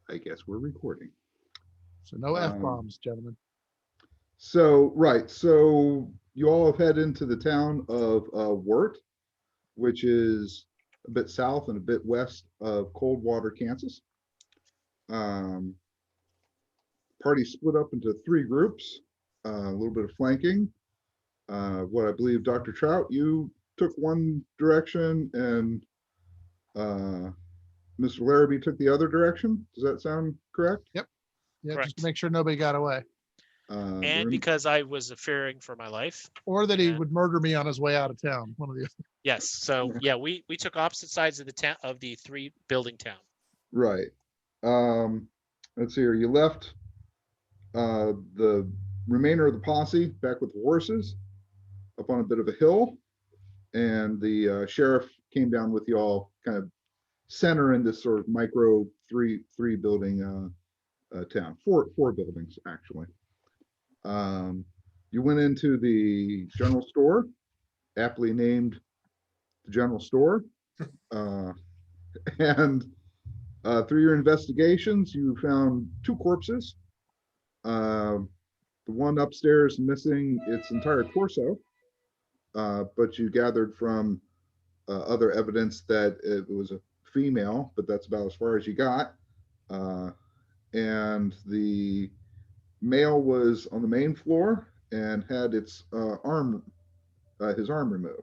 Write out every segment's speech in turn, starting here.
I guess we're recording. So no F-bombs, gentlemen. So, right. So you all have head into the town of Wirt, which is a bit south and a bit west of Coldwater, Kansas. Um, Party split up into three groups, a little bit of flanking. What I believe, Dr. Trout, you took one direction and Mr. Larrabee took the other direction. Does that sound correct? Yep. Yeah, just to Correct. make sure nobody got away. And because I was fearing for my life. Or that he Yeah. would murder me on his way out of town. One of the other. Yes. So yeah, we took opposite sides of the town of the three building town. Right. Let's see here. You left the remainder of the posse back with the horses up on a bit of a hill, and the sheriff came down with you all, kind of center in this sort of micro three building town, four buildings actually. You went into the general store, aptly named the general store, and through your investigations, you found two corpses. The one upstairs missing its entire torso, but you gathered from other evidence that it was a female, but that's about as far as you got. And the male was on the main floor and had his arm removed.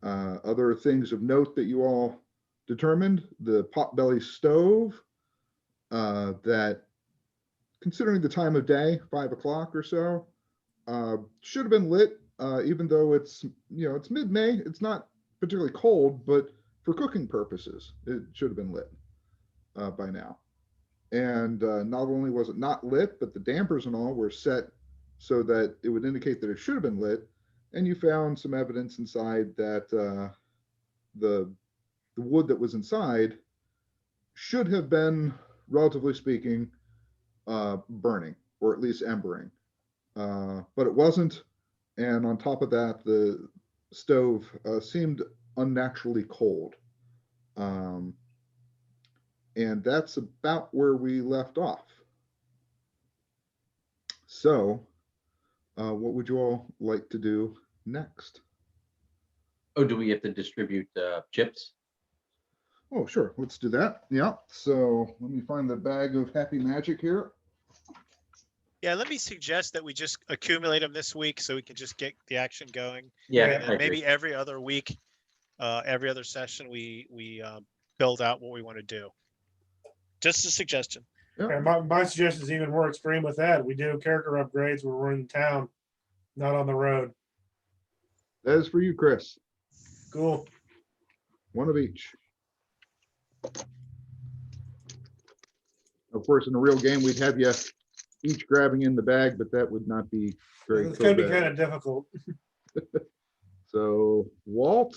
Other things of note that you all determined: the potbelly stove, that, considering the time of day, 5 o'clock or so, should have been lit, even though it's mid-May. It's not particularly cold, but for cooking purposes, it should have been lit by now. And not only was it not lit, but the dampers and all were set so that it would indicate that it should have been lit. And you found some evidence inside that the wood that was inside should have been, relatively speaking, burning, or at least embering. But it wasn't. And on top of that, the stove seemed unnaturally cold. And that's about where we left off. So, what would you all like to do next? Oh, do we have to distribute chips? Oh, sure. Let's do that. Yeah. So let me find the bag of happy magic here. Yeah, let me suggest that we just accumulate them this week so we can just get the action going. Yeah, And I then agree. maybe every other week, every other session, we build out what we want to do. Just a suggestion. And my suggestion is even more extreme with that. We do character upgrades where we're in town, not on the road. That is for you, Chris. Cool. One of each. Of course, in a real game, we'd have you each grabbing in the bag, but that would not be very It's going to be co-bad. kind of difficult. So, Walt,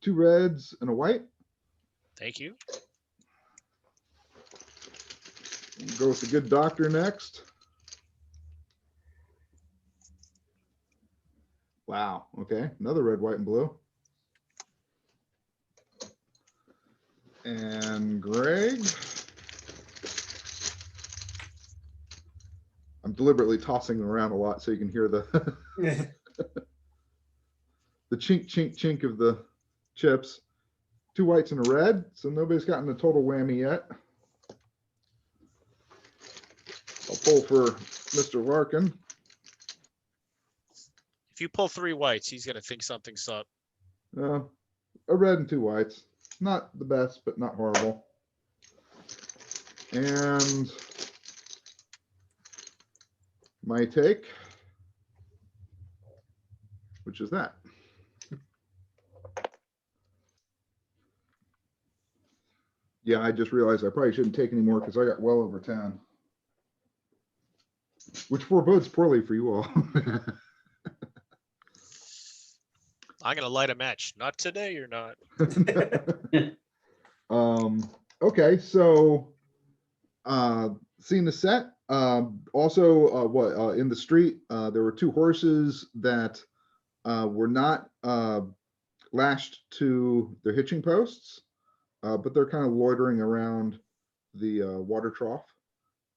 2 reds and a white. Thank you. Go with the good doctor next. Wow. Okay. Another red, white, and blue. And Greg. I'm deliberately tossing them around a lot so you can hear the the chink, chink, chink of the chips. 2 whites and a red. So nobody's gotten a total whammy yet. I'll pull for Mr. Larkin. If you pull 3 whites, he's gonna think something's up. A red and 2 whites. Not the best, but not horrible. And my take, which is that. Yeah, I just realized I probably shouldn't take any more because I got well over 10. Which forebodes poorly for you all. I'm gonna light a match. Not today, you're not. Okay, so scene is set. Also, in the street, there were 2 horses that were not lashed to their hitching posts, but they're kind of loitering around the water trough.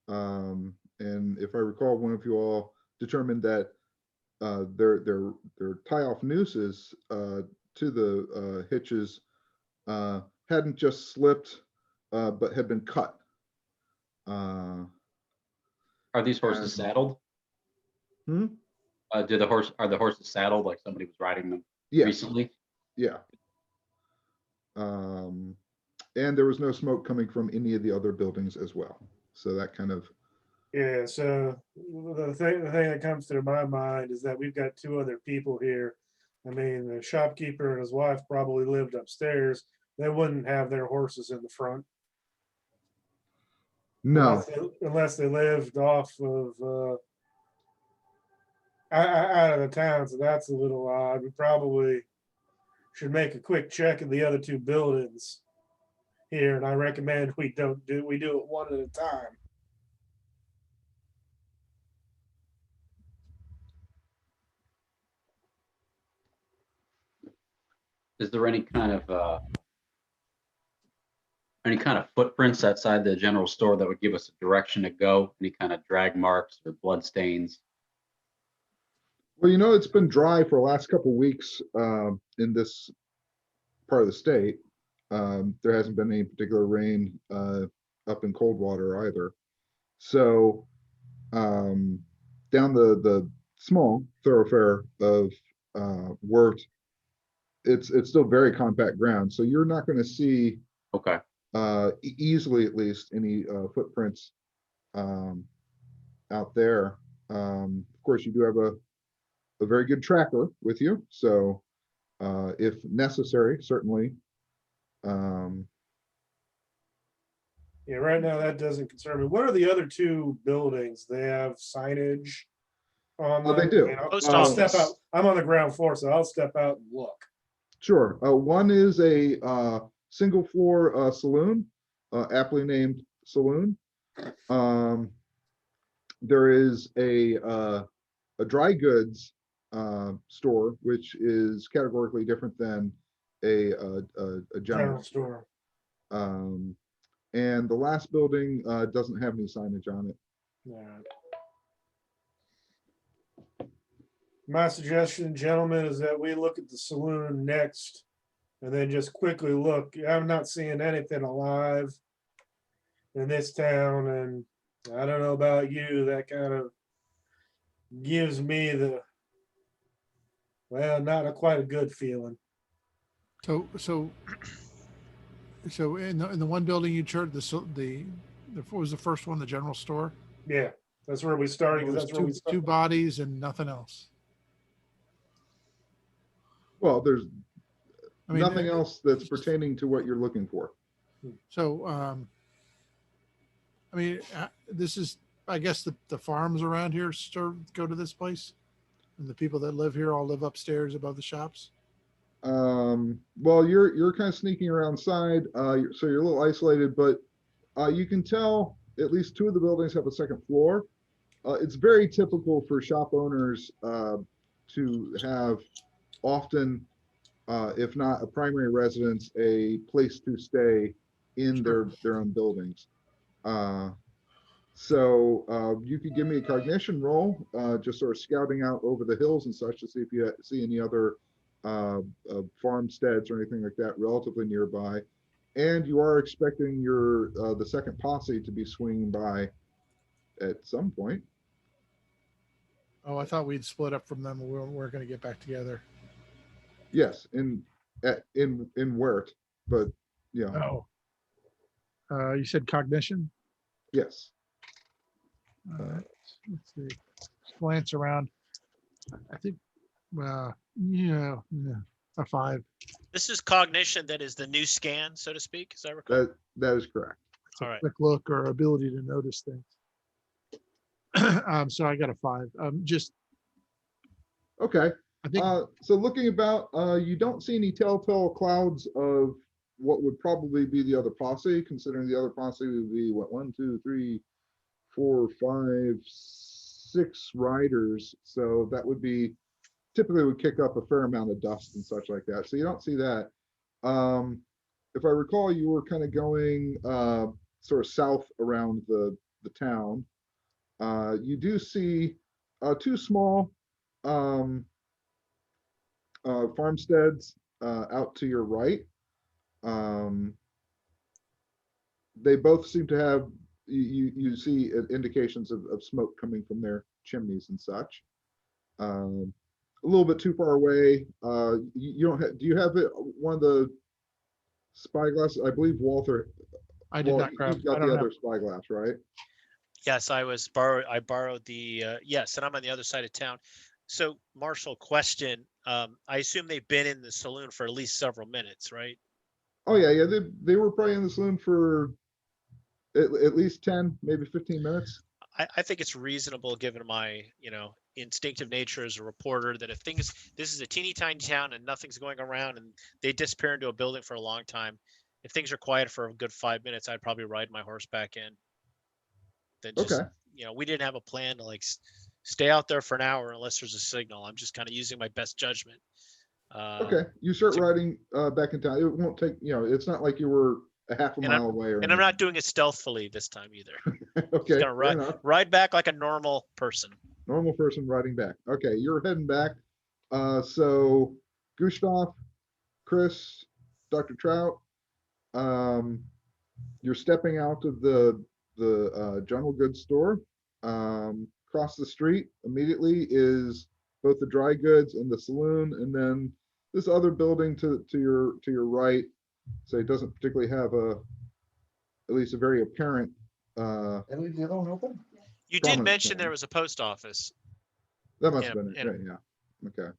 And if I recall, one of you all determined that their tie-off nooses to the hitches hadn't just slipped, but had been cut. Are these horses And- saddled? Hmm? Are the horses saddled like somebody was riding them Yes, recently? yeah. And there was no smoke coming from any of the other buildings as well. So that kind of, Yeah, so the thing that comes to my mind is that we've got two other people here. I mean, the shopkeeper and his wife probably lived upstairs. They wouldn't have their horses in the front no, unless they lived off of out of the town. So that's a little odd. We probably should make a quick check of the other two buildings here, and I recommend we do it one at a time. Is there any kind of footprints outside the general store that would give us a direction to go? Any kind of drag marks or blood stains? well, it's been dry for the last couple weeks in this part of the state. There hasn't been any particular rain up in Coldwater either. So down the small thoroughfare of Wirt, it's still very compact ground. So you're not going to see Okay. easily, at least, any footprints out there. Of course, you do have a very good tracker with you. So if necessary, certainly. Yeah, right now that doesn't concern me. What are the other two buildings? They have signage on Oh, them. they do. I mean, Post I'll step office. out. I'm on the ground floor, so I'll step out and look. Sure. One is a single floor saloon, aptly named saloon. There is a dry goods store, which is categorically different than a General general. store. And the last building doesn't have any signage on it. Yeah. My suggestion, gentlemen, is that we look at the saloon next and then just quickly look. I'm not seeing anything alive in this town, and I don't know about you, that kind of gives me not quite a good feeling. So in the one building you charted, what was the first one, the general store? Yeah, that's where we started, There because was that's where we two started. bodies and nothing else. Well, there's I mean, nothing else that's pertaining to what you're looking for. So, I mean, this is, I guess the farms around here go to this place, and the people that live here all live upstairs above the shops. Well, you're kind of sneaking around side, so you're a little isolated, but you can tell at least two of the buildings have a second floor. It's very typical for shop owners to have often, if not a primary residence, a place to stay in Sure. their own buildings. So you could give me a cognition roll, just sort of scouting out over the hills and such to see if you see any other farmsteads or anything like that relatively nearby. And you are expecting the second posse to be swinging by at some point. Oh, I thought we'd split up from them. We weren't going to get back together. Yes, in Wirt, but yeah, Oh. You said cognition? yes. Let's see. Just glance around. I think, yeah, a 5. This is cognition that is the new scan, so to speak. Is that recall? That is correct. All right. Quick look or ability to notice things. So I got a 5. Just, Okay. I think, So looking about, you don't see any telltale clouds of what would probably be the other posse, considering the other posse would be what, 1, 2, 3, 4, 5, 6 riders. So that would be typically would kick up a fair amount of dust and such like that. So you don't see that. If I recall, you were kind of going sort of south around the town. You do see two small farmsteads out to your right. They both seem to have, you see indications of smoke coming from their chimneys and such. A little bit too far away. You don't have, do you have one of the spyglasses? I believe Walter, I did well, not grab. you've I got the don't have. other spyglass, right? Yes, I borrowed the, yes, and I'm on the other side of town. So Marshall, question, I assume they've been in the saloon for at least several minutes, right? Oh yeah, yeah. They were probably in the saloon for at least 10, maybe 15 minutes. I think it's reasonable, given my, instinctive nature as a reporter, that if this is a teeny tiny town and nothing's going around and they disappear into a building for a long time, if things are quiet for a good 5 minutes, I'd probably ride my horse back in. Then just, Okay. we didn't have a plan to stay out there for an hour unless there's a signal. I'm just kind of using my best judgment. Okay. You start to- riding back in town. It won't take, it's not like you were a half a And I'm- mile away or And I'm not doing it stealthily this time either. Okay, Just gonna fair enough. ride back like a normal person. Normal person riding back. Okay, you're heading back. So Gustav, Chris, Dr. Trout, you're stepping out of the general goods store. Across the street immediately is both the dry goods and the saloon, and then this other building to your right. So it doesn't particularly have at least a very apparent. And leave the other one open? You did Prominent mention sign. there was a post office. That must Yeah, have been it. and- Yeah. Okay.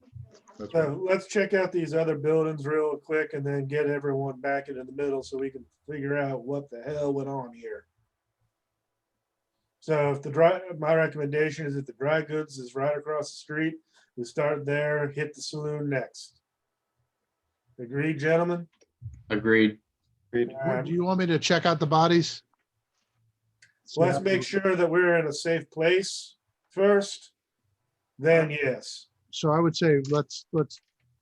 That's right. So let's check out these other buildings real quick and then get everyone back into the middle so we can figure out what the hell went on here. So if my recommendation is that the dry goods is right across the street, we start there, hit the saloon next. Agreed, gentlemen? Agreed. Um, Do you want me to check out the bodies? Let's make sure that we're in a safe place first, then yes. So I would say let's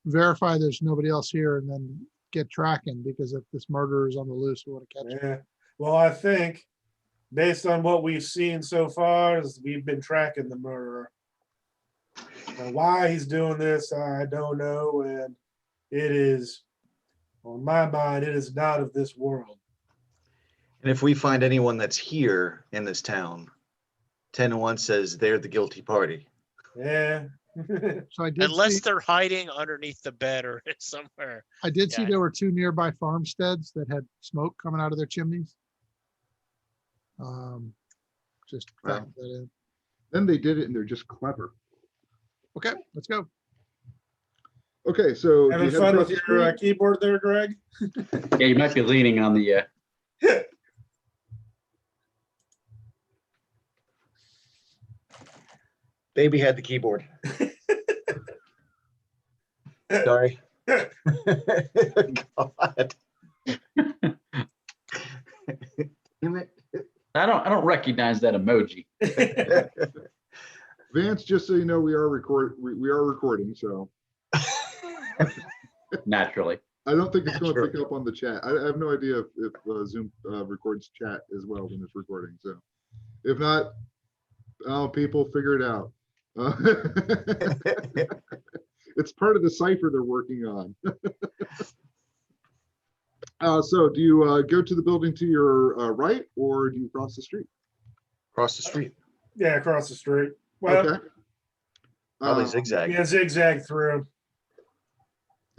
verify there's nobody else here and then get tracking, because if this murderer is on the loose, we want to catch him. Yeah, well, I think based on what we've seen so far, is we've been tracking the murderer. Now, why he's doing this, I don't know, and it is, on my mind, it is not of this world. And if we find anyone that's here in this town, 10-1 says they're the guilty party. Yeah. So I did Unless see, they're hiding underneath the bed or somewhere. I did see yeah. there were two nearby farmsteads that had smoke coming out of their chimneys. Just Wow. factor that in. Then they did it and they're just clever. Okay, let's go. Okay, so do Having you head fun across with the your street? keyboard there, Greg? Yeah, you might be leaning on the, Baby had the keyboard. Sorry. God. Damn it. I don't recognize that emoji. Vance, just so you know, we are recording, so Naturally. I don't think it's going to Naturally. pick up on the chat. I have no idea if Zoom records chat as well when it's recording. So if not, people figure it out. It's part of the cipher they're working on. So do you go to the building to your right, or do you cross the street? Across the street. Yeah, across the street. Well, Okay. Probably Um, zigzag. yeah, zigzag through.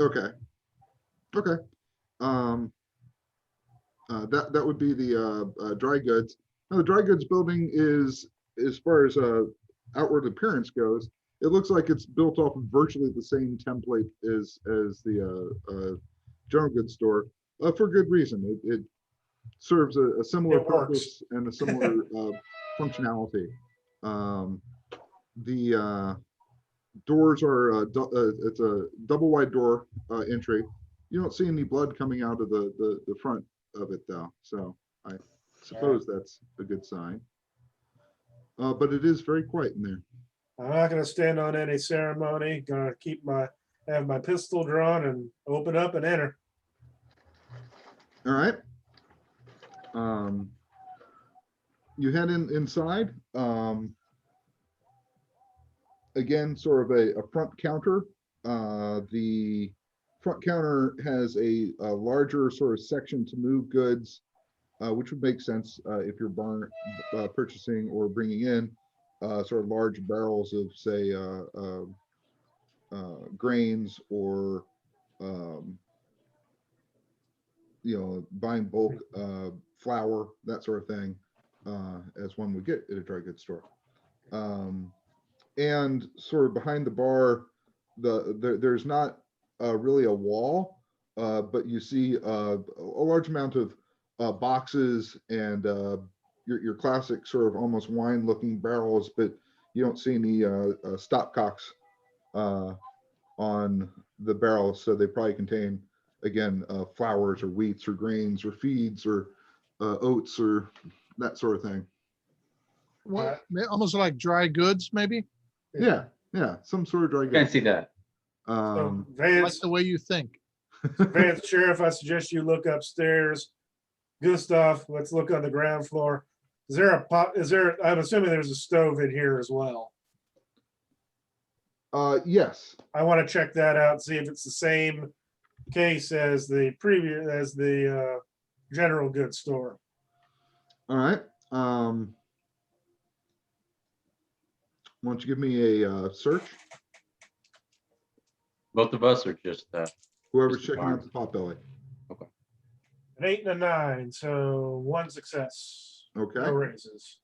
Okay. Okay. That would be the dry goods. Now, the dry goods building is, as far as outward appearance goes, it looks like it's built off of virtually the same template as the general goods store, for good reason. It serves a similar It works. purpose and a similar functionality. The doors are it's a double wide door entry. You don't see any blood coming out of the front of it though, so I suppose that's a good sign. But it is very quiet in there. I'm not gonna stand on any ceremony, gonna have my pistol drawn and open up and enter. All right. you head inside. Again, sort of a front counter. The front counter has a larger sort of section to move goods, which would make sense if you're purchasing or bringing in sort of large barrels of, say, grains, or buying bulk flour, that sort of thing, as one would get at a dry goods store. And sort of behind the bar, there's not really a wall, but you see a large amount of boxes and your classic sort of almost wine-looking barrels, but you don't see any stopcocks on the barrels, so they probably contain, again, flours or wheats or grains or feeds or oats or that sort of thing. What, almost like dry goods, maybe? Yeah, some sort of dry I can goods. see that. So I like Vance, the way you think. Vance Sheriff, I suggest you look upstairs. Gustav, let's look on the ground floor. Is there a pot? I'm assuming there's a stove in here as well. Yes. I want to check that out, see if it's the same case as the general goods store. All right. Why don't you give me a search? Both of us are just, Whoever's Mr. checking out Barnes. the Potbelly. An 8 and a 9, so 1 success. Okay. No raises.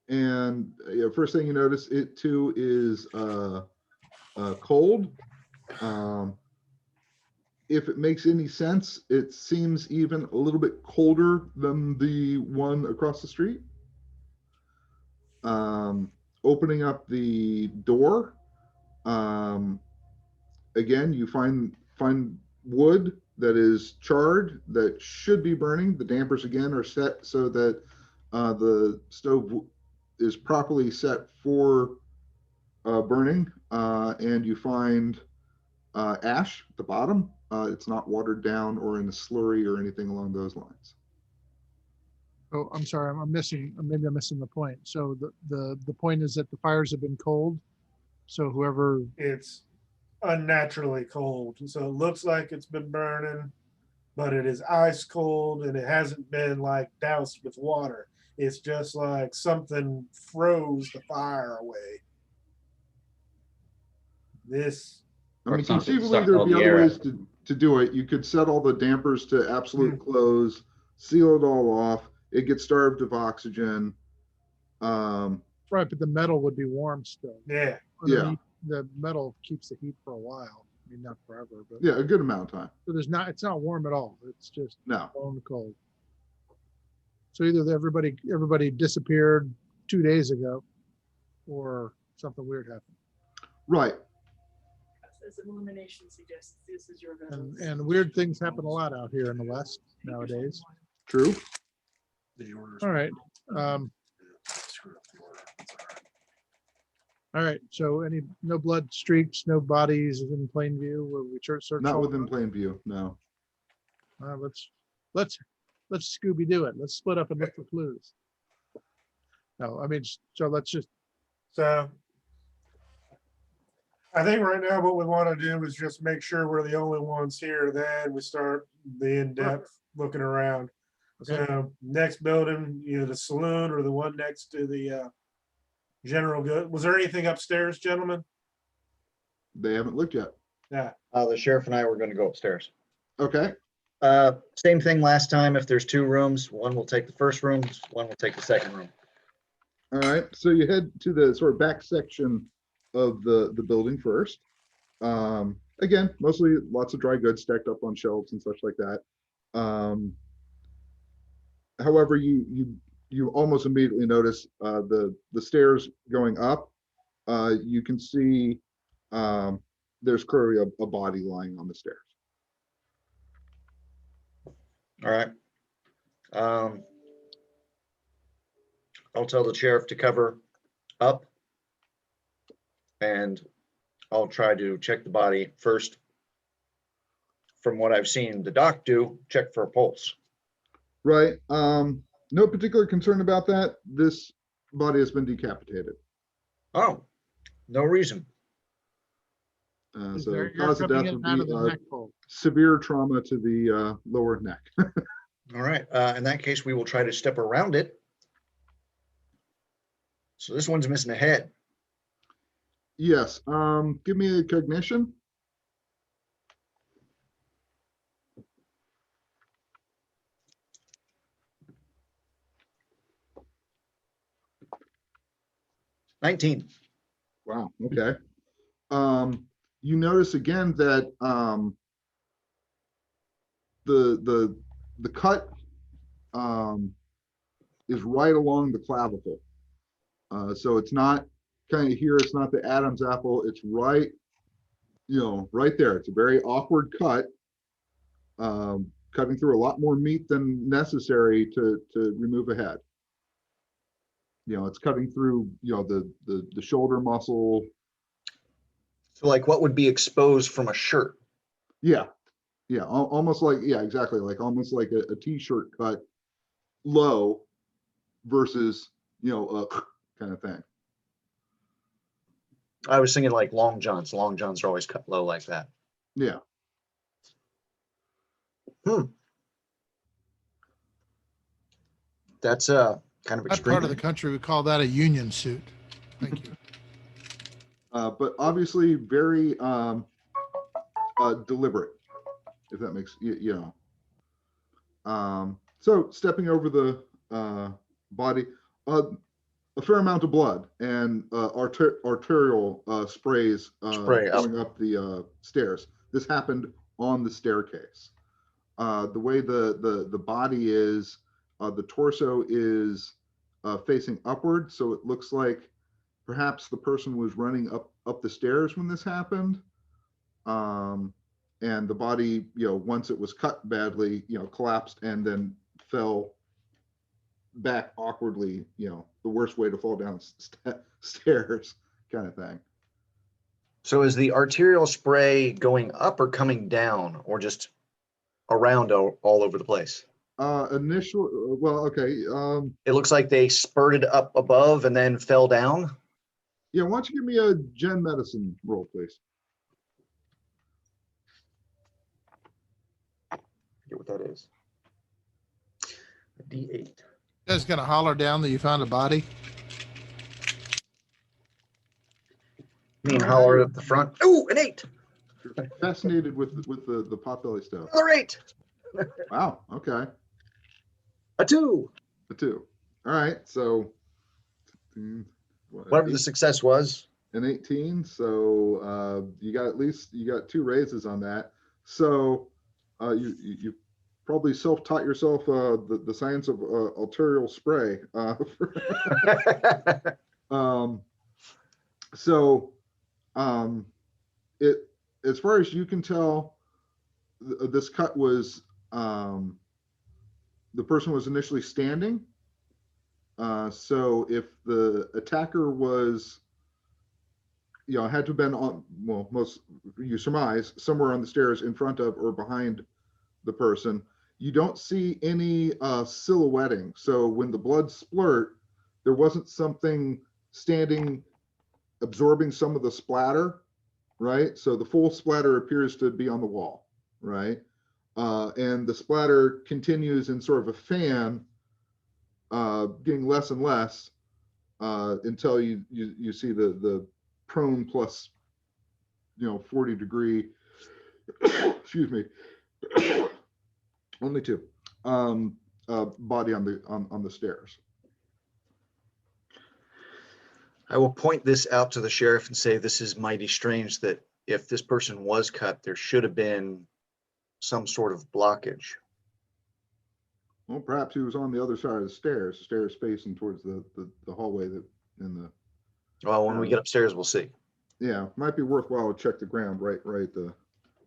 And first thing you notice, it too is cold. If it makes any sense, it seems even a little bit colder than the one across the street. Opening up the door, again, you find wood that is charred, that should be burning. The dampers again are set so that the stove is properly set for burning, and you find ash at the bottom. It's not watered down or in a slurry or anything along those lines. Oh, I'm sorry, maybe I'm missing the point. So the point is that the fires have been cold. So whoever, It's unnaturally cold. So it looks like it's been burning, but it is ice cold and it hasn't been like doused with water. It's just like something froze the fire away. This, I Or mean, something conceivably, sucked there'd all be the other air ways out. to do it. You could set all the dampers to absolute close, seal it all off. It gets starved of oxygen. right, but the metal would be warm still. yeah. Underneath, the metal keeps the heat for a while. I mean, not forever, but Yeah, a good amount of time. so it's not warm at all. It's just No. bone cold. So either everybody disappeared 2 days ago, or something weird happened. Right. As illumination suggests, this is your. And weird things happen a lot out here in the West nowadays. True. All right. All right. So no blood streaks, no bodies in plain view where we search. Not all within over? plain view. No. Let's Scooby Doo it. Let's split up and look for clues. No, I mean, so let's just. So I think right now what we want to do is just make sure we're the only ones here. Then we start the in-depth looking around. Okay. So next building, either the saloon or the one next to the general good. Was there anything upstairs, gentlemen? They haven't looked yet. Yeah. The sheriff and I were going to go upstairs. Okay. Same thing last time. If there's 2 rooms, one will take the first room, one will take the second room. All right. So you head to the sort of back section of the building first. Again, mostly lots of dry goods stacked up on shelves and such like that. However, you almost immediately notice the stairs going up. You can see there's clearly a body lying on the stairs. All right. I'll tell the sheriff to cover up, and I'll try to check the body first. From what I've seen the doc do, check for a pulse. Right. No particular concern about that. This body has been decapitated. Oh, no reason. Is So there cause of air coming death in would and out be of the neck fold? severe trauma to the lower neck. All right. In that case, we will try to step around it. So this one's missing a head. Yes. Give me a cognition. $19. Wow. Okay. You notice again that the cut is right along the clavicle. So it's not kind of here. It's not the Adam's apple. It's right, right there. It's a very awkward cut, cutting through a lot more meat than necessary to remove a head. It's cutting through, the shoulder muscle. So like what would be exposed from a shirt? Yeah. Yeah. Almost like, yeah, exactly. Like almost like a t-shirt cut low versus, a kind of thing. I was thinking like long johns. Long johns are always cut low like that. Yeah. That's kind of That extreme. part of the country, we call that a union suit. Thank you. But obviously very deliberate, if that makes so stepping over the body, a fair amount of blood and arterial sprays Spray up. going up the stairs. This happened on the staircase. The way the body is, the torso is facing upward, so it looks like perhaps the person was running up the stairs when this happened. And the body, once it was cut badly, collapsed and then fell back awkwardly, the worst way to fall down stairs kind of thing. So is the arterial spray going up or coming down or just around all over the place? Well, okay. It looks like they spurted up above and then fell down. Yeah, why don't you give me a gen medicine roll, please? Forget what that is. A D8. You guys gonna holler down that you found a body? You mean holler at the front? Ooh, an 8. Fascinated with the potbelly stuff. Another 8. Wow. Okay. A 2. The 2. All right. So Whatever the success was. an 18. So you got 2 raises on that. So you probably self-taught yourself the science of arterial spray. It, as far as you can tell, this cut was the person was initially standing. So if the attacker was, had to have been on, well, most you surmise somewhere on the stairs in front of or behind the person, you don't see any silhouetting. So when the blood splurt, there wasn't something standing absorbing some of the splatter, right? So the full splatter appears to be on the wall, right? And the splatter continues in sort of a fan, getting less and less until you see the prone plus 40-degree excuse me only 2 body on the stairs. I will point this out to the sheriff and say this is mighty strange that if this person was cut, there should have been some sort of blockage. Well, perhaps he was on the other side of the stairs facing towards the hallway that in the. Well, when we get upstairs, we'll see. Yeah, might be worthwhile to check the ground right at the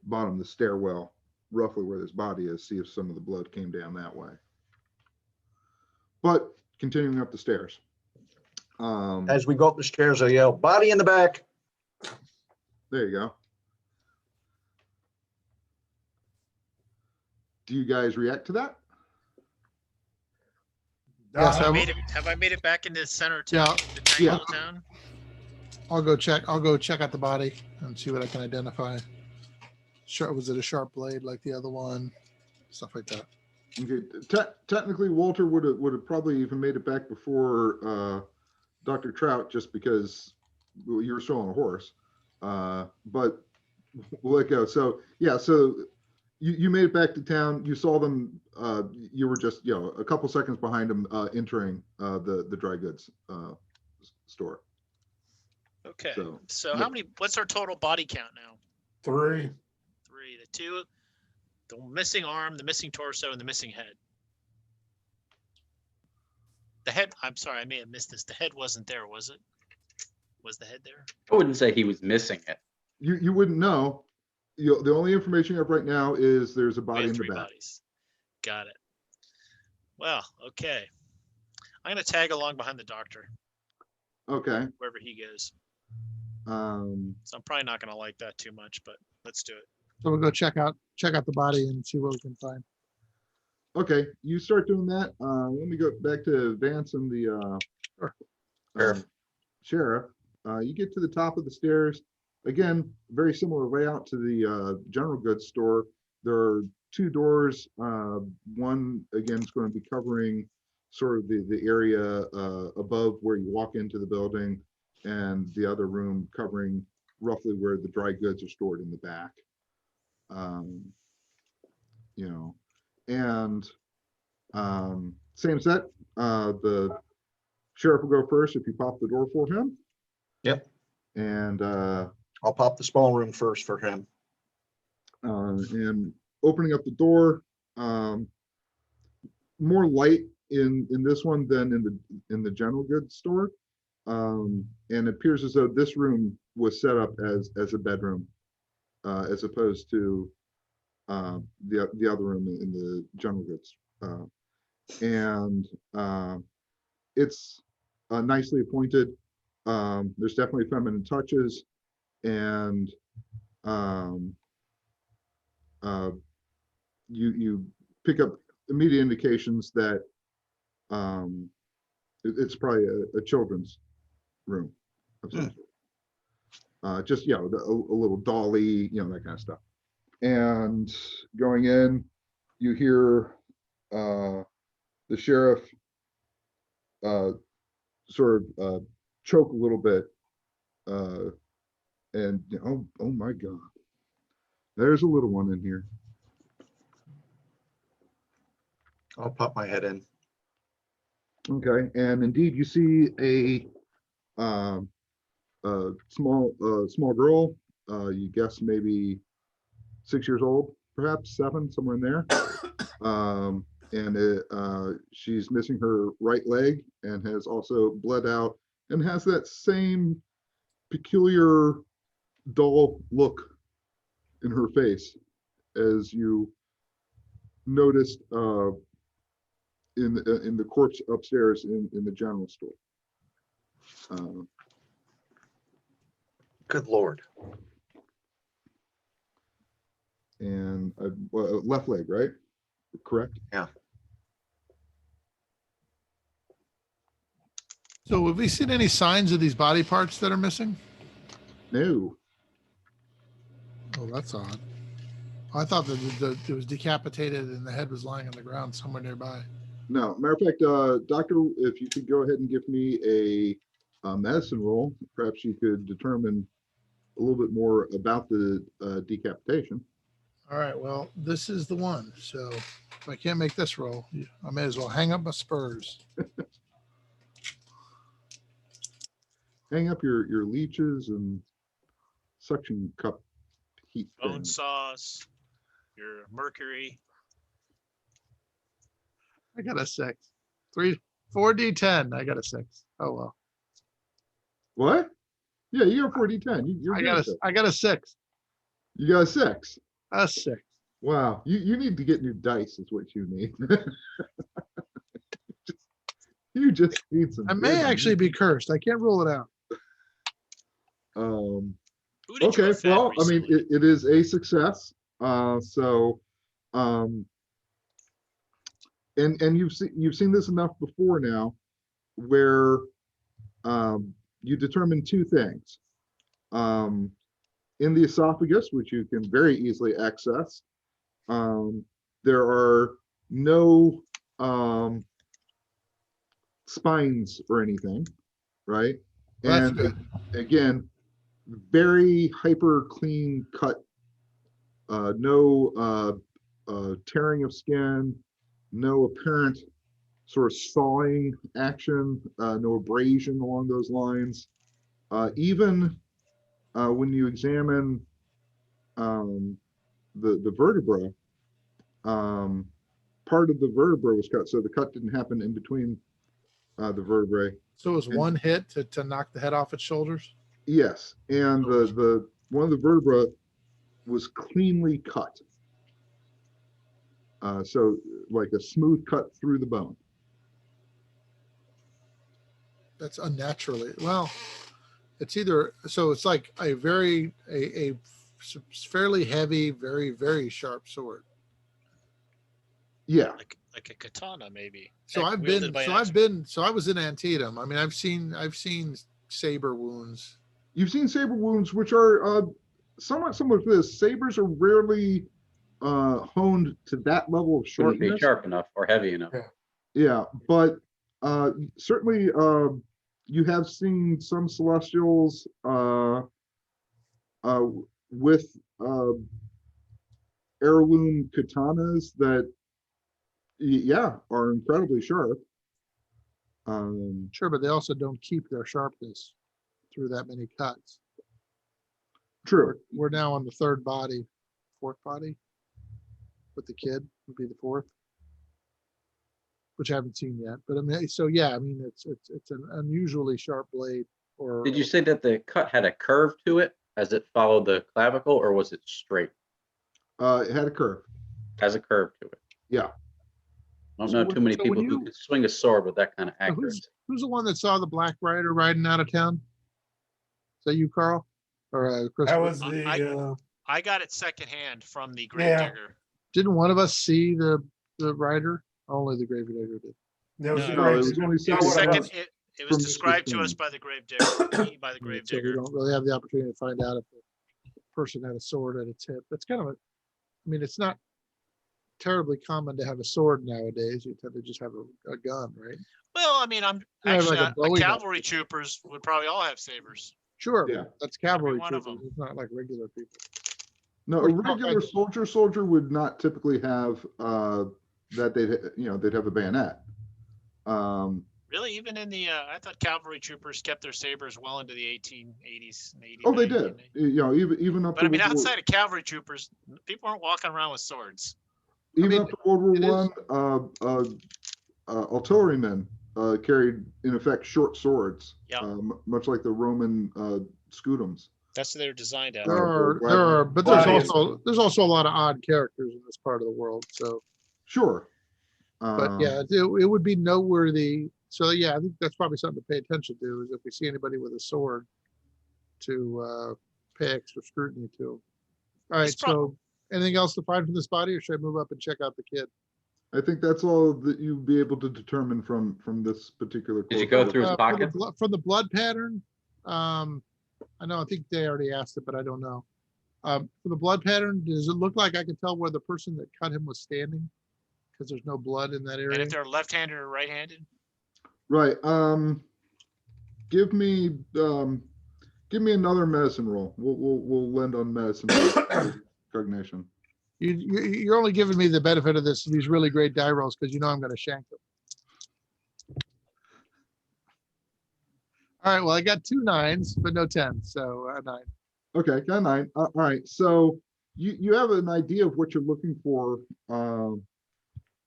bottom of the stairwell, roughly where this body is, see if some of the blood came down that way. But continuing up the stairs. As we go up the stairs, I yell, "Body in the back." There you go. Do you guys react to that? Yes, Have I I made it, have I made it back into the center of Yeah. town? The tiny Yeah. little town? I'll go check out the body and see what I can identify. Sure, was it a sharp blade like the other one? Stuff like that. Okay, technically Walter would have probably even made it back before Dr. Trout, just because you were still on a horse. But we'll let go. So yeah, so you made it back to town. You saw them. You were just a couple seconds behind them entering the dry goods store. Okay. So, So yeah. how many, what's our total body count now? 3. 3, the 2, the missing arm, the missing torso, and the missing head. The head, I'm sorry, I may have missed this. The head wasn't there, was it? Was the head there? I wouldn't say he was missing it. You wouldn't know. The only information you have right now is there's a We body have in the 3 back. bodies. Got it. Well, okay. I'm gonna tag along behind the doctor, Okay. wherever he goes. So I'm probably not gonna like that too much, but let's do it. So we'll go check out the body and see what we can find. Okay, you start doing that. Let me go back to Vance and the Sheriff. sheriff. You get to the top of the stairs. Again, very similar layout to the general goods store. There are 2 doors. One, again, is going to be covering sort of the area above where you walk into the building, and the other room covering roughly where the dry goods are stored in the back. And same set. The sheriff will go first if you pop the door for him. Yep. And I'll pop the small room first for him. and opening up the door, more light in this one than in the general goods store. And it appears as though this room was set up as a bedroom, as opposed to the other room in the general goods. And it's nicely appointed. There's definitely feminine touches, and you pick up immediate indications that it's probably a children's room of some sort. Just a little dolly, that kind of stuff. And going in, you hear the sheriff sort of choke a little bit, and oh my God, there's a little one in here. I'll pop my head in. Okay, and indeed you see a small girl. You guess maybe 6 years old, perhaps 7, somewhere in there. And she's missing her right leg and has also bled out and has that same peculiar dull look in her face as you noticed in the corpse upstairs in the general store. Good Lord. And left leg, right? Correct? Yeah. So have we seen any signs of these body parts that are missing? No. Oh, that's odd. I thought that it was decapitated and the head was lying on the ground somewhere nearby. No. Matter of fact, doctor, if you could go ahead and give me a medicine roll, perhaps you could determine a little bit more about the decapitation. All right, well, this is the one. So if I can't make this roll, I may as well hang up my spurs. Hang up your leeches and suction cup heat Bone things. saws, your mercury. I got a 6. 4d10. I got a 6. Oh well. What? Yeah, you got 4d10. You're I good got at that. I got a 6. You got a 6. A 6. Wow. You need to get new dice is what you need. You just need some. I may good actually be cursed. I can't rule it out. Who did you Okay, offend well, I mean, recently? it is a success. So and you've seen this enough before now, where you determine two things. In the esophagus, which you can very easily access, there are no spines or anything, right? Well, that's And good. again, very hyper clean cut, no tearing of skin, no apparent sort of sawing action, no abrasion along those lines. Even when you examine the vertebra, part of the vertebra was cut, so the cut didn't happen in between the vertebrae. So it was one hit to knock the head off its shoulders? Yes, and the one of the vertebra was cleanly cut. So like a smooth cut through the bone. That's unnaturally, well, it's either, so it's like a very, a fairly heavy, very, very sharp sword. Yeah, Like a katana, maybe. So Heck, I've wielded been, by so an I've expert. been, so I was in Antietam. I mean, I've seen saber wounds. you've seen saber wounds, which are somewhat similar to this. Sabers are rarely honed to that level of Wouldn't be sharpness. sharp enough or heavy enough. Yeah, but certainly you have seen some celestials with heirloom katanas that, yeah, are incredibly sharp. Sure, but they also don't keep their sharpness through that many cuts. True. We're now on the third body, fourth body, with the kid would be the fourth, which I haven't seen yet. But I mean, so yeah, I mean, it's an unusually sharp blade. Or Did you say that the cut had a curve to it as it followed the clavicle, or was it straight? It had a curve. Has a curve to it. Yeah. I don't So know when- too many so when people who you- could swing a sword with that kind of So accuracy. who's the one that saw the Black Rider riding out of town? Is that you, Carl? Or That Christopher? was the, I got it secondhand from the Yeah. gravedigger. Didn't one of us see the rider? Only the Gravedigger did. there was No, the no, it was great- only you It know was what it second. was? It was From Mr. described to us Stone. by the gravedigger. by the So we gravedigger. don't really have the opportunity to find out if the person had a sword at its hip. That's kind of I mean, it's not terribly common to have a sword nowadays. You tend to just have a gun, right? Well, I mean, I'm Yeah, actually like a Bowie knife. cavalry troopers would probably all have sabers. Sure, Yeah. that's cavalry one of troopers. them. It's not like regular people. No, a Or not regular regular. soldier would not typically have that they'd have a bayonet. Really, even in the I thought cavalry troopers kept their sabers well into the 1880s and 80s. Oh, they did. Even up But to I mean, World War- outside of cavalry troopers, people aren't walking around with swords. even mean, up to World War it is- One, artillerymen carried in effect short swords, Yeah. much like the Roman scutums. That's what they were designed at. But Gladiators. there's also a lot of odd characters in this part of the world. So, Sure. but yeah, it would be noteworthy. So yeah, I think that's probably something to pay attention to is if we see anybody with a sword to pay extra scrutiny to. All right, It's prob- so anything else to find from this body, or should I move up and check out the kid? I think that's all that you'd be able to determine from this particular. Did you go course. through his pocket? From the blood pattern, I know, I think they already asked it, but I don't know. For the blood pattern, does it look like I can tell where the person that cut him was standing? Because there's no blood in that And area. if they're left-handed or right-handed, Right. Give me another medicine roll. We'll lend on medicine cognition. You're only giving me the benefit of these really great die rolls because you know I'm going to shank them. All right, well, I got 2 9s, but no 10, so 9. Okay, got 9. All right, so you have an idea of what you're looking for,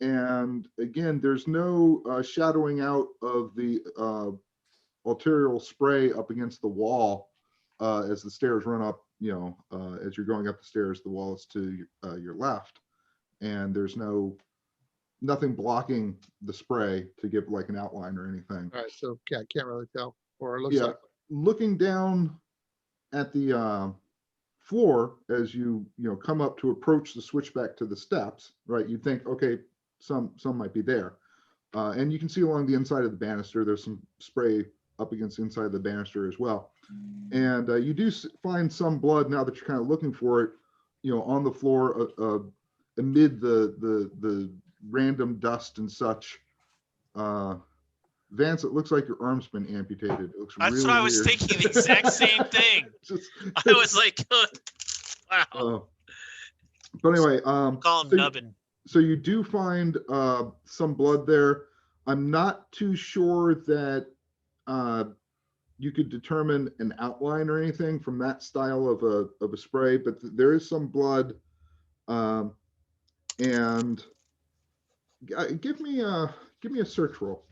and again, there's no shadowing out of the arterial spray up against the wall as the stairs run up. As you're going up the stairs, the wall is to your left, and there's nothing blocking the spray to give like an outline or anything. All right, so yeah, I can't really tell, or it looks Yeah, like. looking down at the floor as you come up to approach the switchback to the steps, right? You think, okay, some might be there. And you can see along the inside of the banister, there's some spray up against the inside of the banister as well. And you do find some blood now that you're kind of looking for it, on the floor amid the random dust and such. Vance, it looks like your arm's been amputated. It looks That's really what I was weird. thinking, the exact same thing. Just- I was like, wow. But anyway, Call him so nubbin. so you do find some blood there. I'm not too sure that you could determine an outline or anything from that style of a spray, but there is some blood. And give me a search roll.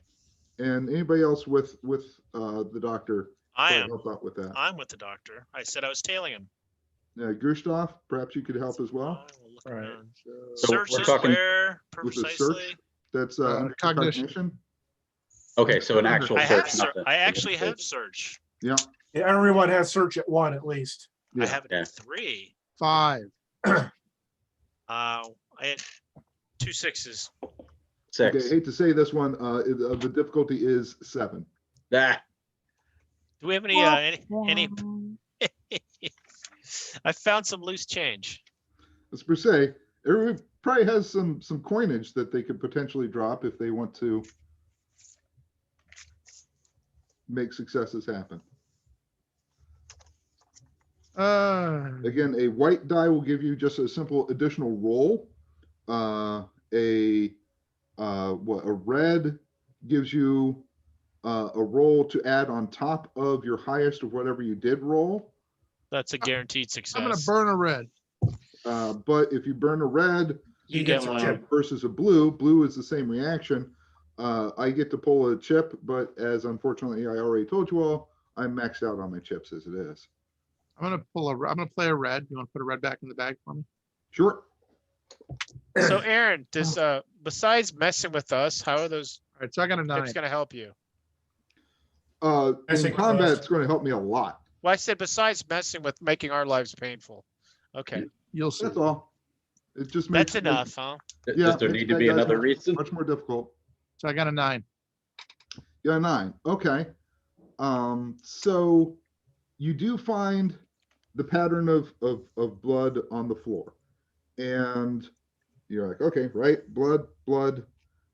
And anybody else with the doctor? I probably am. help out with that. I'm with the doctor. I said I was tailing him. Gustav, perhaps you could help as well. I will look All right. around. So Search we're is talking- where With a precisely? search, that's under Cognition. cognition. Okay, so an actual I have search, not the- I actually have search. Yeah. Yeah, everyone has search at 1 at least. Yeah. I have it Yeah. at 3. 5. I had 2 6s. Okay, 6. I hate to say this one, the difficulty is 7. Ah, Do we have any I found some loose change. As per se, everybody probably has some coinage that they could potentially drop if they want to make successes happen. Again, a white die will give you just a simple additional roll. A red gives you a roll to add on top of your highest of whatever you did roll. That's a guaranteed success. I'm gonna burn a red. But if you burn a red He gets a one. chip. versus a blue is the same reaction. I get to pull a chip, but as unfortunately I already told you all, I'm maxed out on my chips as it is. I'm gonna play a red. You want to put a red back in the bag for me? Sure. So Aaron, does besides messing with us, how are those All right, so I got a 9. tips gonna help you? In think combat, first. it's going to help me a lot. Well, I said besides messing with making our lives painful. Okay, You'll see. That's all. It just makes that's enough, huh? Yeah, Does there makes need to bad be guys another much- reason? much more difficult. So I got a 9. Yeah, 9. Okay. So you do find the pattern of blood on the floor, and you're like, okay, right, blood,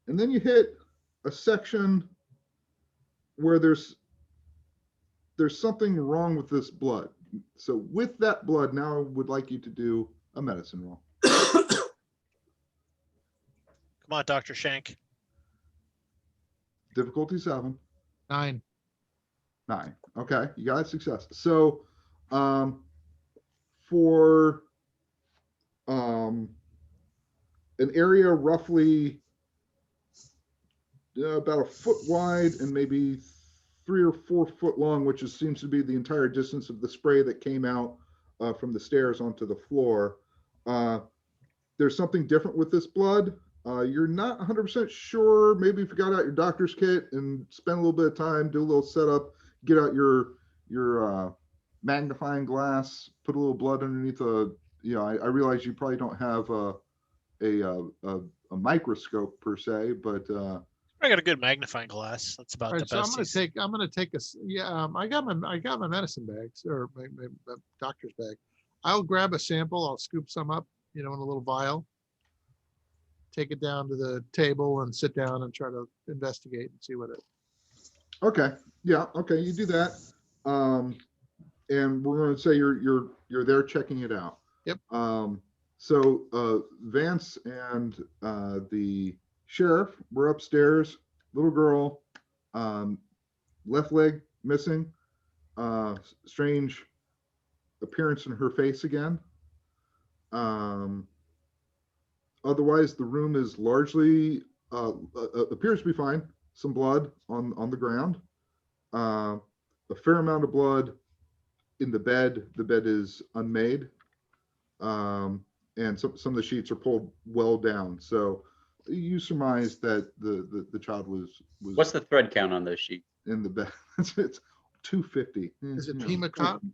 and then you hit a section where there's something wrong with this blood. So with that blood, now I would like you to do a medicine roll. Come on, Dr. Shank. Difficulty 7. 9. 9. Okay, you got success. So, for an area roughly about a foot wide and maybe 3 or 4 foot long, which seems to be the entire distance of the spray that came out from the stairs onto the floor. There's something different with this blood. You're not 100% sure. Maybe if you got out your doctor's kit and spend a little bit of time, do a little setup, get out your magnifying glass, put a little blood underneath I realize you probably don't have a microscope per se, but I got a good magnifying glass. That's about All the right, so best. I'm gonna take I got my medicine bags or my doctor's bag. I'll grab a sample. I'll scoop some up, in a little vial. Take it down to the table and sit down and try to investigate and see what it. okay, yeah, okay, you do that. And we're going to say you're there checking it out. Yep. So Vance and the sheriff were upstairs. Little girl, left leg missing. Strange appearance in her face again. Otherwise, the room is largely appears to be fine. Some blood on the ground. A fair amount of blood in the bed. The bed is unmade. And some of the sheets are pulled well down. So you surmise that the child was What's the thread count on those sheets? in the bed. It's 250. Is it Yeah. Pima cotton?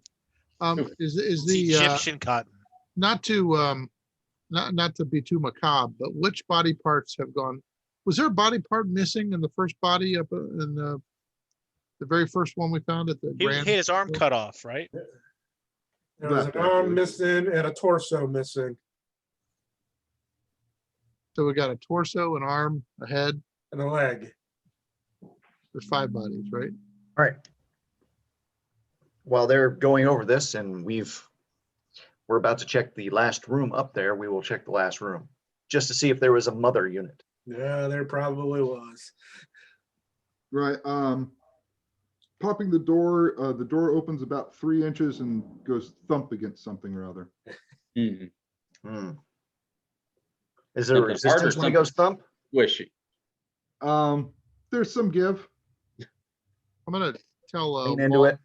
Is It's the Egyptian cotton. not to not to be too macabre, but which body parts have gone? Was there a body part missing in the first body up in the very first one we found at the He Grand? had his arm cut off, right? There was an Left, actually. arm missing and a torso missing So we got a torso, an arm, a head. and a leg. There's 5 bodies, right? All right. While they're going over this and we're about to check the last room up there, we will check the last room just to see if there was a mother unit. Yeah, there probably was. Right. Popping the door opens about 3 inches and goes thump against something or other. Mhm. Hmm. Is there Something hard or resistance when it goes thump? Squishy. There's some give. I'm gonna tell Lean into it,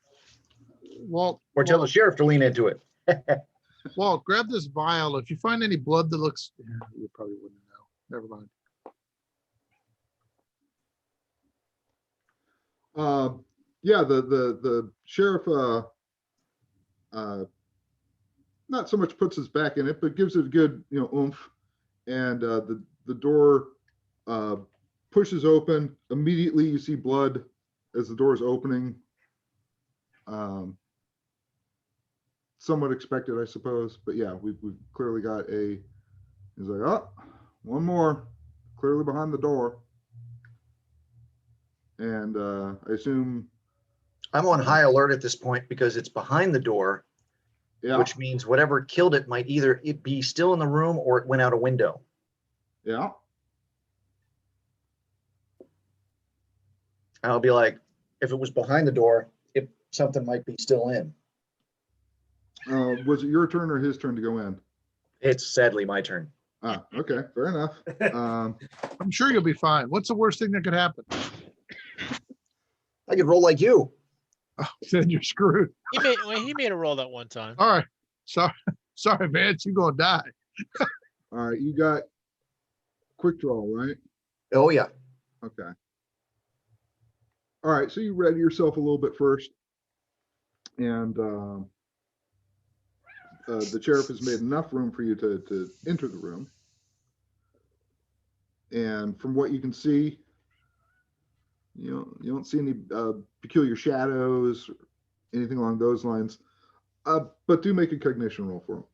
Walt, or tell the Walt, sheriff to lean into it. Walt, grab this vial. If you find any blood that looks, yeah, you probably wouldn't know. Never mind. Yeah, the sheriff not so much puts his back in it, but gives it a good oomph, and the door pushes open. Immediately, you see blood as the door is opening. Somewhat expected, I suppose, but yeah, we've clearly got a. He's like, oh, one more, clearly behind the door, and I assume. I'm on high alert at this point because it's behind the door, Yeah, which means whatever killed it might either it be still in the room or it went out a window. yeah. And I'll be like, if it was behind the door, if something might be still in. Was it your turn or his turn to go in? It's sadly my turn. Okay, fair enough. I'm sure you'll be fine. What's the worst thing that could happen? I could roll like you. Oh, then you're screwed. He made a roll that one time. All right. Sorry, Vance, you're gonna die. All right, you got quick draw, right? Oh yeah. Okay. All right, so you ready yourself a little bit first, and the sheriff has made enough room for you to enter the room. And from what you can see, you don't see any peculiar shadows, or anything along those lines. But do make a cognition roll for him.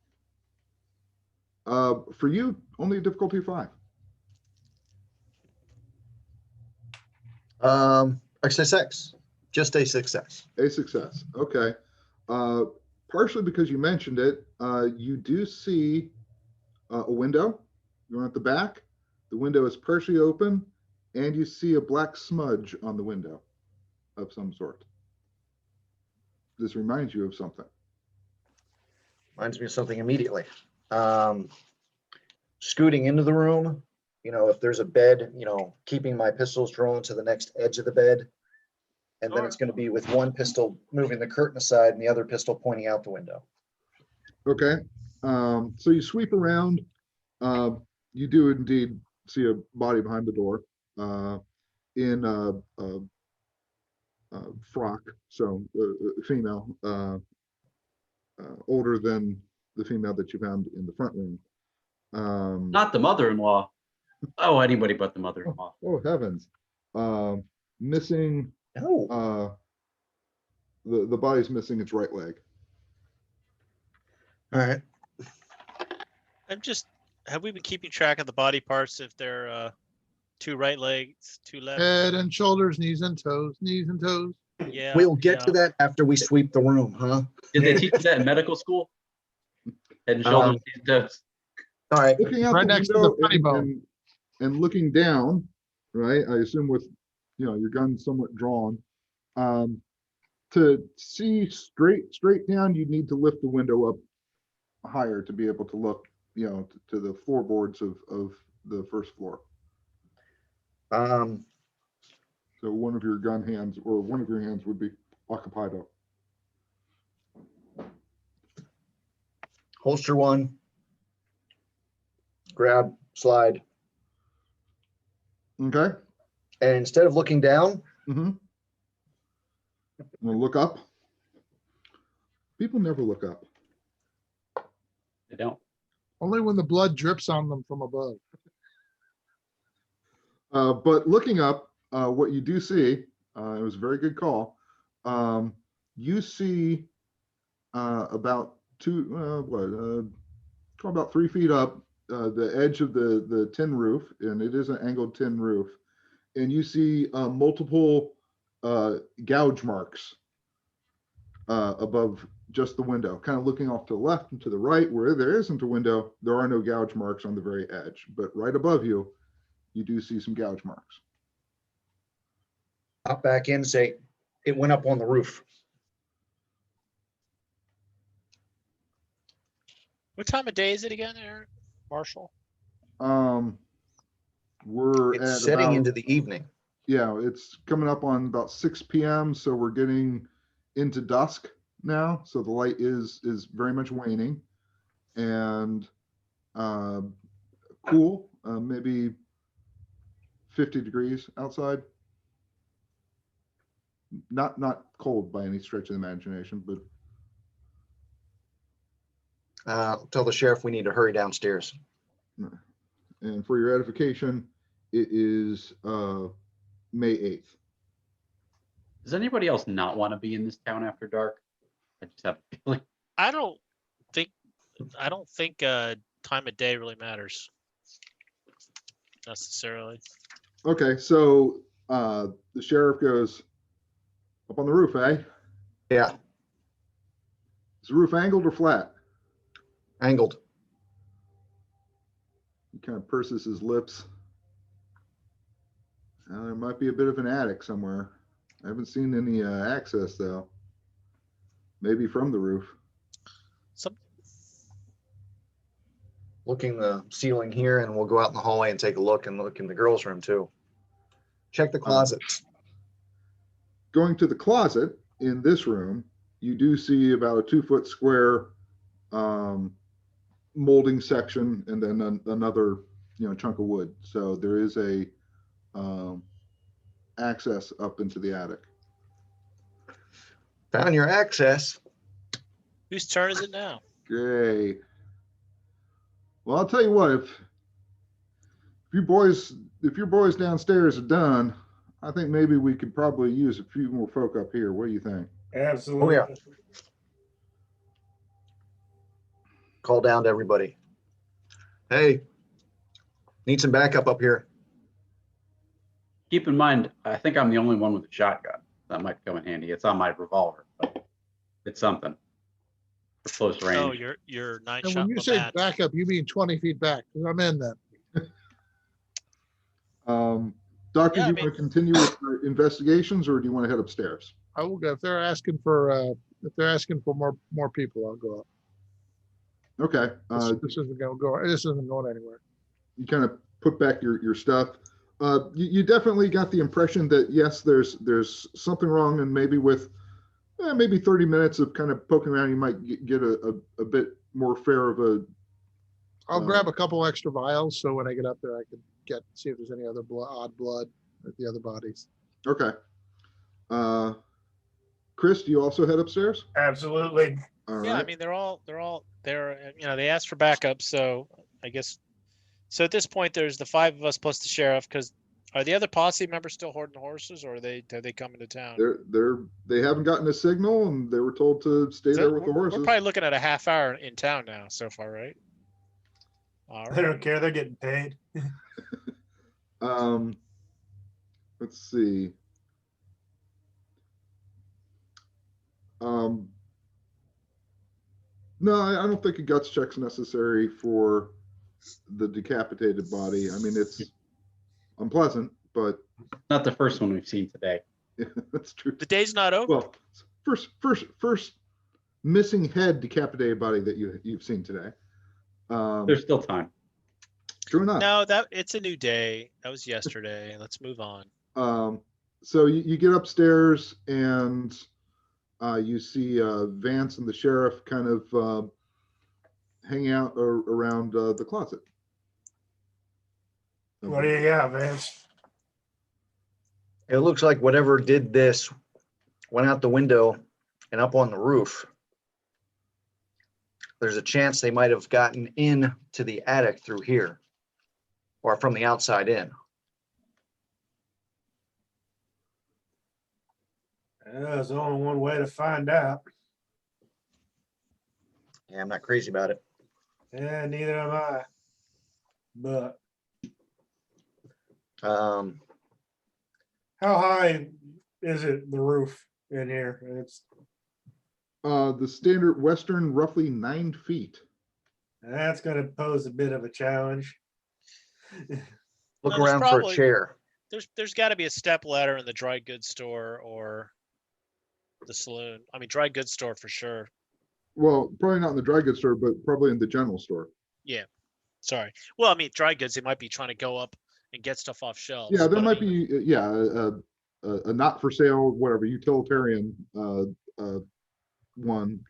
For you, only a difficulty of 5. XSX, just a success. A success. Okay. Partially because you mentioned it, you do see a window. You're at the back. The window is partially open, and you see a black smudge on the window of some sort. This reminds you of something. Reminds me of something immediately. Scooting into the room, if there's a bed, keeping my pistols drawn to the next edge of the bed. And then it's going to be with one pistol moving the curtain aside and the other pistol pointing out the window. Okay. So you sweep around. You do indeed see a body behind the door in a frock, so female, older than the female that you found in the front room. Not the mother-in-law. Oh, anybody but the mother-in-law. Oh heavens! Missing. Oh, The body's missing its right leg. all right. Have we been keeping track of the body parts if they're 2 right legs, 2 left? Head and shoulders, knees and toes, knees and toes. Yeah. We'll get yeah. to that after we sweep the room, huh? Did they teach you that in medical school? Head and shoulders, knees and toes. All right. Looking out Right the next to the window funny bone. and looking down, right? I assume with your gun somewhat drawn. To see straight down, you need to lift the window up higher to be able to look, to the floorboards of the first floor. So one of your gun hands or one of your hands would be occupied up. Holster one. Grab, slide. Okay. And instead of looking down, Mm-hmm. Look up. People never look up. They don't. Only when the blood drips on them from above. But looking up, what you do see, it was a very good call. You see about about 3 feet up, the edge of the tin roof, and it is an angled tin roof, and you see multiple gouge marks above just the window, kind of looking off to the left and to the right. Where there isn't a window, there are no gouge marks on the very edge, but right above you, you do see some gouge marks. Hop back in and say, it went up on the roof. What time of day is it again, Aaron? Marshall? We're It's at setting about, into the evening. yeah, it's coming up on about 6 p.m. So we're getting into dusk now. So the light is very much waning, and cool, maybe 50 degrees outside. Not cold by any stretch of the imagination, but Tell the sheriff we need to hurry downstairs. and for your edification, it is May 8th. Does anybody else not want to be in this town after dark? I just have a feeling. I don't think time of day really matters necessarily. Okay, so the sheriff goes, up on the roof, eh? Yeah, Is the roof angled or flat? angled. He kind of purses his lips. There might be a bit of an attic somewhere. I haven't seen any access though. Maybe from the roof. Some Looking the ceiling here, and we'll go out in the hallway and take a look and look in the girls' room too. Check the closets. Going to the closet in this room, you do see about a 2-foot square molding section, and then another chunk of wood. So there is a access up into the attic. Found your access. whose turn is it now? Great. Well, I'll tell you what, if your boys downstairs are done, I think maybe we could probably use a few more folk up here. What do you think? Absolutely. Oh, yeah. Call down to everybody. Hey, need some backup up here. Keep in mind, I think I'm the only one with a shotgun. That might come in handy. It's on my revolver, but it's something for close range. Oh, your 9 And shot when you say Labatt. backup, you mean 20 feet back, because I'm in that. Doctor, Yeah, do I you mean- want to continue with your investigations, or do you want to head upstairs? I will go, if they're asking for more people, I'll go up. Okay. This isn't going anywhere. You kind of put back your stuff. You definitely got the impression that yes, there's something wrong, and maybe with maybe 30 minutes of kind of poking around, you might get a bit more fair of a. I'll grab a couple extra vials, so when I get up there, I can see if there's any other odd blood at the other bodies. Okay. Chris, do you also head upstairs? Absolutely. All Yeah, I right. mean, they asked for backup, so I guess. So at this point, there's the 5 of us plus the sheriff. Because are the other posse members still hoarding horses, or have they come into town? They haven't gotten a signal, and they were told to stay there with the We're horses. probably looking at a half hour in town now so far, right? All They right. don't care. They're getting paid. Let's see. No, I don't think a guts check's necessary for the decapitated body. I mean, it's unpleasant, but Not the first one we've seen today. yeah, that's true. The day's not over. Well, first missing head decapitated body that you've seen today. There's still time. True enough. No, it's a new day. That was yesterday. Let's move on. So you get upstairs, and you see Vance and the sheriff kind of hanging out around the closet. What do you got, Vance? It looks like whatever did this went out the window and up on the roof. there's a chance they might have gotten in to the attic through here or from the outside in. There's only one way to find out. Yeah, I'm not crazy about it. Yeah, neither am I. But Um, how high is it, the roof in here? It's The standard Western, roughly 9 feet. that's gonna pose a bit of a challenge. look No, there's around for a probably- chair. There's got to be a step ladder in the dry goods store or the saloon. I mean, dry goods store for sure. Well, probably not in the dry goods store, but probably in the general store. Sorry. Well, I mean, dry goods, they might be trying to go up and get stuff off shelves. Yeah, there but I might mean, be, yeah, a not for sale, whatever, utilitarian one,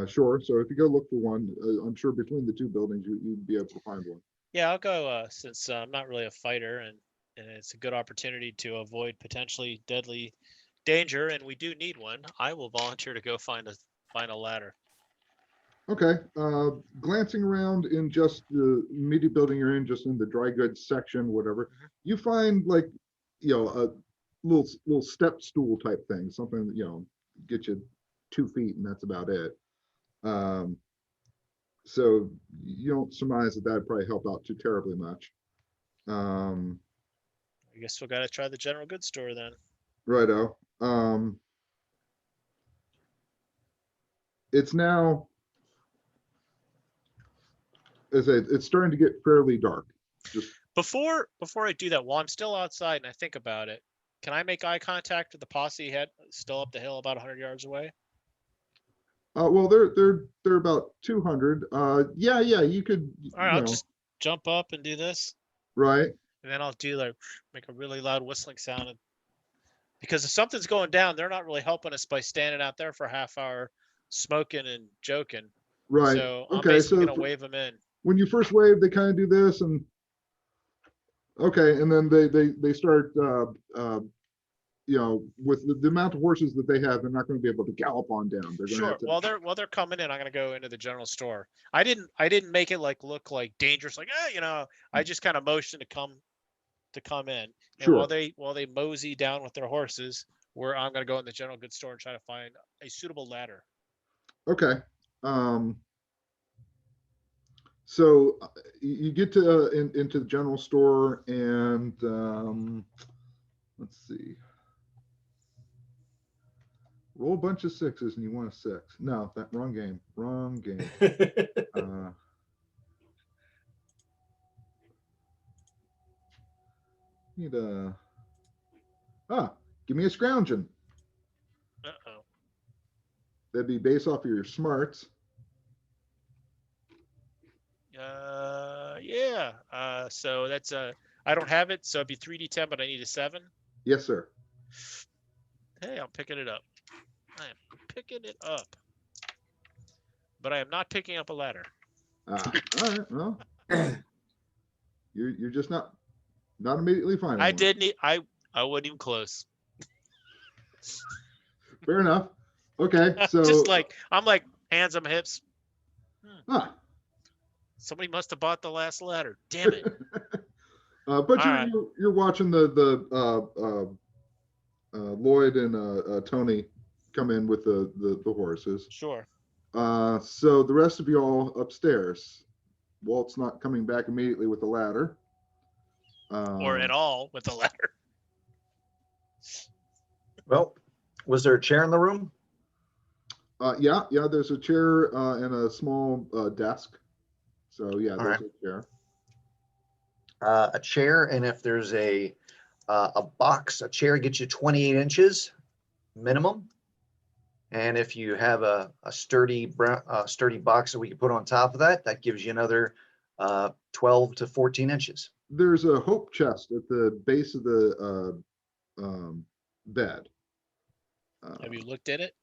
sure. So if you go look for one, I'm sure between the two buildings, you'd be able to find one. Yeah, I'll go since I'm not really a fighter and it's a good opportunity to avoid potentially deadly danger, and we do need one. I will volunteer to go find a ladder. Okay, glancing around in just the media building you're in, just in the dry goods section, whatever, you find like, a little step stool type thing, something that, get you 2 feet and that's about it. So you don't surmise that that'd probably help out too terribly much. I guess we got to try the general goods store then. Righto. It's now, as it's starting to get fairly dark. Just Before I do that, while I'm still outside and I think about it, can I make eye contact with the posse head still up the hill about 100 yards away? well, they're about 200. Yeah, you could. All right, I'll just jump up and do this, right. and then I'll do make a really loud whistling sound. Because if something's going down, they're not really helping us by standing out there for a half hour smoking and joking. Right. So I'm Okay, basically so gonna wave them in. when you first wave, they kind of do this, and okay, and then they start, with the amount of horses that they have, they're not going to be able to gallop on down. They're going to Sure. have to. While they're coming in, I'm gonna go into the general store. I didn't make it look like dangerous, I just kind of motioned to come in. And Sure. while they mosey down with their horses, I'm gonna go in the general goods store and try to find a suitable ladder. Okay. So you get to into the general store, and let's see. Roll a bunch of 6s and you want a 6. No, that wrong game. Wrong game. Need a give me a scrounging. Uh-oh. That'd be based off of your smarts. Yeah. So that's I don't have it, so it'd be 3d10, but I need a 7. Yes, sir. Hey, I'm picking it up. I am picking it up. But I am not picking up a ladder. All right. Well, you're just not immediately finding I one. didn't. I wasn't even close. Fair enough. Okay, so Just I'm like hands on my hips. ah, Somebody must have bought the last ladder. Damn it. but All right. you're watching the Lloyd and Tony come in with the horses. Sure. So the rest of you all upstairs. Walt's not coming back immediately with the ladder. Or at all with the ladder. Well, was there a chair in the room? Yeah, there's a chair and a small desk. So yeah, there's right. a chair. A chair, and if there's a box, a chair gets you 28 inches minimum. And if you have a sturdy box that we can put on top of that, that gives you another 12 to 14 inches. There's a hope chest at the base of the bed. Have you looked at it?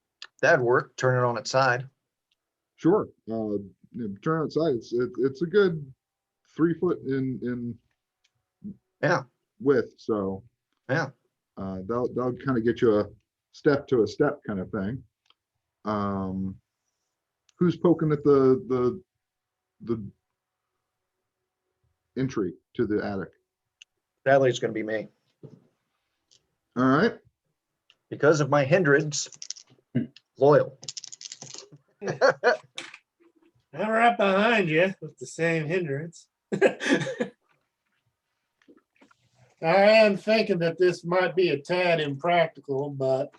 That'd work. Turn it on its side. Sure. Turn outside. It's a good 3 foot in Yeah. width. So Yeah. That'll kind of get you a step to a step kind of thing. who's poking at the entry to the attic? Sadly, it's gonna be me. All right. Because of my hindrance, loyal. I'm right behind you with the same hindrance. I am thinking that this might be a tad impractical, but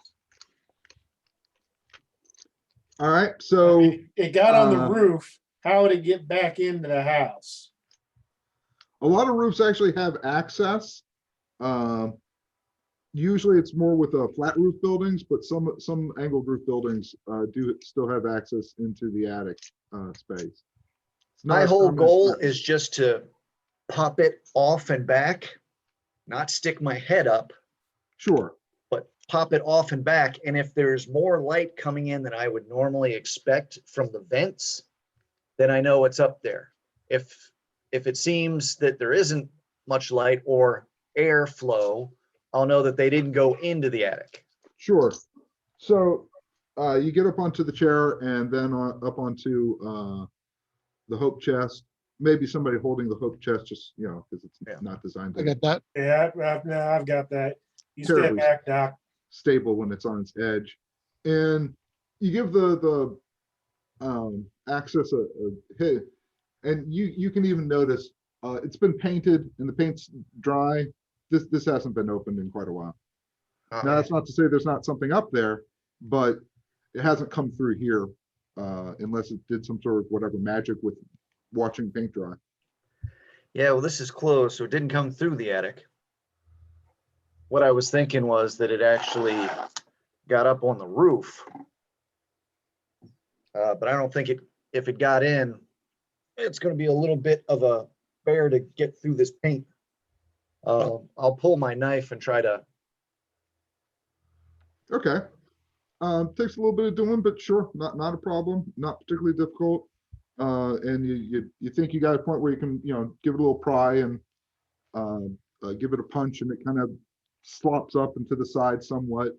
All right. I So mean, it got on the uh, roof. How would it get back into the house? a lot of roofs actually have access. Usually it's more with flat roof buildings, but some angled roof buildings do still have access into the attic space. It's not My as whole common as goal that. is just to pop it off and back, not stick my head up, Sure. but pop it off and back. And if there's more light coming in than I would normally expect from the vents, then I know it's up there. If it seems that there isn't much light or airflow, I'll know that they didn't go into the attic. Sure. So you get up onto the chair and then up onto the hope chest. Maybe somebody holding the hope chest, just because it's Yeah. not designed I to got that. Yeah, no, I've got that. You step Terribly. back, Doc. stable when it's on its edge, and you give the access a hit, and you can even notice it's been painted and the paint's dry. This hasn't been opened in quite a while. Now that's not to say there's not something up there, but it hasn't come through here unless it did some sort of whatever magic with watching paint dry. Yeah, well, this is closed, so it didn't come through the attic. What I was thinking was that it actually got up on the roof. But I don't think if it got in, it's gonna be a little bit of a bear to get through this paint. I'll pull my knife and try to, Okay. Takes a little bit of doing, but sure, not a problem, not particularly difficult. And you think you got a point where you can, give it a little pry and give it a punch, and it kind of slops up into the side somewhat.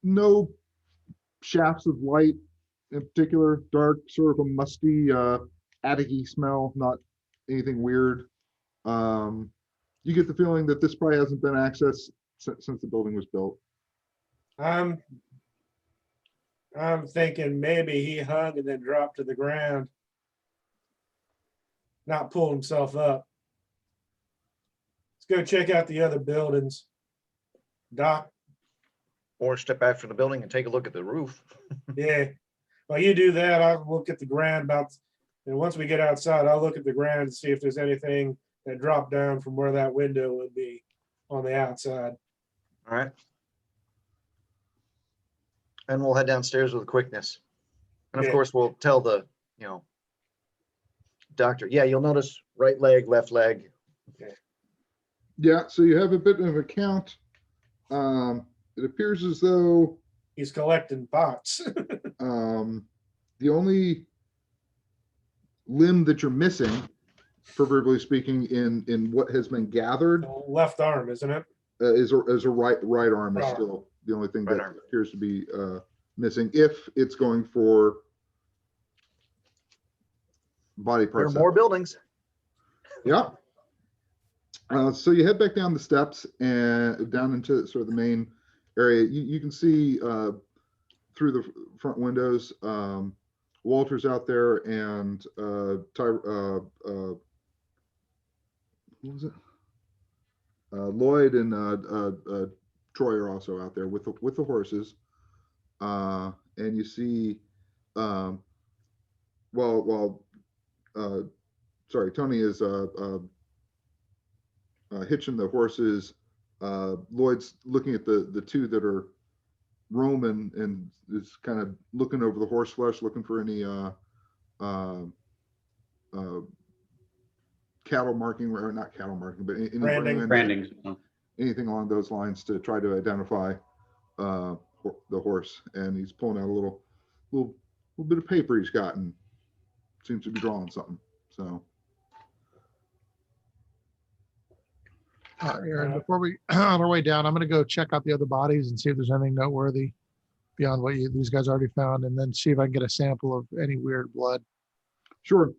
No shafts of light in particular, dark, sort of a musty, attic-y smell, not anything weird. You get the feeling that this probably hasn't been accessed since the building was built. I'm thinking maybe he hung and then dropped to the ground. Not pulled himself up. Let's go check out the other buildings. Doc, or step back from the building and take a look at the roof. yeah. While you do that, I'll look at the ground and once we get outside, I'll look at the ground and see if there's anything that dropped down from where that window would be on the outside. All right. And we'll head downstairs with quickness. And of Yeah. course, we'll tell the, doctor, yeah, you'll notice right leg, left leg. Yeah, so you have a bit of a count. It appears as though He's collecting pots. the only limb that you're missing, proverbially speaking, in what has been gathered, Left arm, isn't it? is a right arm is Right arm. still the only thing Right that arm. appears to be missing, if it's going for body There are parts. more buildings. Yeah. So you head back down the steps and down into sort of the main area. You can see through the front windows, Walter's out there, and what was it? Lloyd and Troy are also out there with the horses. And you see, sorry, Tony is hitching the horses. Lloyd's looking at the two that are roaming and is kind of looking over the horse flesh, looking for any cattle marking, or not cattle marking, but any Branding. Brandings. anything along those lines to try to identify the horse. And he's pulling out a little bit of paper he's gotten. Seems to be drawing something. So. Aaron, before we on our way down, I'm going to go check out the other bodies and see if there's anything noteworthy beyond what these guys already found, and then see if I can get a sample of any weird blood. Sure.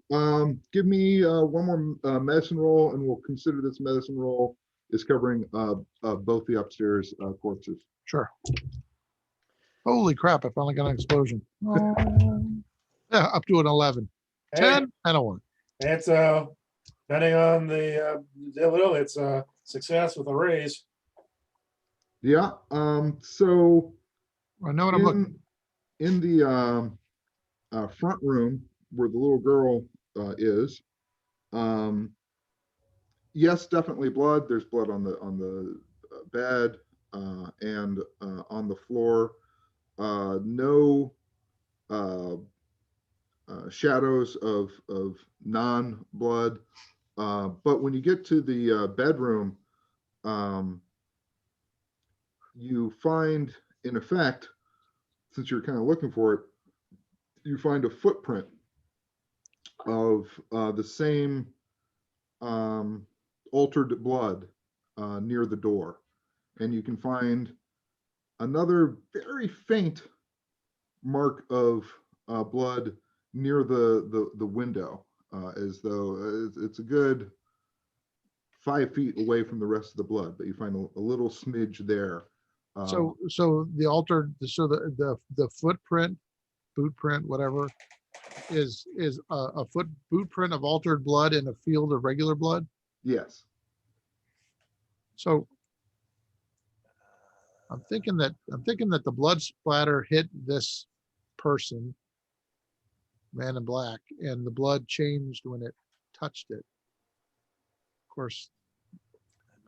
Give me one more medicine roll, and we'll consider this medicine roll is covering both the upstairs corpses. Sure. Holy crap, I finally got an explosion. Yeah, up to an 11. Hey, 10 and a 1. it's depending on the devil, it's a success with a raise. Yeah. So I know what I'm looking. in the front room where the little girl is, yes, definitely blood. There's blood on the bed and on the floor. No shadows of non-blood. But when you get to the bedroom, you find, in effect, since you're kind of looking for it, you find a footprint of the same altered blood near the door. And you can find another very faint mark of blood near the window, as though it's a good 5 feet away from the rest of the blood, but you find a little smidge there. So the altered, so the footprint, boot print, whatever, is a boot print of altered blood in a field of regular blood. Yes. So I'm thinking that the blood splatter hit this person, man in black, and the blood changed when it touched it. Of course,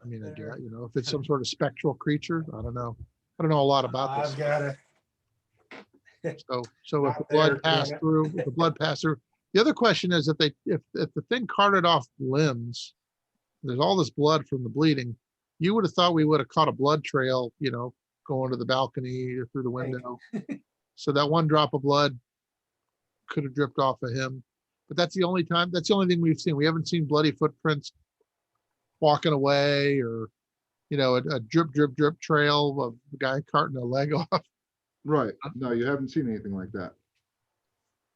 I mean, you know, if it's some sort of spectral creature, I don't know. I don't know a lot about this. I've got it. So if Not the blood there, passed damn it. through, if the blood passed through, the other question is if the thing carted off limbs, there's all this blood from the bleeding. You would have thought we would have caught a blood trail, you know, going to the balcony or through the window. So that one drop of blood could have dripped off of him. But that's the only thing we've seen. We haven't seen bloody footprints walking away, or, you know, a drip trail of the guy carting a leg off. Right. No, you haven't seen anything like that.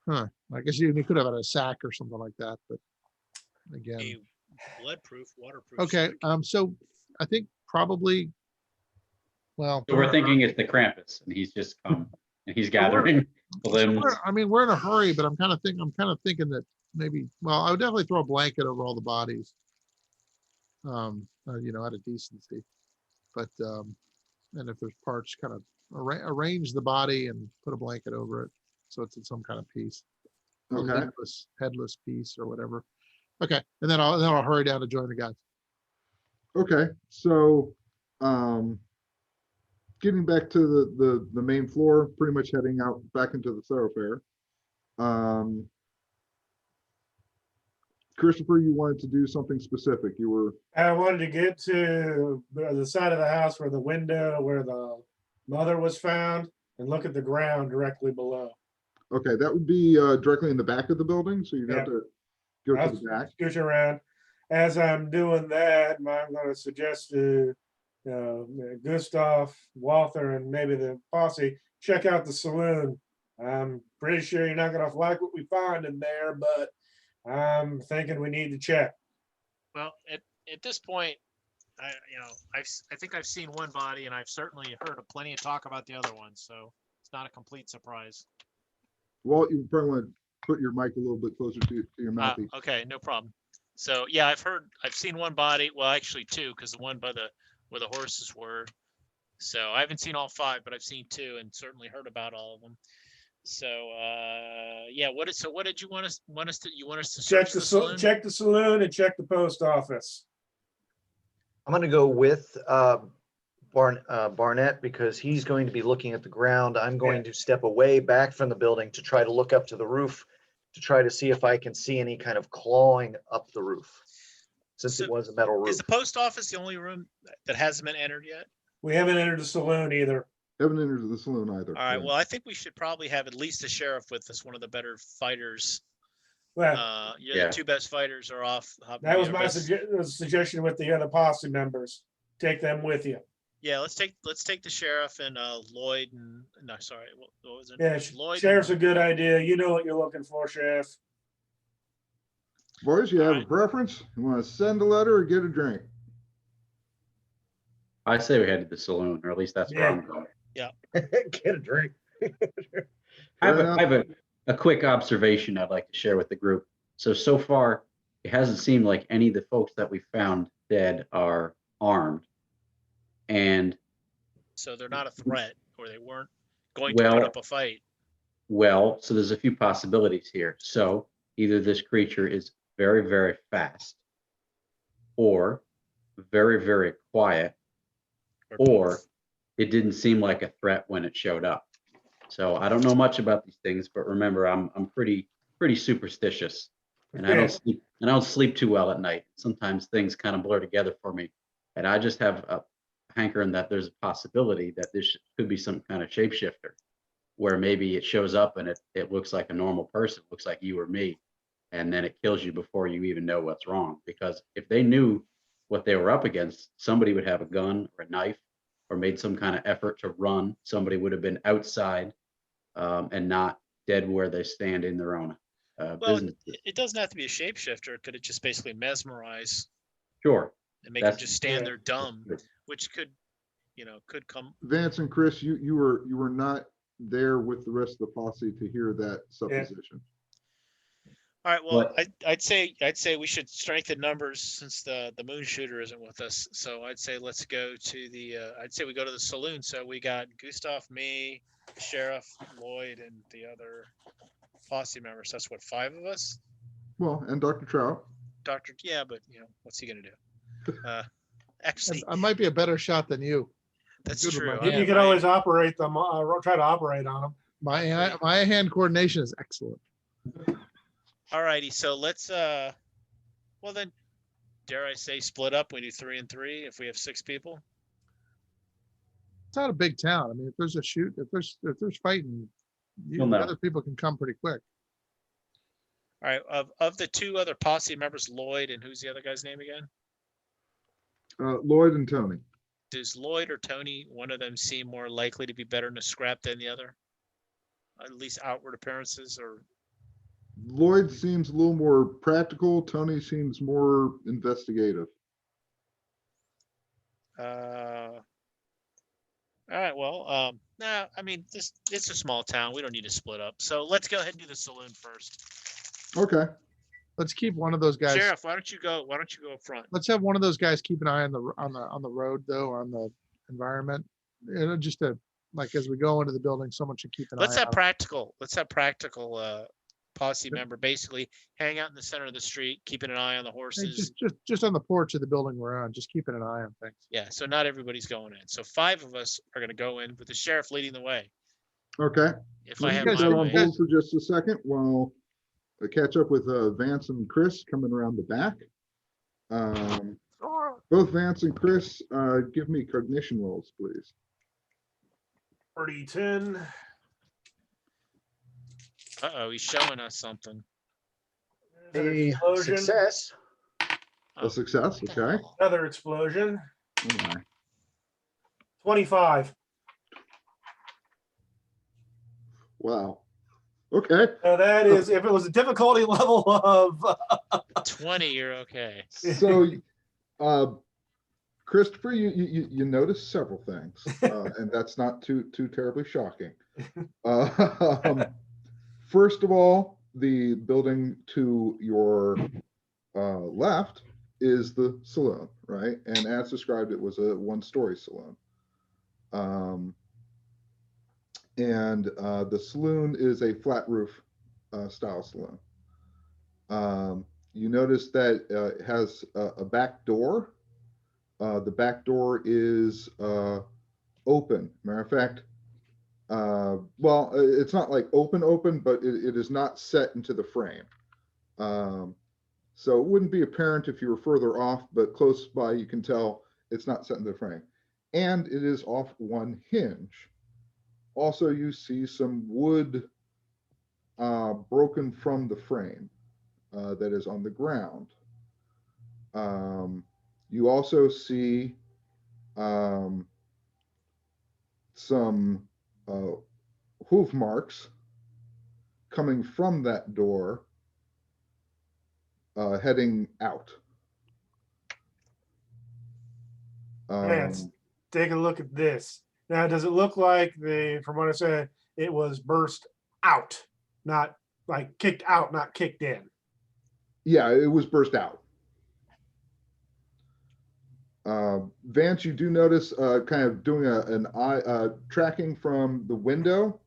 Huh. I guess you could have had a sack or something like that, but again. A blood-proof, waterproof. Okay, sack. so I think probably, well. So we're thinking it's the Krampus, and he's just come and he's gathering limbs. We're in a hurry, but I'm kind of thinking that maybe, well, I would definitely throw a blanket over all the bodies. You know, out of decency, but and if there's parts, kind of arrange the body and put a blanket over it so it's in some kind of piece, Okay. headless piece or whatever. Okay, and then I'll hurry down to join the guys. Okay. So getting back to the main floor, pretty much heading out back into the thoroughfare. Christopher, you wanted to do something specific. You were I wanted to get to the side of the house where the window where the mother was found and look at the ground directly below. okay. That would be directly in the back of the building, so you'd have to go to the back. Scooch around. As I'm doing that, I'm going to suggest to Gustav, Walther, and maybe the posse check out the saloon. I'm pretty sure you're not going to like what we find in there, but I'm thinking we need to check. Well, at this point, I think I've seen one body, and I've certainly heard plenty of talk about the other one, so it's not a complete surprise. Well, you probably want to put your mic a little bit closer to your mouth. Okay, no problem. So yeah, I've seen one body. Well, actually two, because the one by where the horses were. So I haven't seen all 5, but I've seen 2, and certainly heard about all of them. So yeah, what did you want us to? You want us to Check search the saloon? check the saloon and check the post office. I'm going to go with Barnett because he's going to be looking at the ground. I'm going to step away back from the building to try to look up to the roof to try to see if I can see any kind of clawing up the roof, since it was a metal roof. Is the post office the only room that hasn't been entered yet? We haven't entered the saloon either. Haven't entered the saloon either. All right. Yeah. Well, I think we should probably have at least a sheriff with us, one of the better fighters. Well, The 2 best fighters are off. that was my suggestion with the other posse members. Take them with you. Yeah, let's take the sheriff and Lloyd and no, sorry, what was it? Yeah, Lloyd. sheriff's a good idea. You know what you're looking for, sheriff. Boys, you have a Alright. preference? You want to send a letter or get a drink? I say we head to the saloon, or at least that's where Yeah. I'm going. Get a drink. I have, Fair a, enough. I have a quick observation I'd like to share with the group. So far, it hasn't seemed like any of the folks that we found dead are armed. And So they're not a threat, or they weren't going to put well, up a fight. so there's a few possibilities here. So either this creature is very, very fast, or very, very quiet, or both. it didn't seem like a threat when it showed up. So I don't know much about these things, but remember, I'm pretty superstitious, and I don't sleep too well at night. Sometimes things kind of blur together for me, and I just have a hankering that there's a possibility that this could be some kind of shapeshifter, where maybe it shows up and it looks like a normal person, looks like you or me, and then it kills you before you even know what's wrong. Because if they knew what they were up against, somebody would have a gun or a knife or made some kind of effort to run. Somebody would have been outside and not dead where they stand in their own Well, business. it doesn't have to be a shapeshifter. Could it just basically mesmerize Sure. and make them That's- just stand Yeah. there dumb, which could, could come. Vance and Chris, you were not there with the rest of the posse to hear that supposition. All right. Well, But- I'd say we should strengthen numbers since the moon shooter isn't with us. So I'd say let's go to the. I'd say we go to the saloon. So we got Gustav, me, the sheriff, Lloyd, and the other posse members. That's what, 5 of us. Well, and Dr. Trout. Doctor, yeah, but what's he gonna do? Actually, I might be a better shot than you. that's good with true. my You hand. can always operate them, try to operate on them. My hand coordination is excellent. All righty. So let's. Well then, dare I say, split up? We do 3 and 3 if we have 6 people. It's not a big town. I mean, if there's a shoot, if there's fighting, You'll know. other people can come pretty quick. All right. Of the 2 other posse members, Lloyd and who's the other guy's name again? Lloyd and Tony. Does Lloyd or Tony, one of them, seem more likely to be better in a scrap than the other? At least outward appearances, or Lloyd seems a little more practical. Tony seems more investigative. all right. Well, nah. I mean, it's a small town. We don't need to split up. So let's go ahead and do the saloon first. Okay. Let's keep one of those guys. Sheriff, why don't you go up front? Let's have one of those guys keep an eye on the road though, on the environment. Just to, like, as we go into the building, someone should keep an Let's eye have out. practical. Let's have practical posse member basically hang out in the center of the street, keeping an eye on the Hey, horses. just on the porch of the building we're on, just keeping an eye on things. Yeah, so not everybody's going in. So 5 of us are going to go in with the sheriff leading the way. Okay. If Let's I have put guys- my that on way. hold for just a second while I catch up with Vance and Chris coming around the back. Both Vance and Chris, give me cognition rolls, please. 30-10. Uh-oh, he's showing us something. There's an A explosion. success. Oh, A success, what the okay. hell? Another explosion. Oh my. 25. Wow. Okay. So that is, if it was a difficulty level of 20, you're okay. So, Christopher, you noticed several things, and that's not too terribly shocking. First of all, the building to your left is the saloon, right? And as described, it was a 1-story saloon. And the saloon is a flat roof style saloon. You notice that it has a back door. The back door is open. Matter of fact, well, it's not like open, but it is not set into the frame. So it wouldn't be apparent if you were further off, but close by, you can tell it's not set into the frame. And it is off 1 hinge. Also, you see some wood broken from the frame that is on the ground. You also see some hoof marks coming from that door, heading out. Let's take a look at this. Now, does it look like from what I said, it was burst out, not like kicked out, not kicked in? Yeah, it was burst out. Vance, you do notice kind of doing an eye tracking from the window.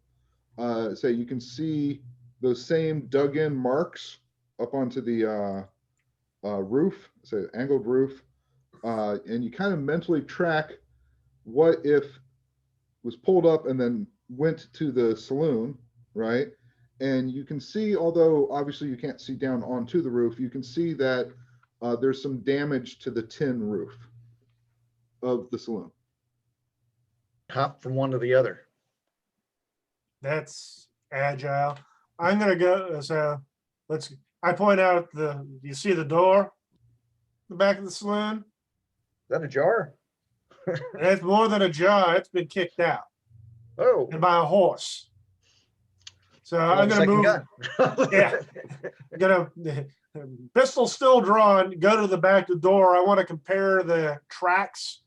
So you can see those same dug in marks up onto the roof, so angled roof. And you kind of mentally track what if was pulled up and then went to the saloon, right? And you can see, although obviously you can't see down onto the roof, you can see that there's some damage to the tin roof of the saloon. Hop from one to the other. That's agile. I'm gonna go, so I point out you see the door? The back of the saloon? Is that ajar? It's more than a jar, it's been kicked out, Oh. and by a horse. So well, I'm gonna second move, gun. yeah. I'm gonna, pistol still drawn, go to the back of the door. I wanna compare the tracks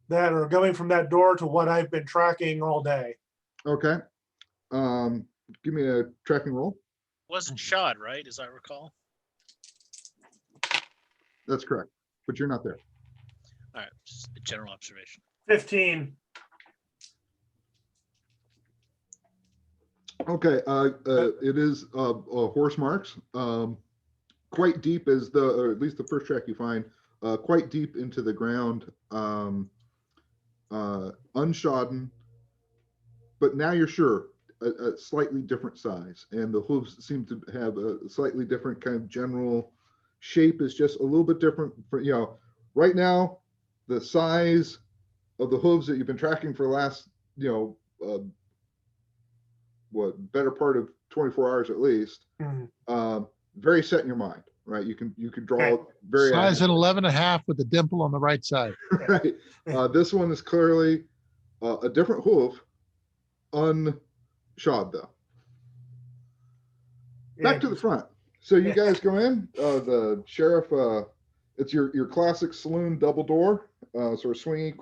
that are going from that door to what I've been tracking all day. Okay. Give me a tracking roll. Wasn't shod, right? As I recall. That's correct, but you're not there. All right, just a general observation. 15. Okay, it is horse marks, quite deep as or at least the first track you find, quite deep into the ground, unshodden, but now you're sure a slightly different size, and the hooves seem to have a slightly different kind of general shape is just a little bit different. For right now, the size of the hooves that you've been tracking for the last better part of 24 hours at least, very set in your mind, right? You can draw Okay. very Size an accurately. 11.5 with the dimple on the right side. Right. This one is clearly a different hoof, unshod though. Back to the front. So you guys go in. The sheriff. It's your classic saloon double door, sort of swingy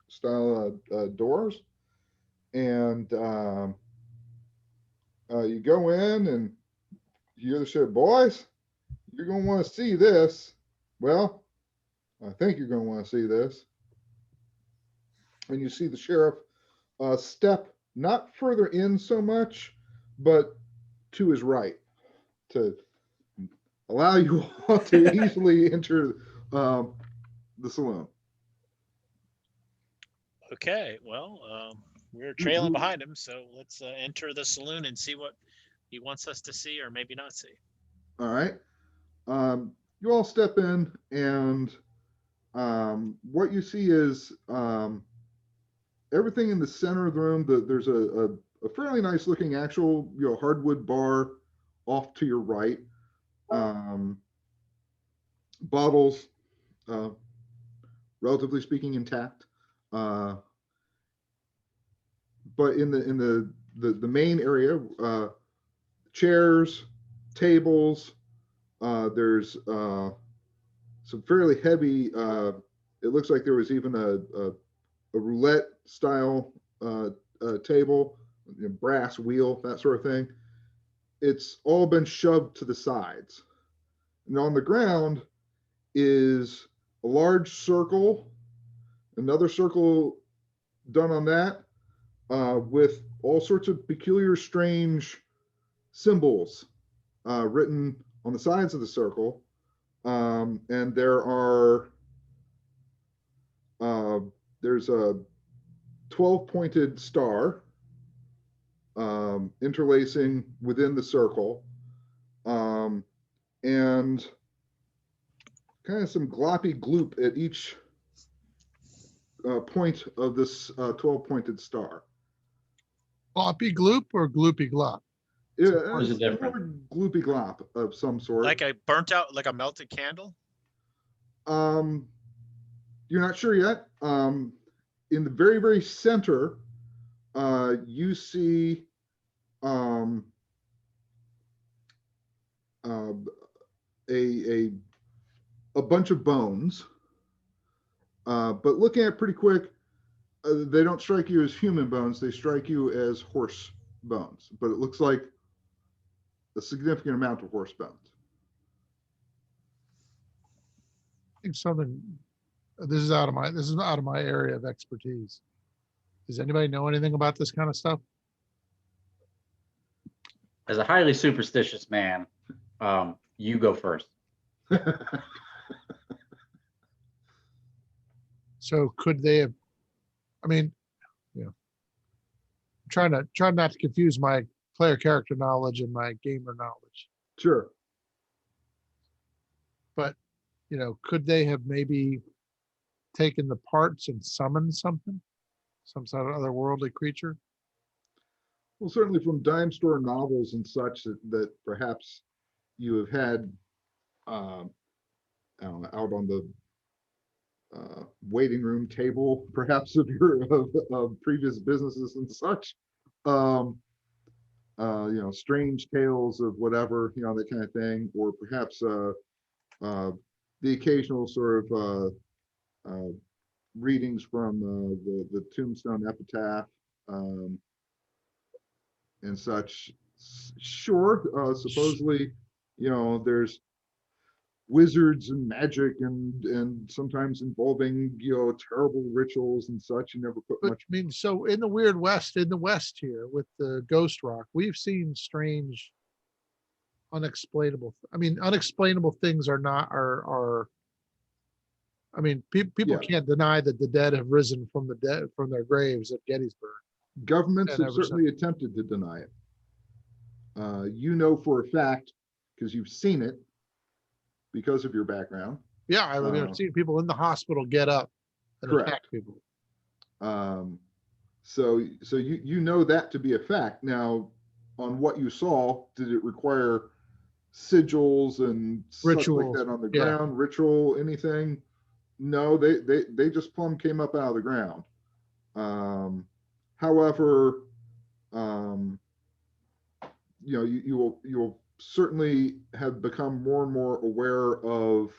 style doors, and you go in and you hear the sheriff, boys. You're gonna want to see this. Well, I think you're gonna want to see this. And you see the sheriff step not further in so much, but to his right to allow you all to easily enter the saloon. Okay, well, we're trailing behind him, so let's enter the saloon and see what he wants us to see or maybe not see. All right. You all step in, and what you see is everything in the center of the room. There's a fairly nice looking actual hardwood bar off to your right. Bottles, relatively speaking, intact. But in the main area, chairs, tables. There's some fairly heavy. It looks like there was even a roulette style table, brass wheel, that sort of thing. It's all been shoved to the sides. And on the ground is a large circle, another circle done on that, with all sorts of peculiar, strange symbols written on the sides of the circle. And there's a 12-pointed star interlacing within the circle, and kind of some gloppy gloop at each point of this 12-pointed star. Gloppy gloop or gloopy glop? Yeah, Is it it's different? more gloopy glop of some sort. Like a burnt out, like a melted candle? You're not sure yet. In the very, very center, you see uh, a bunch of bones, but looking at it pretty quick, they don't strike you as human bones. They strike you as horse bones, but it looks like a significant amount of horse bones. I think something, this is out of my area of expertise. Does anybody know anything about this kind of stuff? As a highly superstitious man, you go first. So could they have, I mean, trying not to confuse my player character knowledge and my gamer knowledge, Sure. but could they have maybe taken the parts and summoned something, some sort of otherworldly creature? Well, certainly from dime store novels and such that perhaps you have had I don't know, out on the waiting room table, perhaps of your of previous businesses and such. Strange tales of whatever, that kind of thing, or perhaps the occasional sort of readings from the Tombstone Epitaph and such. Sure, supposedly, there's wizards and magic and sometimes involving terrible rituals and such. You never put But much. I mean, so in the West here with the Ghost Rock, we've seen strange, unexplainable. I mean, unexplainable things are not are. I mean, people Yeah. can't deny that the dead have risen from their graves at Gettysburg. Governments And have ever since. certainly attempted to deny it. For a fact, because you've seen it because of your background. Yeah, I've seen people in the hospital get up and Correct. attack people. So you know that to be a fact. Now, on what you saw, did it require sigils and such like Rituals, that on the yeah. ground, ritual, anything? No, they just plumb came up out of the ground. However, you will certainly have become more and more aware of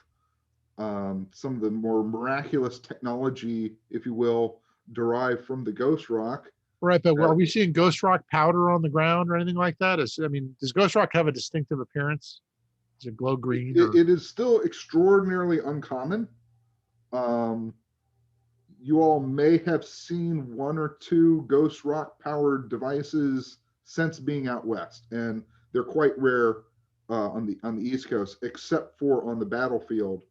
some of the more miraculous technology, if you will, derived from the Ghost Rock. Right, but are we seeing Ghost Rock powder on the ground or anything like that? Does Ghost Rock have a distinctive appearance? Does it glow green? It is still extraordinarily uncommon. You all may have seen one or two Ghost Rock powered devices since being out west, and they're quite rare on the East Coast, except for on the battlefield.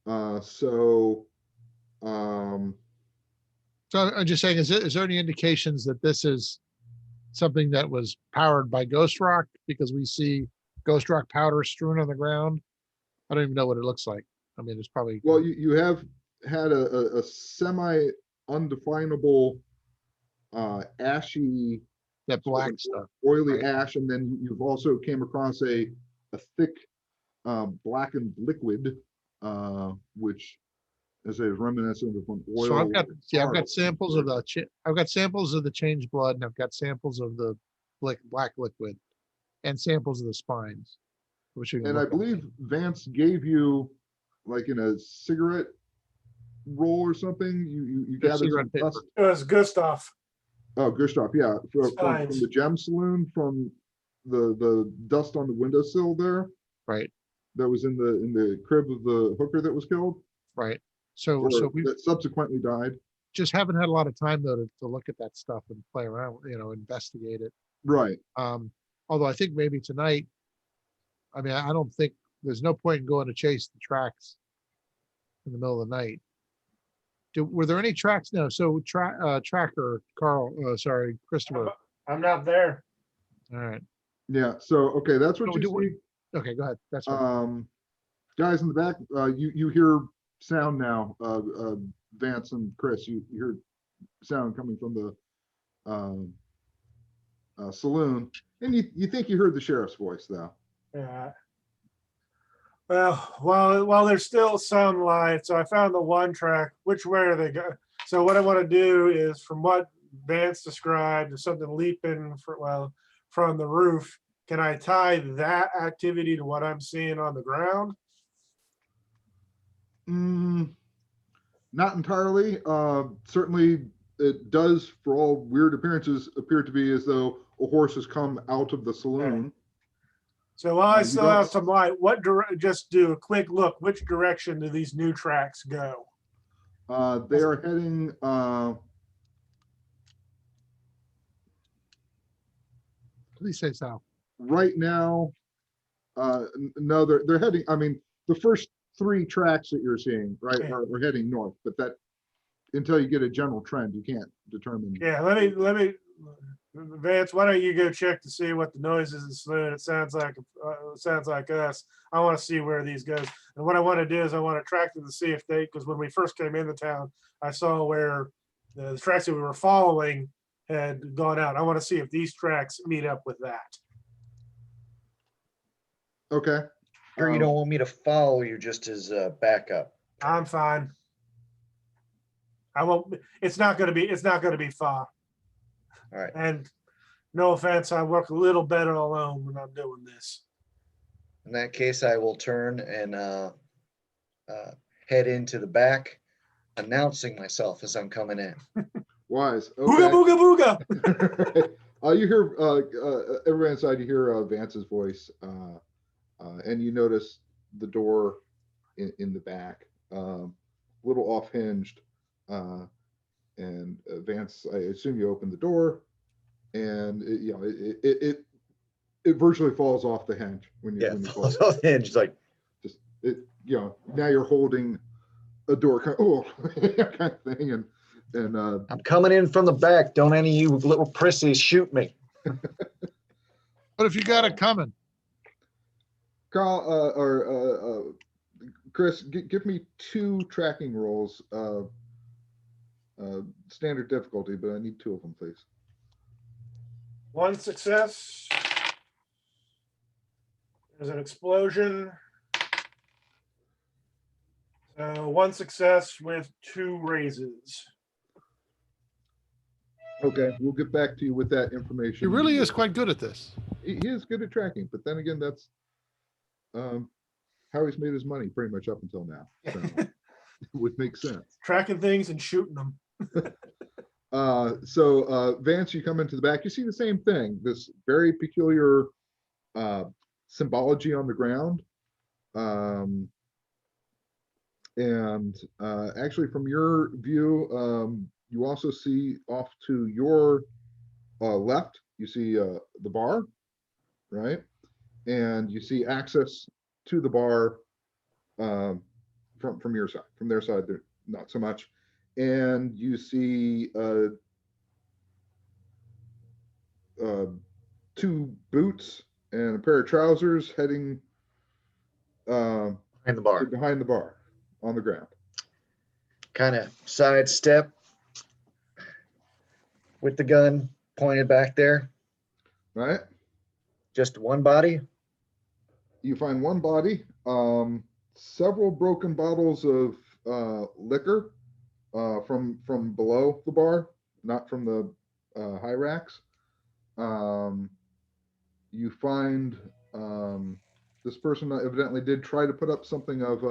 So I'm just saying, is there any indications that this is something that was powered by Ghost Rock? Because we see Ghost Rock powder strewn on the ground. I don't even know what it looks like. I mean, it's probably. Well, you have had a semi undefinable ashy, that black stuff, oily right? ash, and then you've also came across a thick blackened liquid, which is reminiscent of an oil. So I've got samples of the changed blood, and I've got samples of the black liquid, and samples of the spines. And I believe Vance gave you, like in a cigarette roll or something, you gathered some dust. It was Gustav. Oh, Gustav, yeah, from the Gem Saloon, from the dust on the windowsill there. Right. That was in the crib of the hooker that was killed. Right. So we that subsequently died. Just haven't had a lot of time though to look at that stuff and play around, investigate it. Right. Although I think maybe tonight, I mean, I don't think there's no point in going to chase the tracks in the middle of the night. Were there any tracks? No. So tracker, Carl, sorry, Christopher. I'm not there. All right. Yeah. So, okay. That's what you see. Okay, go ahead. That's fine. Guys in the back, you hear sound now. Vance and Chris, you hear sound coming from the saloon, and you think you heard the sheriff's voice though. Yeah. Well, while there's still some light, so I found the one track. Which way are they going? So what I want to do is, from what Vance described, something leaping from the roof. Can I tie that activity to what I'm seeing on the ground? Not entirely. Certainly, it does, for all weird appearances, appear to be as though a horse has come out of the saloon. So while I You still don't- have some light, just do a quick look. Which direction do these new tracks go? They are heading. Please say so. Right now, no, they're heading. I mean, the first 3 tracks that you're seeing, right, Okay. are heading north. But that, until you get a general trend, you can't determine. Yeah, let me, Vance, why don't you go check to see what the noise is in the saloon? It sounds like us. I want to see where these goes. And what I want to do is I want to track them to see if because when we first came into town, I saw where the tracks that we were following had gone out. I want to see if these tracks meet up with that. Okay. Sure, you don't want me to follow you just as backup. I'm fine. I won't, it's not gonna be far. All right. And no offense, I work a little better alone when I'm doing this. In that case, I will turn and head into the back, announcing myself as I'm coming in. Wise. Booga, Okay. booga, booga. You hear everyone inside. You hear Vance's voice, and you notice the door in the back, little off hinged. And Vance, I assume you open the door, and it virtually falls off the hinge when you Yeah, when you falls close off the hinge like, it. Just now you're holding a door kind of thing, and I'm coming in from the back. Don't any of you little prissies shoot me. But if you got it coming, Carl or Chris, give me 2 tracking rolls. Standard difficulty, but I need 2 of them, please. 1 success. There's an explosion. 1 success with 2 raises. Okay, we'll get back to you with that information. he really is quite good at this. He is good at tracking, but then again, that's how he's made his money pretty much up until now. So it would make sense. Tracking things and shooting them. So Vance, you come into the back, you see the same thing, this very peculiar symbology on the ground. And actually from your view, you also see off to your left, you see the bar, right? And you see access to the bar from your side. From their side, they're not so much. And you see 2 boots and a pair of trousers heading Behind the bar. behind the bar on the ground. Kind of sidestep with the gun pointed back there. Right? Just one body. You find 1 body, several broken bottles of liquor from below the bar, not from the high racks. You find this person evidently did try to put up something of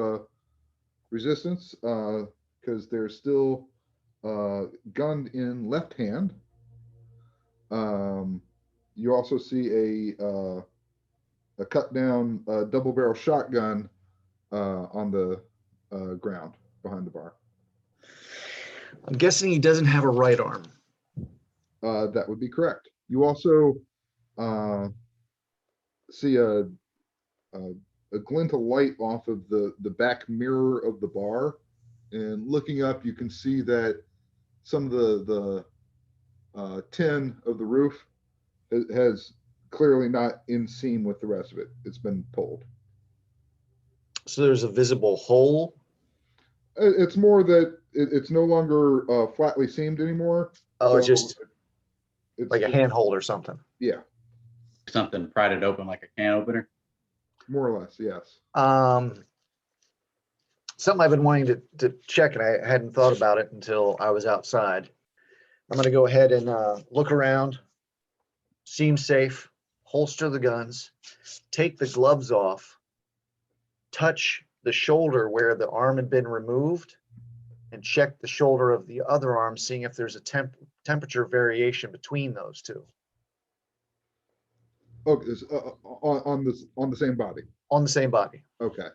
resistance because they're still gunned in left hand. You also see a cut down double barrel shotgun on the ground behind the bar. I'm guessing he doesn't have a right arm. That would be correct. You also see a glint of light off of the back mirror of the bar, and looking up, you can see that some of the tin of the roof has clearly not in seam with the rest of it. It's been pulled. So there's a visible hole. It's more that it's no longer flatly seamed anymore. Oh, it's So just like a handhold or something. Yeah, Something pried it open like a can opener. more or less, yes. Something I've been wanting to check, and I hadn't thought about it until I was outside. I'm gonna go ahead and look around. Seem safe, holster the guns, take the gloves off, touch the shoulder where the arm had been removed, and check the shoulder of the other arm, seeing if there's a temperature variation between those two Okay, on the same body. on the same body. Okay.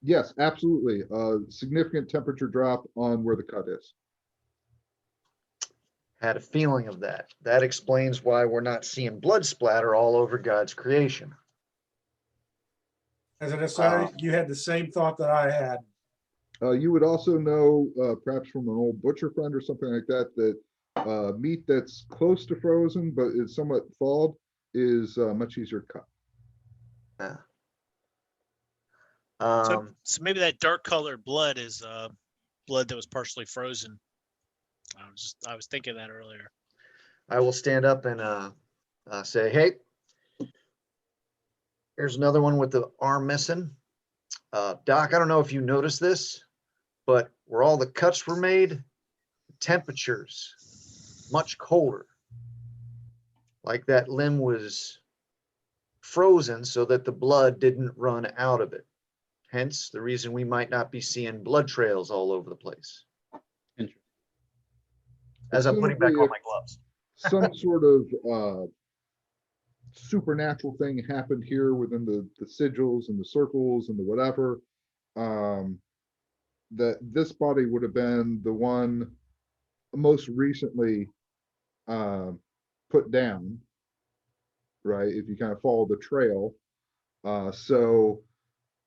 Yes, absolutely. Significant temperature drop on where the cut is. Had a feeling of that. That explains why we're not seeing blood splatter all over God's creation. As an aside, you had the same thought that I had. You would also know, perhaps from an old butcher friend or something like that, that meat that's close to frozen but is somewhat thawed is much easier to cut. So maybe that dark colored blood is blood that was partially frozen. I was thinking that earlier. I will stand up and say, hey, here's another one with the arm missing. Doc, I don't know if you noticed this, but where all the cuts were made, temperatures much colder. Like that limb was frozen so that the blood didn't run out of it. Hence the reason we might not be seeing blood trails all over the place. Interesting. As I'm putting back on my gloves. Some sort of supernatural thing happened here within the sigils and the circles and the whatever. That this body would have been the one most recently put down, right? If you kind of follow the trail. So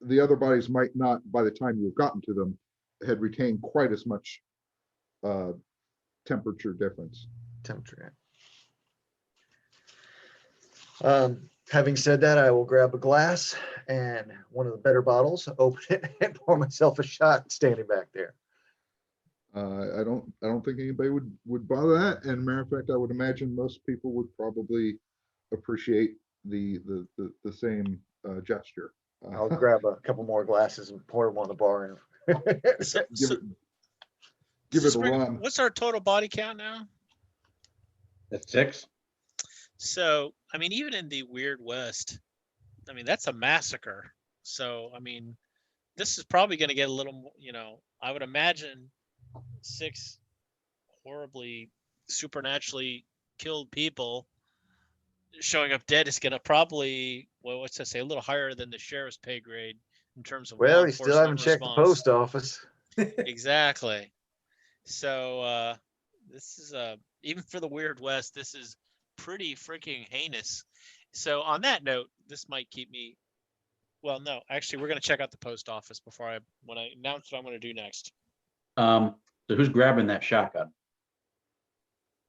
the other bodies might not, by the time you've gotten to them, had retained quite as much temperature difference. Temperature. Having said that, I will grab a glass and one of the better bottles, open it, and pour myself a shot standing back there. I don't think anybody would bother that. And matter of fact, I would imagine most people would probably appreciate the same gesture. I'll grab a couple more glasses and pour them on the bar. And Give it a run. What's our total body count now? That's 6. So, I mean, even in the Weird West, I mean, that's a massacre. So, I mean, this is probably going to get a little more, I would imagine 6 horribly supernaturally killed people showing up dead is going to probably, well, what's that say, a little higher than the sheriff's pay grade in terms of well, you still haven't checked the post office. Exactly. So this is even for the Weird West, this is pretty freaking heinous. So on that note, this might keep me. Well, no, actually, we're going to check out the post office when I announce what I'm going to do next. So who's grabbing that shotgun?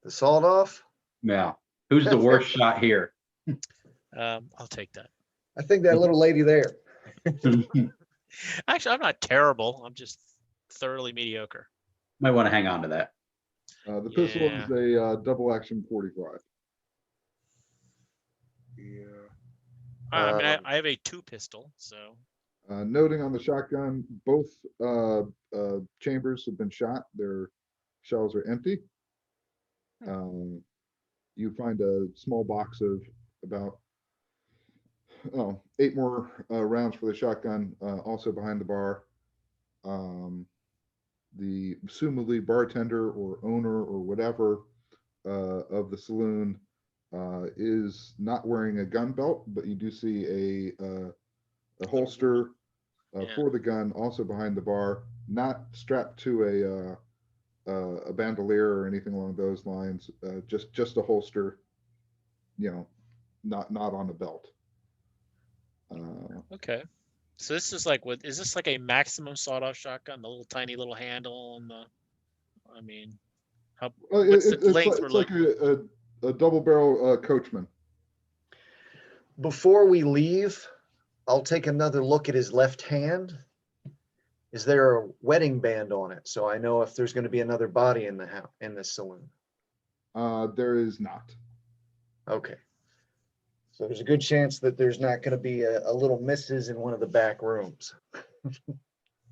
The sawed off? Yeah. Who's the worst shot here? I'll take that. I think that little lady there. Actually, I'm not terrible. I'm just thoroughly mediocre. Might want to hang on to that. The pistol is a double action 45. Yeah. I mean, I have a 2 pistol, so. Noting on the shotgun, both chambers have been shot. Their shells are empty. You find a small box of about 8 more rounds for the shotgun, also behind the bar. The assumably bartender or owner or whatever of the saloon is not wearing a gun belt, but you do see a holster for the gun also behind the bar, not strapped to a bandolier or anything along those lines, just a holster, not on a belt. Okay. So this is like, is this like a maximum sawed-off shotgun? The little tiny little handle and I mean, what's the length we're looking? It's like a double barrel Coachman. Before we leave, I'll take another look at his left hand. Is there a wedding band on it? So I know if there's going to be another body in the house, in this saloon. There is not. Okay. So there's a good chance that there's not going to be a little misses in one of the back rooms.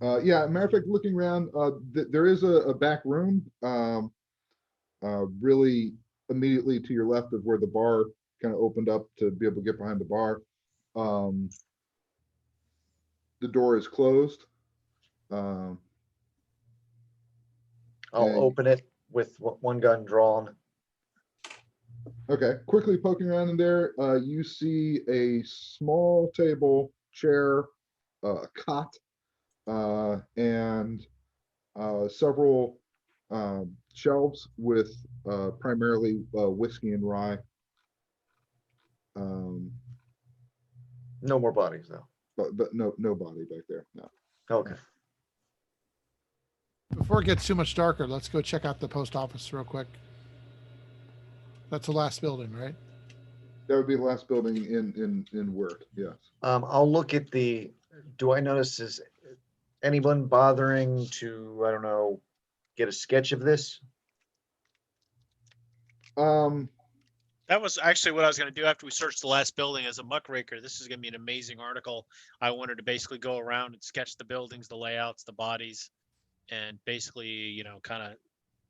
Yeah, matter of fact, looking around, there is a back room. really immediately to your left of where the bar kind of opened up to be able to get behind the bar. The door is closed. I'll And- open it with one gun drawn. Okay, quickly poking around in there, you see a small table, chair, a cot, and several shelves with primarily whiskey and rye. No more bodies though. But no body back there. No. Okay. Before it gets too much darker, let's go check out the post office real quick. That's the last building, right? That would be the last building in Wirt. Yes. I'll look at the, do I notice, is anyone bothering to, I don't know, get a sketch of this? That was actually what I was going to do after we searched the last building as a muckraker. This is going to be an amazing article. I wanted to basically go around and sketch the buildings, the layouts, the bodies, and basically, you know, kind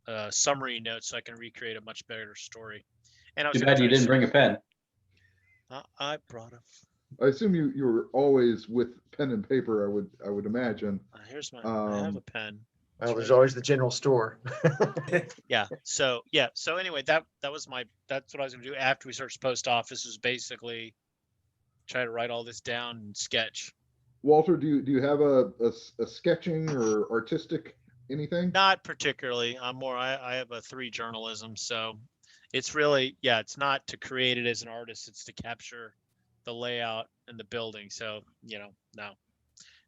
of summary notes so I can recreate a much better story. And I was Too gonna bad you try to didn't bring a pen. I brought him. I assume you were always with pen and paper. I would imagine. Here's my. I have a pen. Well, It's there's right always here. the general store. Yeah. So yeah. So anyway, that was my. That's what I was gonna do after we searched post office. Was basically try to write all this down and sketch. Walter, do you have a sketching or artistic anything? Not particularly. I'm more. I have a 3 journalism, so it's really it's not to create it as an artist. It's to capture the layout and the building. So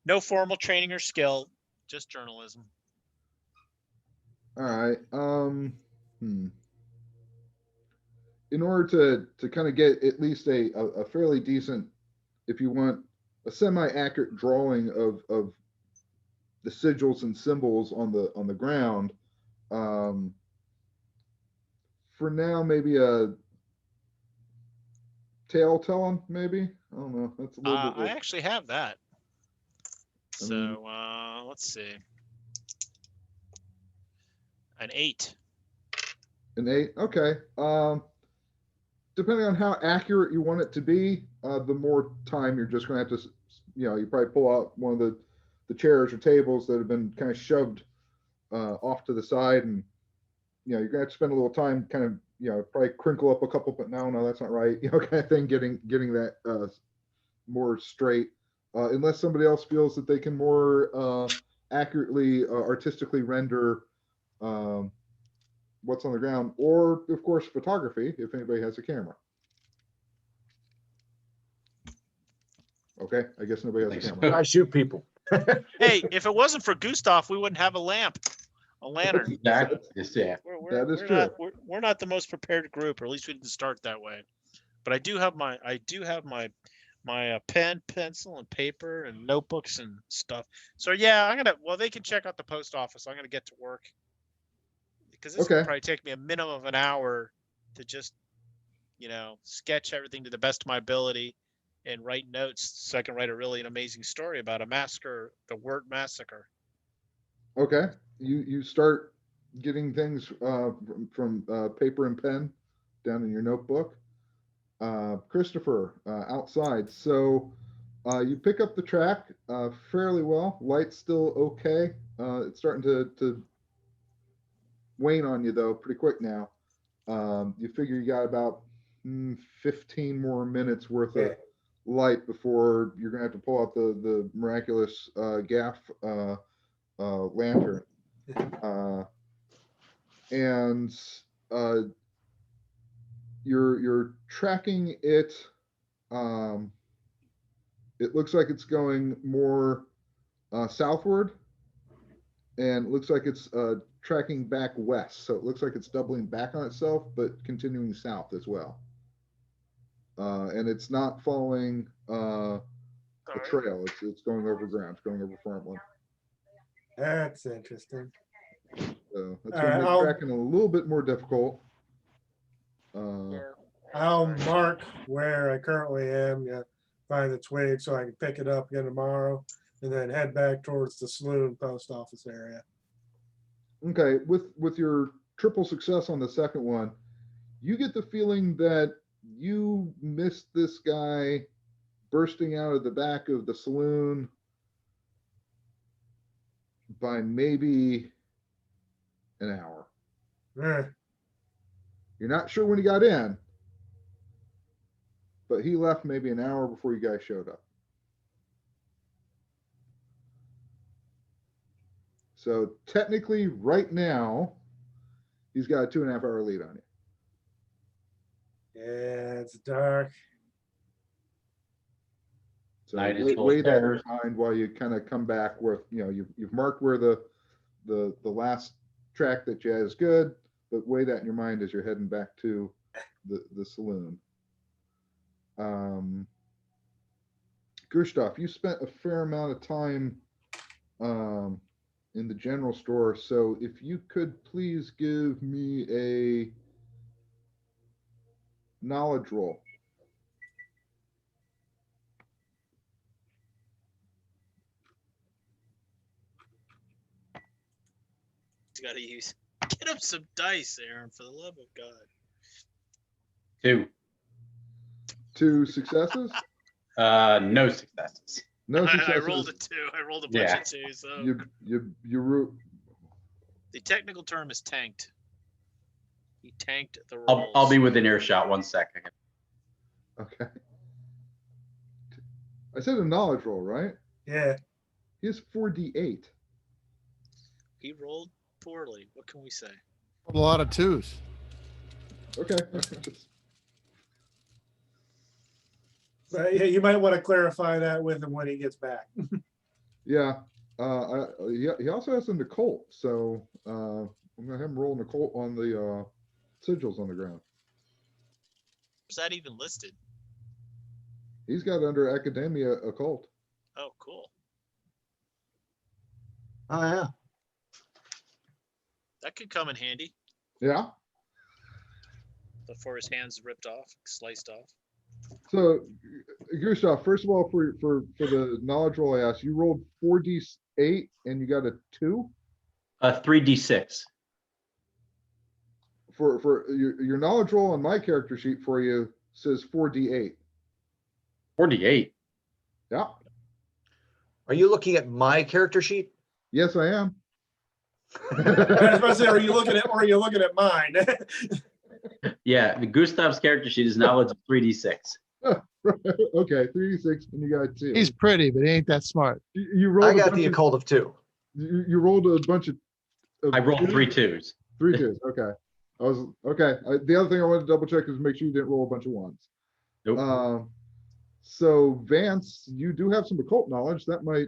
no formal training or skill, just journalism. All right. In order to kind of get at least a fairly decent, if you want a semi-accurate drawing of the sigils and symbols on the ground, for now maybe a tale telling, maybe. I don't know. That's a little I bit. actually have that. I mean- So let's see. An 8. An 8. Okay. Depending on how accurate you want it to be, the more time you're just going to have to, you probably pull out one of the chairs or tables that have been kind of shoved off to the side, and you're going to have to spend a little time kind of, probably crinkle up a couple, but no, that's not right, kind of thing, getting that more straight, unless somebody else feels that they can more accurately, artistically render what's on the ground, or of course photography if anybody has a camera. Okay, I guess nobody has a Thanks. camera. I shoot people. Hey, if it wasn't for Gustav, we wouldn't have a lamp, a lantern. That is, yeah. That is we're true. Not, we're not the most prepared group, or at least we didn't start that way. But I do have my pen, pencil, and paper, and notebooks and stuff. So yeah, well, they can check out the post office. I'm gonna get to work because this will Okay. probably take me a minimum of an hour to just, sketch everything to the best of my ability and write notes so I can write a really amazing story about a massacre, the Wirt massacre. Okay, you start getting things from paper and pen down in your notebook. Christopher, outside. So you pick up the track fairly well. Light's still okay. It's starting to wane on you though pretty quick now. You figure you got about 15 more minutes worth of light before you're gonna have to pull out the miraculous gaff lantern, and you're tracking it. It looks like it's going more southward, and it looks like it's tracking back west. So it looks like it's doubling back on itself, but continuing south as well. And it's not following a trail. It's going over ground. It's going over farmland. That's interesting. So that's All going right, to make I'll- tracking a little bit more difficult. I'll mark where I currently am, find the twig so I can pick it up again tomorrow, and then head back towards the saloon post office area. Okay, with your triple success on the second one, you get the feeling that you missed this guy bursting out of the back of the saloon by maybe an hour. Eh, You're not sure when he got in, but he left maybe an hour before you guys showed up. So technically, right now, he's got a 2.5 hour lead on you. Yeah, it's dark. So Night is weigh full weigh that in terrors. mind while you kind of come back with, you've marked where the last track that you had is good, but weigh that in your mind as you're heading back to the saloon. Gustav, you spent a fair amount of time in the general store, so if you could please give me a knowledge roll. He's got to use. Get him some dice, Aaron, for the love of God. 2. 2 successes? No successes. No I successes. rolled a 2. I rolled a bunch Yeah. of 2s. So You the technical term is tanked. He tanked the rolls. I'll be within earshot 1 second. okay. I said a knowledge roll, right? Yeah. He has 4d8. He rolled poorly. What can we say? A lot of twos. Okay. But yeah, you might want to clarify that with him when he gets back. Yeah. He also has an occult, so I'm gonna have him roll an occult on the sigils on the ground. Is that even listed? He's got under academia occult. Oh, cool. Oh, yeah. That could come in handy Yeah. before his hands ripped off, sliced off. So, Gustav, first of all, for the knowledge roll I asked, you rolled 4d8 and you got a 2. 3d6. For your knowledge roll on my character sheet for you says 4d8. 48. Yeah. Are you looking at my character sheet? Yes, I am. I was about to say, are you looking at mine? Yeah, Gustav's character sheet is knowledge of 3d6. Okay, 3d6 and you got 2. He's pretty, but he ain't that smart. You rolled I a got bunch the of- occult of 2. You rolled a bunch of I rolled twos? 3 2s. 3 2s. Okay. The other thing I wanted to double check is make sure you didn't roll a bunch of 1s. Nope. So Vance, you do have some occult knowledge that might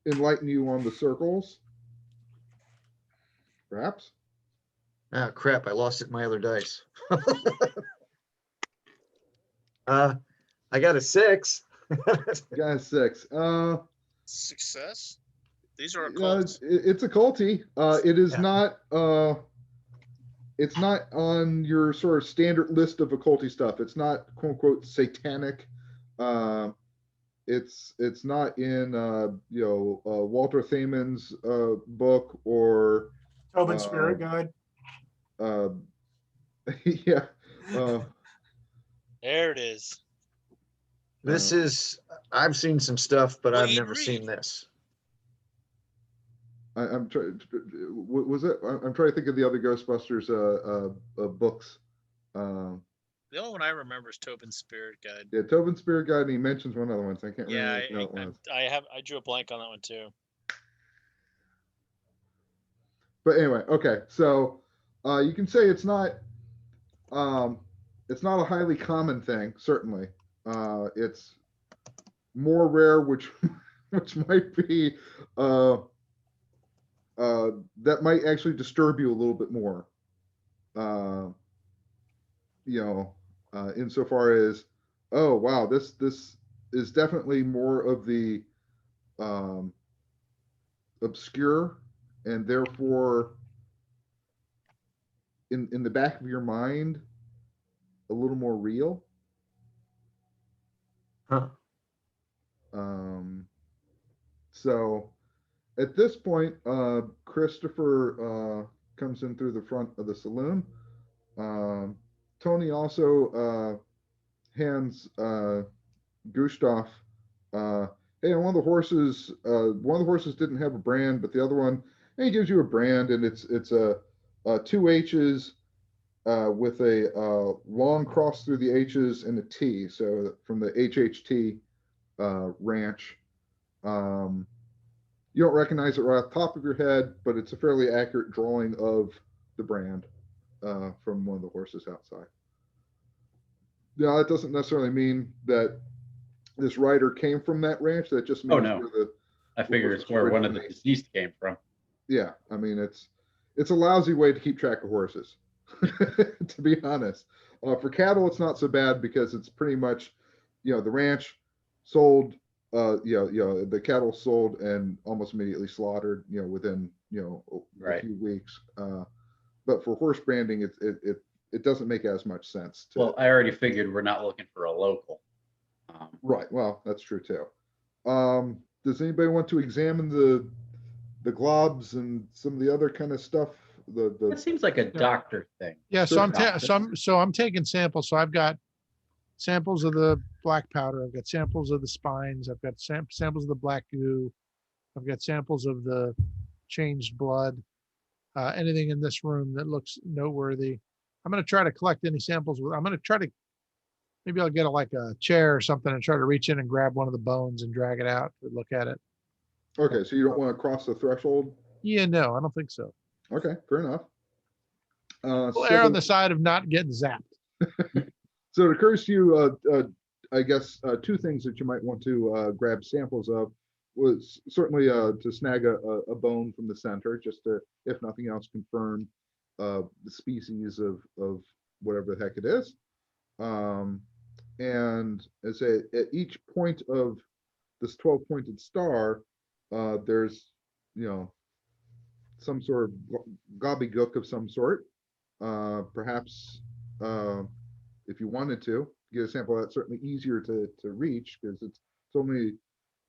enlighten you on the circles. Perhaps. Ah, crap, I lost it, my other dice. I got a 6. Got a 6. Success? These are Yeah, occults. it's occulty. It is Yeah. not it's not on your sort of standard list of occulty stuff. It's not quote unquote satanic. It's not in Walter Thaman's book or Tobin Spirit Guide. yeah. There it is. This is, I've seen some stuff, but Well, I've you'd never seen read. this. I'm trying. Was it? I'm trying to think of the other Ghostbusters books. The only one I remember is Tobin's Spirit Guide. Yeah, Tobin Spirit Guide, and he mentions one other one. So I can't Yeah, remember what it was. I drew a blank on that one too. But anyway, okay. So you can say it's not a highly common thing. Certainly, it's more rare, which might be that might actually disturb you a little bit more. Insofar as, oh wow, this is definitely more of the obscure, and therefore in the back of your mind a little more real. Huh. So at this point, Christopher comes in through the front of the saloon. Tony also hands Gustav, hey, one of the horses didn't have a brand, but the other one, and he gives you a brand, and it's a 2 H's with a long cross through the H's and a T. So from the HHT ranch. You don't recognize it right off the top of your head, but it's a fairly accurate drawing of the brand from one of the horses outside. Now, that doesn't necessarily mean that this rider came from that ranch. That just means no. where the I figure it's where one of the deceased came from. Yeah, I mean, it's a lousy way to keep track of horses, to be honest. For cattle, it's not so bad because it's pretty much, the ranch sold, the cattle sold and almost immediately slaughtered, within, a few weeks. But for horse branding, it doesn't make as much sense. Well, I already figured we're not looking for a local. Right. Well, that's true too. Does anybody want to examine the globs and some of the other kind of stuff? It seems like a doctor thing. Yeah, so Sure. I'm taking samples. So I've got samples of the black powder. I've got samples of the spines. I've got samples of the black goo. I've got samples of the changed blood. Anything in this room that looks noteworthy. I'm going to try to collect any samples. I'm going to try to, maybe I'll get like a chair or something and try to reach in and grab one of the bones and drag it out to look at it. Okay, so you don't want to cross the threshold? Yeah, no, I don't think so. Okay, fair enough. We'll err on the side of not getting zapped. So it occurs to you, I guess, 2 things that you might want to grab samples of was certainly to snag a bone from the center, just to, if nothing else, confirm the species of whatever the heck it is. And as at each point of this 12-pointed star, there's, some sort of gobbledygook of some sort. Perhaps if you wanted to get a sample, that's certainly easier to reach because it's only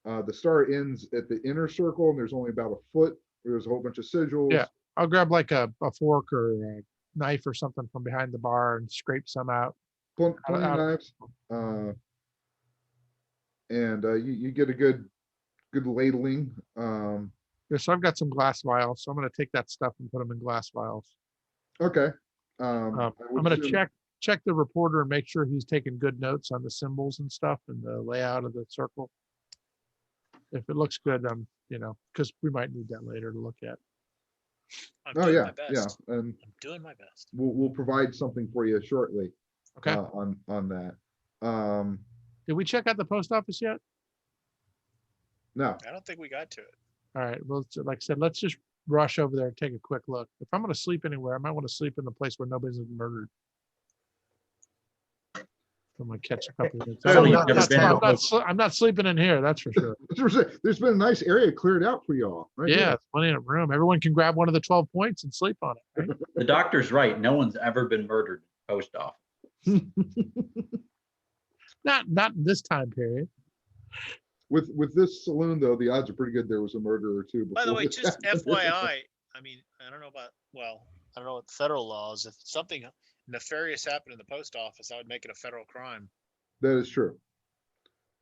the star ends at the inner circle and there's only about a foot. There's a whole bunch of sigils. Yeah, I'll grab like a fork or a knife or something from behind the bar and scrape some out. Plenty of knives. And you get a good ladling. Yeah, so I've got some glass vials, so I'm going to take that stuff and put them in glass vials. Okay. I'm going to check the reporter and make sure he's taking good notes on the symbols and stuff and the layout of the circle. If it looks good, because we might need that later to look at. I'm doing my best. Yeah, and I'm doing my best. we'll provide something for you shortly. Okay. On that. Did we check out the post office yet? No. I don't think we got to it. All right. Well, like I said, let's just rush over there and take a quick look. If I'm going to sleep anywhere, I might want to sleep in the place where nobody's been murdered. I'm going to catch a couple of minutes. I'm not sleeping in here, that's for sure. There's been a nice area cleared out for y'all. Right? Yeah, it's plenty of room. Everyone can grab one of the 12 points and sleep on it. Right? The doctor's right. No one's ever been murdered in post office. Not in this time period. With this saloon, though, the odds are pretty good there was a murder or two. By the way, just FYI, I mean, I don't know what the federal laws. If something nefarious happened in the post office, I would make it a federal crime. That is true.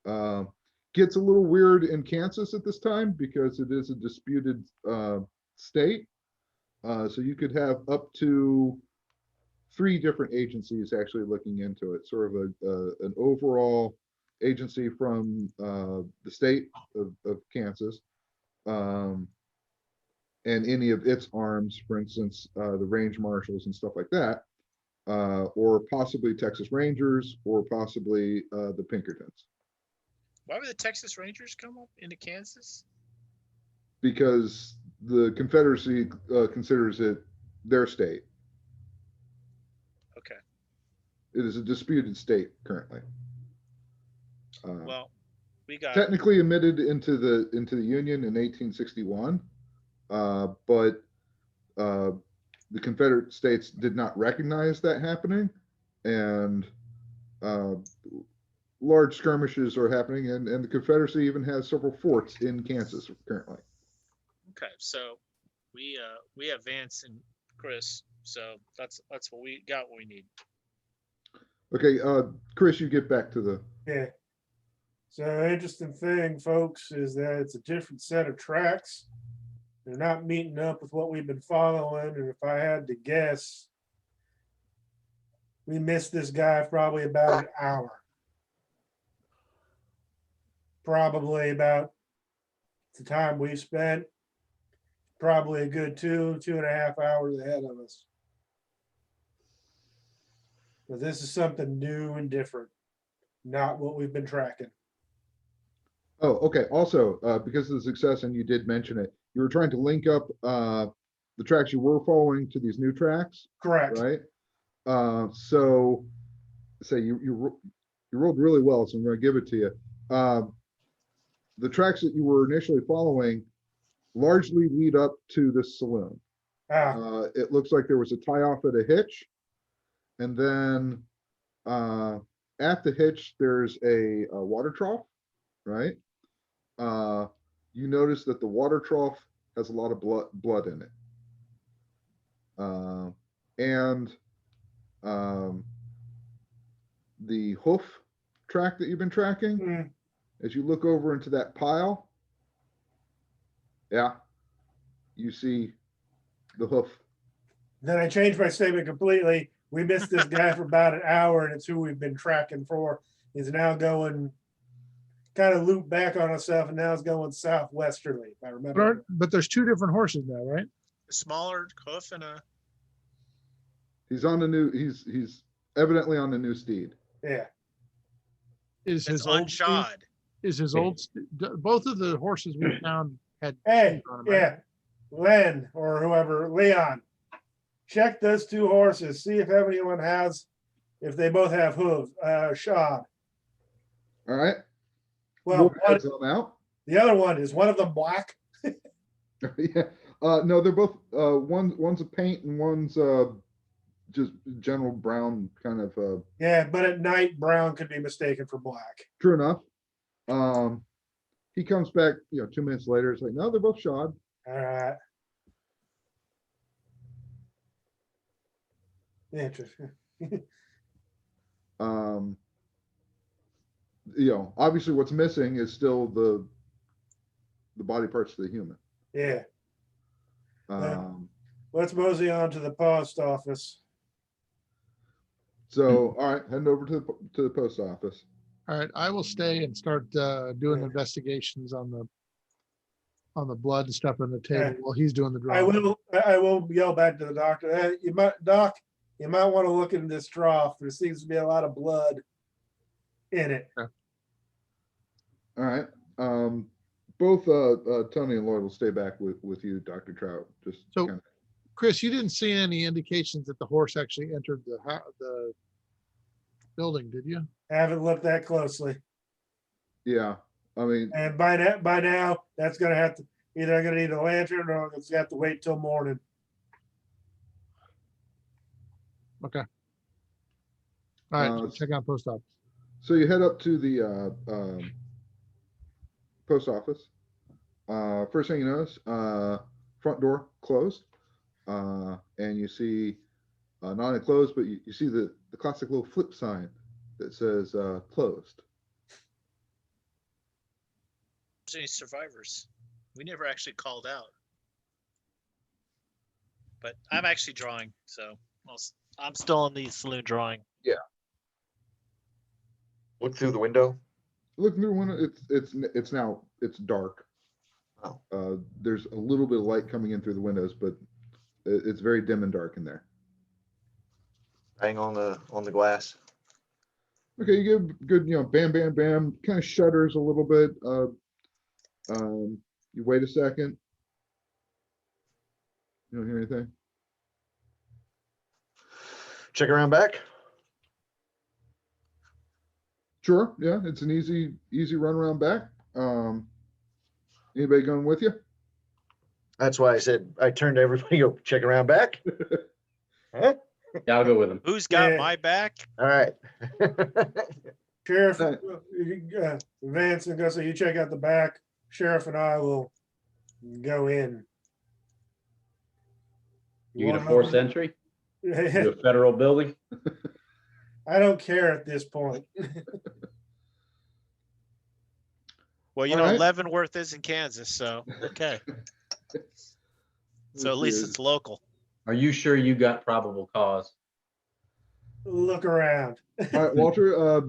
Gets a little weird in Kansas at this time because it is a disputed state. So you could have up to 3 different agencies actually looking into it, sort of an overall agency from the state of Kansas, and any of its arms, for instance, the range marshals and stuff like that, or possibly Texas Rangers, or possibly the Pinkertons. Why would the Texas Rangers come up into Kansas? Because the Confederacy considers it their state. Okay. It is a disputed state currently. Well, we got technically admitted into the Union in 1861, but the Confederate States did not recognize that happening, and large skirmishes are happening, and the Confederacy even has several forts in Kansas currently. Okay, so we have Vance and Chris. So that's what we got. What we need. Okay, Chris, you get back to the, Yeah. So interesting thing, folks, is that it's a different set of tracks. They're not meeting up with what we've been following. And if I had to guess, we missed this guy probably about an hour. Probably about the time we spent, probably a good 2.5 hours ahead of us. But this is something new and different, not what we've been tracking. oh, okay. Also, because of the success, and you did mention it, you were trying to link up the tracks you were following to these new tracks, Correct. right? So say you rolled really well, so I'm going to give it to you. The tracks that you were initially following largely lead up to this saloon. It looks like there was a tie off at a hitch, and then at the hitch there's a water trough, right? You notice that the water trough has a lot of blood in it, and the hoof track that you've been tracking. As you look over into that pile, yeah, you see the hoof. Then I changed my statement completely. We missed this guy for about an hour, and it's who we've been tracking for. He's now going kind of loop back on himself, and now it's going southwesterly, if I remember. But there's two different horses now, right? A smaller hoof and a. He's on the new. He's evidently on the new steed. Yeah. Is It's his old steed- unshod. is his old both of the horses we found had Hey, steeds on them, right? yeah, Len or whoever, Leon, check those two horses. See if anyone has, if they both have hooves, shod. All right. Well, Heads on out. the other one, is one of them black? Yeah. No, they're both. One's a paint and one's just general brown kind of. Yeah, but at night, brown could be mistaken for black. True enough. He comes back, 2 minutes later. It's like, no, they're both shod. All right. Interesting. Obviously what's missing is still the body parts of the human. Yeah. Let's mosey on to the post office. So, all right, heading over to the post office. All right, I will stay and start doing investigations on the blood and stuff on the table Yeah. while he's doing the I drawing. will yell back to the doctor. Hey, Doc, you might want to look into this trough. There seems to be a lot of blood in it. All right. Both Tony and Lloyd will stay back with you, Dr. Trout. Just So- kinda- Chris, you didn't see any indications that the horse actually entered the building, did you? Haven't looked that closely. yeah. I mean, And by now, that's gonna have to, either gonna need a lantern or it's got to wait till morning. Okay. All right, Uh, check out post office. so you head up to the post office. First thing you notice, front door closed, and you see not only closed, but you see the classic little flip sign that says closed. Any survivors? We never actually called out. But I'm actually drawing, so I'm still in the saloon drawing. Look through the window. Look through one. It's dark. Oh. There's a little bit of light coming in through the windows, but it's very dim and dark in there. Bang on the glass. Okay, you give good, bam, bam, bam. Kind of shudders a little bit. You wait a second. You don't hear anything. Check around back. Sure, yeah, it's an easy run around back. Anybody going with you? That's why I said I turned to everybody. Go check around back. Huh? Yeah, I'll go with him. Who's got Yeah. my back? All right. Sheriff, Right. Vance and Gussie, you check out the back. Sheriff and I will go in. You get a forced entry? You a federal building? I don't care at this point. Well, you All know, right. Leavenworth is in Kansas, so okay. So at least it's local. Are you sure you got probable cause? Look around. All right, Walter,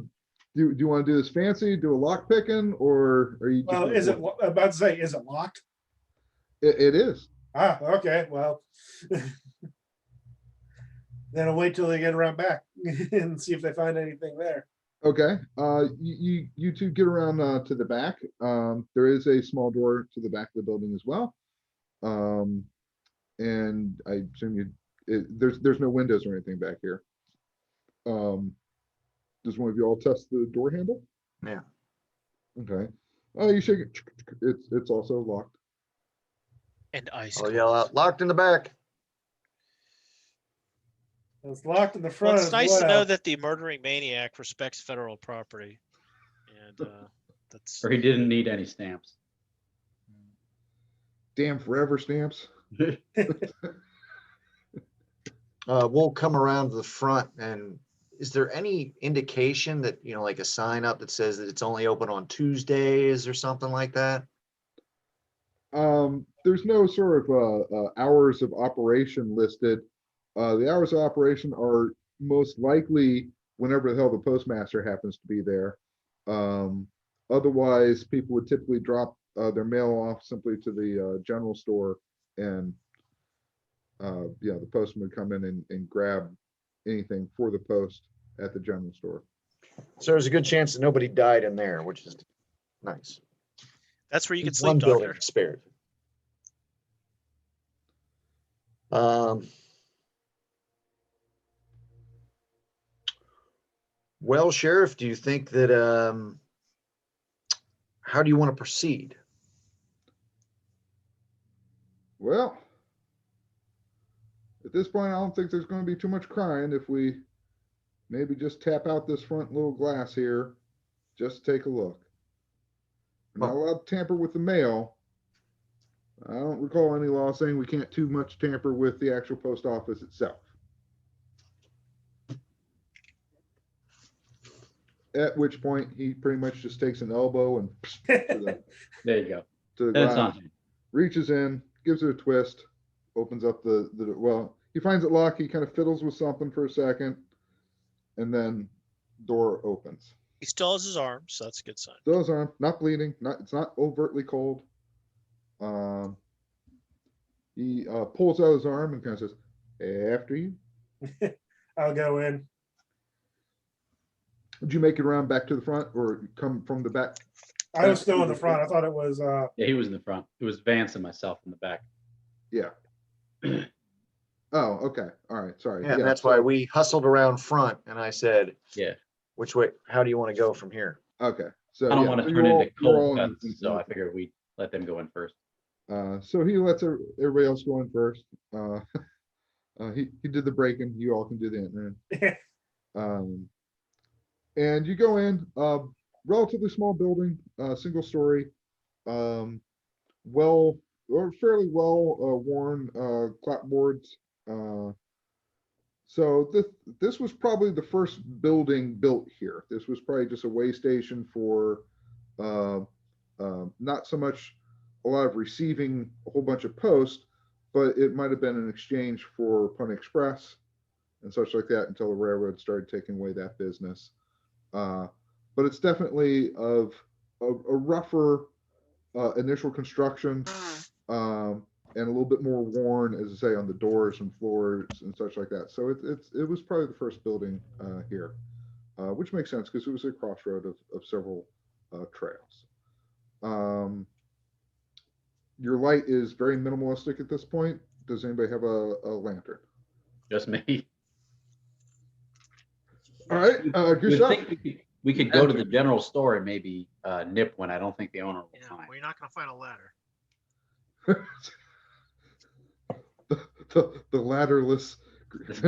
do you want to do this fancy, do a lock picking, or are you? Well, is it, I'm about to say, is it locked? It is. Ah, okay, well. Then I'll wait till they get around back and see if they find anything there. Okay, you two get around to the back. There is a small door to the back of the building as well. And I assume there's no windows or anything back here. Does one of you all test the door handle? Yeah. Okay. Oh, you shake it. It's also locked. And ice. I'll cold. yell out, locked in the back. It's locked in the Well, front it's as nice to know well. that the murdering maniac respects federal property. And that's Or he didn't need any stamps? Damn forever stamps. We'll come around to the front, and is there any indication that, you know, like a sign up that says that it's only open on Tuesdays or something like that? There's no sort of hours of operation listed. The hours of operation are most likely whenever the hell the postmaster happens to be there. Otherwise, people would typically drop their mail off simply to the general store, and yeah, the postman would come in and grab anything for the post at the general store. So there's a good chance that nobody died in there, which is nice. where you can One sleep, building doctor. spared. Well, Sheriff, do you think that, how do you want to proceed? Well, at this point, I don't think there's going to be too much crying if we maybe just tap out this front little glass here. Just take a look. We're not allowed to tamper with the mail. I don't recall any law saying we can't too much tamper with the actual post office itself. At which point he pretty much just takes an elbow and There you go. to the Then it's glass, on him. reaches in, gives it a twist, opens up the well, he finds it locked. He kind of fiddles with something for a second, and then door opens. He still has his arm, so that's a good sign. Those arm, not bleeding, it's not overtly cold. He pulls out his arm and kind of says, "After you." I'll go in. Did you make it around back to the front or come from the back? I was still in the front. I thought it was, Yeah, he was in the front. It was Vance and myself in the back. Yeah. Oh, okay. All right. Sorry. Yeah, that's why we hustled around front, and I said, Yeah. which way, how do you want to go from here? Okay. So I don't yeah, want to so turn you're into you're all cold in- cuts, so I figured we'd let them go in first. So he lets everybody else go in first. He did the break-in. You all can do the entering. And you go in, relatively small building, single story, well or fairly well worn clapboards. So this was probably the first building built here. This was probably just a way station for not so much a lot of receiving a whole bunch of post, but it might have been an exchange for Pony Express and such like that until the railroad started taking away that business. But it's definitely of a rougher initial construction, and a little bit more worn, as I say, on the doors and floors and such like that. So it was probably the first building here, which makes sense because it was a crossroad of several trails. Your light is very minimalistic at this point. Does anybody have a lantern? Just me. All right, You'd Gustav. think we could go to the general store and maybe nip one. I don't think the owner will Yeah, find. well, you're not going to find a ladder. the ladderless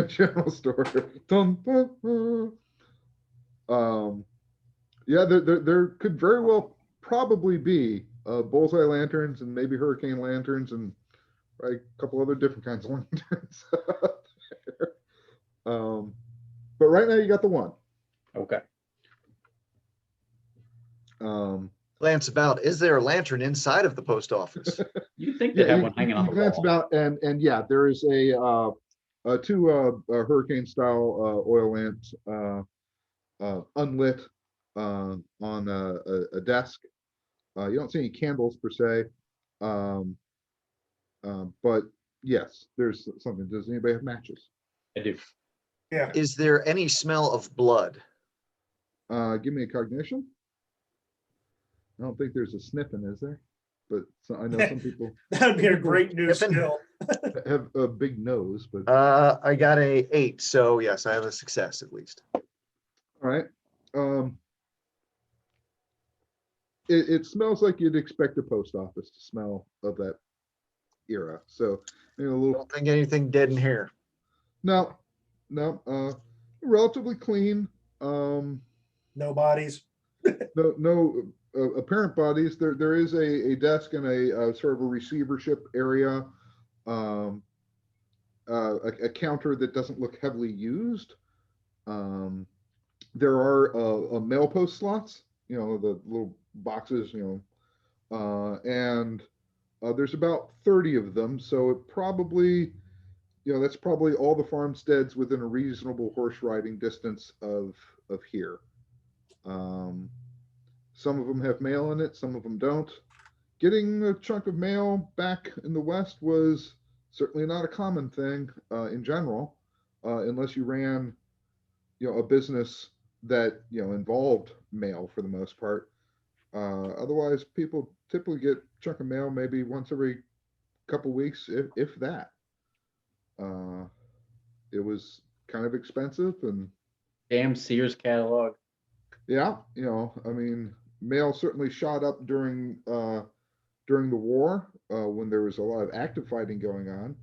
general store. Dun, dun, dun. Yeah, there could very well probably be bullseye lanterns and maybe hurricane lanterns and Right, a couple other different kinds of lanterns. But right now you got the one. Okay. Glance about, is there a lantern inside of the post office? You think they Yeah, have you, one hanging you on the glance wall? about, and yeah, there is two hurricane style oil lamps unlit on a desk. You don't see any candles per se, but yes, there's something. Does anybody have matches? I do. Yeah. Is there any smell of blood? Give me a cognition. I don't think there's a sniffing, is there? But I know some people That would be a great new Sniffing? skill. have a big nose, but I got a 8, so yes, I have a success at least. all right. It smells like you'd expect a post office to smell of that era. So, you know, a little, Don't think anything dead in here. no, relatively clean. No bodies. No apparent bodies. There is a desk and a sort of a receivership area, a counter that doesn't look heavily used. There are mail post slots, you know, the little boxes, you know, and there's about 30 of them. So it probably, you know, that's probably all the farmsteads within a reasonable horse riding distance of here. Some of them have mail in it, some of them don't. Getting a chunk of mail back in the West was certainly not a common thing in general, unless you ran, you know, a business that, you know, involved mail for the most part. Otherwise, people typically get a chunk of mail maybe once every couple weeks, if that. It was kind of expensive, and Damn Sears catalog. yeah, you know, I mean, mail certainly shot up during the war when there was a lot of active fighting going on.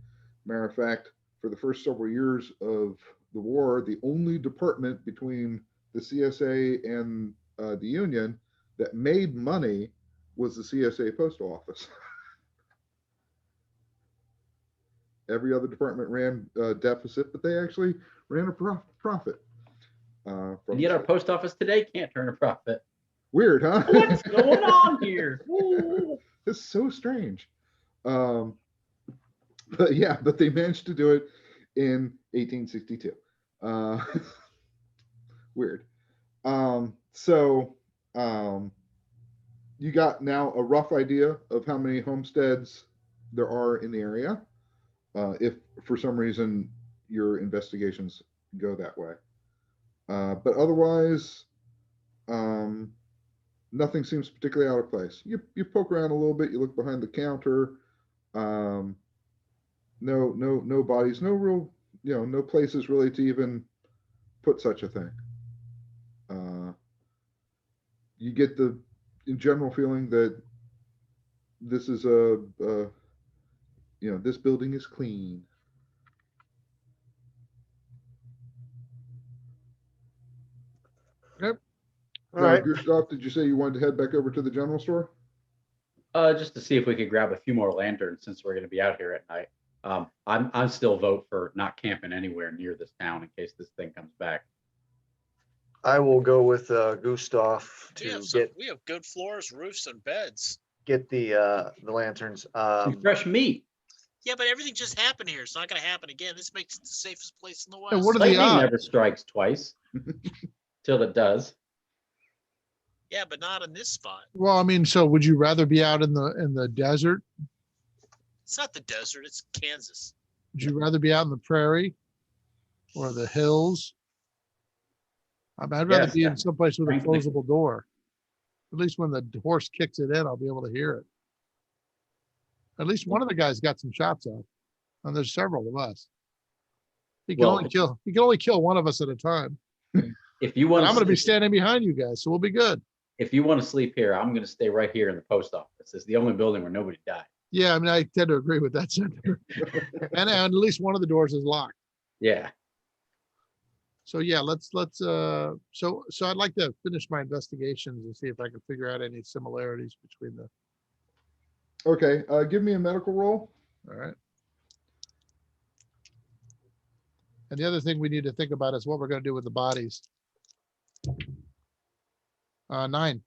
Matter of fact, for the first several years of the war, the only department between the CSA and the Union that made money was the CSA Postal Office. Every other department ran deficit, but they actually ran a profit. And yet our post office today can't turn a profit. Weird, huh? What's going on here? It's so strange. But yeah, but they managed to do it in 1862. Weird. So you got now a rough idea of how many homesteads there are in the area, if for some reason your investigations go that way. But otherwise, nothing seems particularly out of place. You poke around a little bit, you look behind the counter. No bodies, no real, you know, no places really to even put such a thing. You get the in general feeling that this is you know, this building is clean. Yep. All Now, right. Gustav, did you say you wanted to head back over to the general store? Just to see if we could grab a few more lanterns since we're going to be out here at night. I'm still vote for not camping anywhere near this town in case this thing comes back. I will go with Gustav to We have good floors, roofs, and beds. get the lanterns. Some fresh meat. Yeah, but everything just happened here. It's not going to happen again. This makes it the safest place in the West. And what are the Lightning odds? never strikes twice. Till it does. Yeah, but not in this spot. Well, I mean, so would you rather be out in the desert? It's not the desert. It's Kansas. Would you rather be out in the prairie or the hills? I'd rather Yes, be in someplace with a frankly. closable door. At least when the horse kicks it in, I'll be able to hear it. At least one of the guys got some shots off, and there's several of us. He can Well, only kill one of us at a time. If you But want I'm going to be to, standing behind you guys, so we'll be good. if you want to sleep here, I'm going to stay right here in the post office. It's the only building where nobody died. Yeah, I mean, I tend to agree with that sentiment. And at least one of the doors is locked. Yeah. So yeah, so I'd like to finish my investigations and see if I can figure out any similarities between the, Okay, give me a medical roll. all right. And the other thing we need to think about is what we're gonna do with the bodies. 9.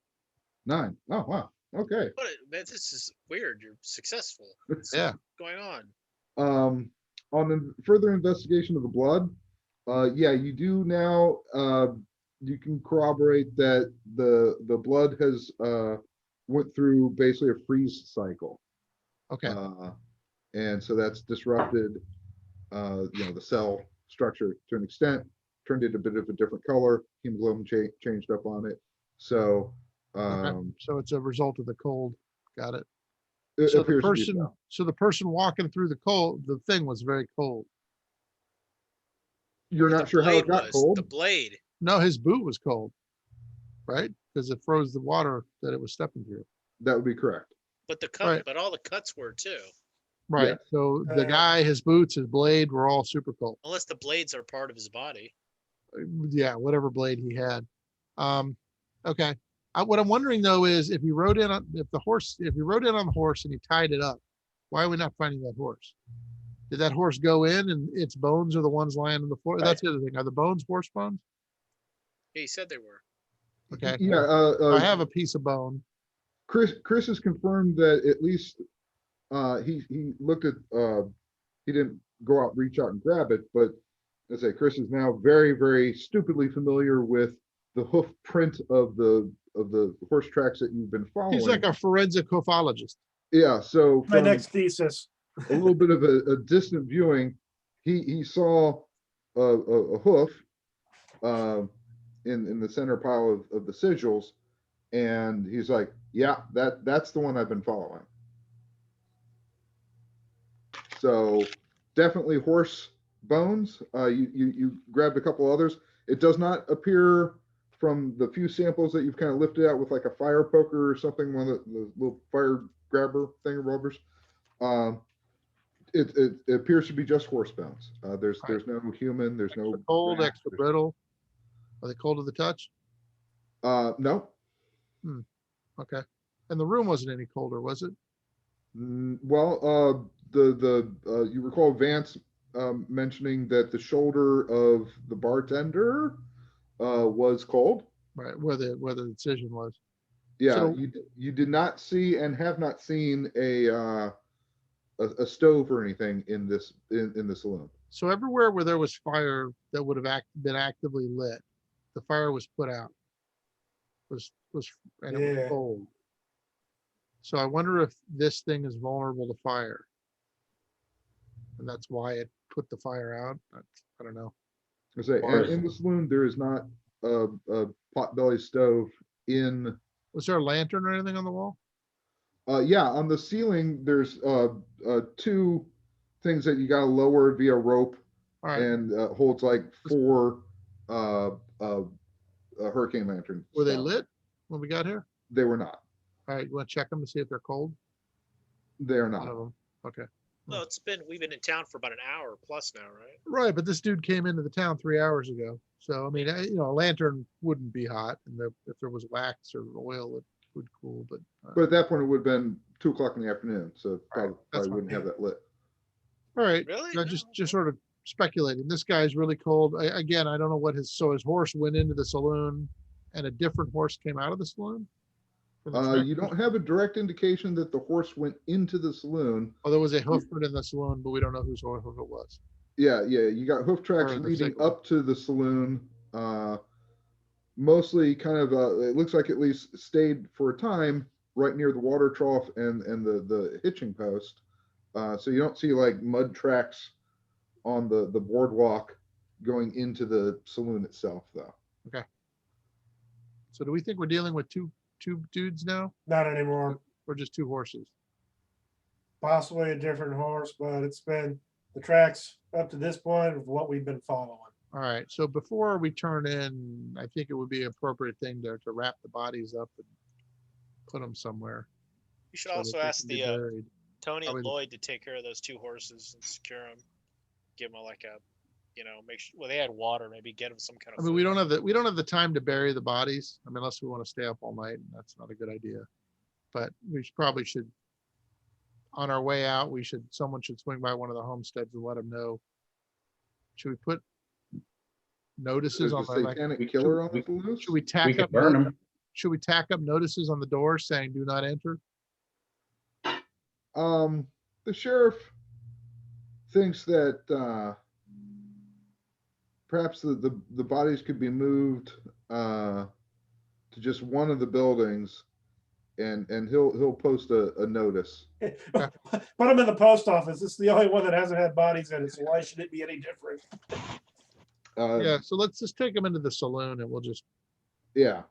9. Oh, wow. Okay. Man, this is weird. You're successful. What's Yeah. going on? On the further investigation of the blood, yeah, you do now, you can corroborate that the blood has went through basically a freeze cycle. Okay, And so that's disrupted, the cell structure to an extent, turned it a bit of a different color, hemoglobin changed up on it. So, okay. So it's a result of the cold. Got it. it So the appears to be person, so. so the person walking through the thing was very cold. You're Where not the sure how it blade got was, cold? The blade. No, his boot was cold, right? Because it froze the water that it was stepping through. That would be correct. But the cut, Right. but all the cuts were too. Right. Yeah. So the Uh, guy, his boots, his blade were all super cold. Unless the blades are part of his body. Yeah, whatever blade he had. Okay. What I'm wondering though is if you rode in on if you rode in on the horse and you tied it up, why are we not finding that horse? Did that horse go in and its bones are the ones lying on the floor? That's the other thing. Are the bones horse bones? Yeah, he said they were. Okay. Yeah, I have a piece of bone. Chris has confirmed that at least he looked at he didn't go out, reach out and grab it, but I say Chris is now very, very stupidly familiar with the hoof print of the horse tracks that you've been following. He's like a forensic hoopologist. Yeah, so My from next thesis. a little bit of a distant viewing, he saw a hoof in the center pile of the sigils, and he's like, yeah, that's the one I've been following. So definitely horse bones. You grabbed a couple others. It does not appear from the few samples that you've kind of lifted out with like a fire poker or something, one of the little fire grabber thing rubbers. It appears to be just horse bones. There's no human. There's Extra no cold, rat, extra there's- brittle. Are they cold to the touch? No. Okay. And the room wasn't any colder, was it? Well, you recall Vance mentioning that the shoulder of the bartender was cold. Right, where the incision was. Yeah, So- you did not see and have not seen a stove or anything in this in the saloon. So everywhere where there was fire that would have been actively lit, the fire was put out. And it was Yeah. cold. So I wonder if this thing is vulnerable to fire. And that's why it put the fire out. I don't know. I say Or in the saloon there is not a potbelly stove in. Was there a lantern or anything on the wall? Yeah, on the ceiling there's two things that you got to lower via rope, All right. and holds like 4 hurricane lanterns. Were they lit when we got here? They were not. All right, you want to check them to see if they're cold? They are One of not. them. Okay. No, we've been in town for about an hour plus now, right? Right, but this dude came into the town 3 hours ago. So I mean, a lantern wouldn't be hot, and if there was wax or oil, it would cool. But But at that point, it would have been 2 o'clock in the afternoon, so probably, that's wouldn't have that lit. all right, Really? no, just sort of speculating. This guy's really cold. Again, I don't know what his horse went into the saloon, and a different horse came out of the saloon. From the track? You don't have a direct indication that the horse went into the saloon. Oh, there was a hoofprint in the saloon, but we don't know whose hoof it was. Yeah, you got hoof tracks Or the leading signal. up to the saloon. Mostly kind of, it looks like at least stayed for a time right near the water trough and the hitching post. So you don't see like mud tracks on the boardwalk going into the saloon itself, though. So do we think we're dealing with two dudes now, Not anymore. or just 2 horses? Possibly a different horse, but it's been the tracks up to this point of what we've been following. All right, so before we turn in, I think it would be an appropriate thing to wrap the bodies up and put them somewhere. You should so that also they ask can be the buried. Tony and Probably- Lloyd to take care of those 2 horses and secure them. Give them like a, make sure. Well, they had water. Maybe get them some kind of. I mean, we food. don't have the time to bury the bodies. I mean, unless we want to stay up all night, and that's not a good idea. But we probably should, on our way out, someone should swing by one of the homesteads and let them know. Should we put notices There's on a the, like, satanic killer on the loose. should we We tack could up, burn them. should we tack up notices on the door saying do not enter? The sheriff thinks that perhaps the bodies could be moved to just one of the buildings, and he'll post a notice. Put them in the post office. It's the only one that hasn't had bodies in it, so why should it be any different? Yeah, so let's just take them into the saloon and we'll just Yeah.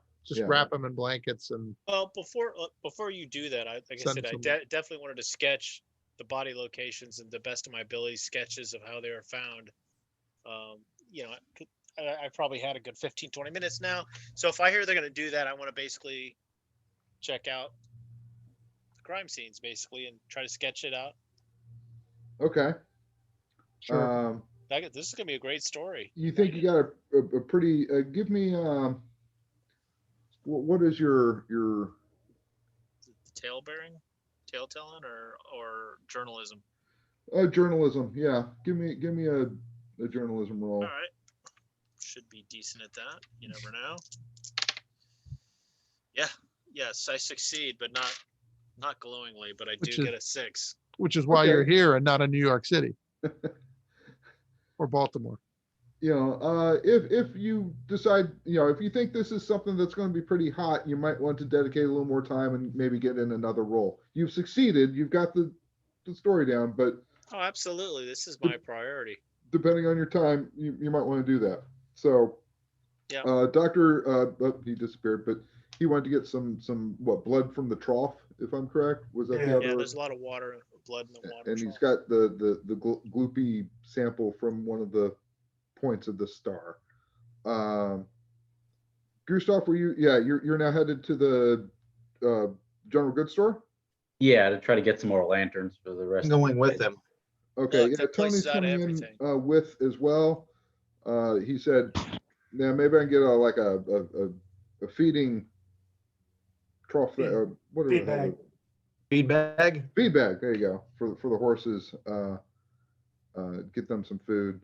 wrap them in blankets and Well, before you do that, like I Send said, I some- definitely wanted to sketch the body locations and the best of my ability sketches of how they were found. You know, I probably had a good 15, 20 minutes now. So if I hear they're going to do that, I want to basically check out the crime scenes basically and try to sketch it out. Okay. sure. This is going to be a great story. You think you got a pretty? Give me. What is your? Tale bearing, tale telling, or journalism. Journalism? Yeah. Give me a journalism All role. right, should be decent at that. You never know. Yeah, yes, I succeed, but not glowingly. But I Which do is- get a 6. Which is why Okay. you're here and not in New York City or Baltimore. You know, if you decide, you know, if you think this is something that's going to be pretty hot, you might want to dedicate a little more time and maybe get in another role. You've succeeded. You've got the story down, but Oh, absolutely. This is my priority. depending on your time, you might want to do that. So, Yeah. Doctor, he disappeared, but he wanted to get some blood from the trough, if I'm correct. Was that the Yeah. other? Yeah, there's a lot of water, blood in the water. And he's trough. got the gloopy sample from one of the points of the star. Gustav, were you? Yeah, you're now headed to the general goods store. Yeah, to try to get some more lanterns for the rest. I'm going with them. Okay, Look, yeah, that place Tony's is out of coming in everything. with as well. He said, "Yeah, maybe I can get a feeding trough, whatever Feed the hell bag. Feed bag? feed bag. There you go for the horses. Get them some food.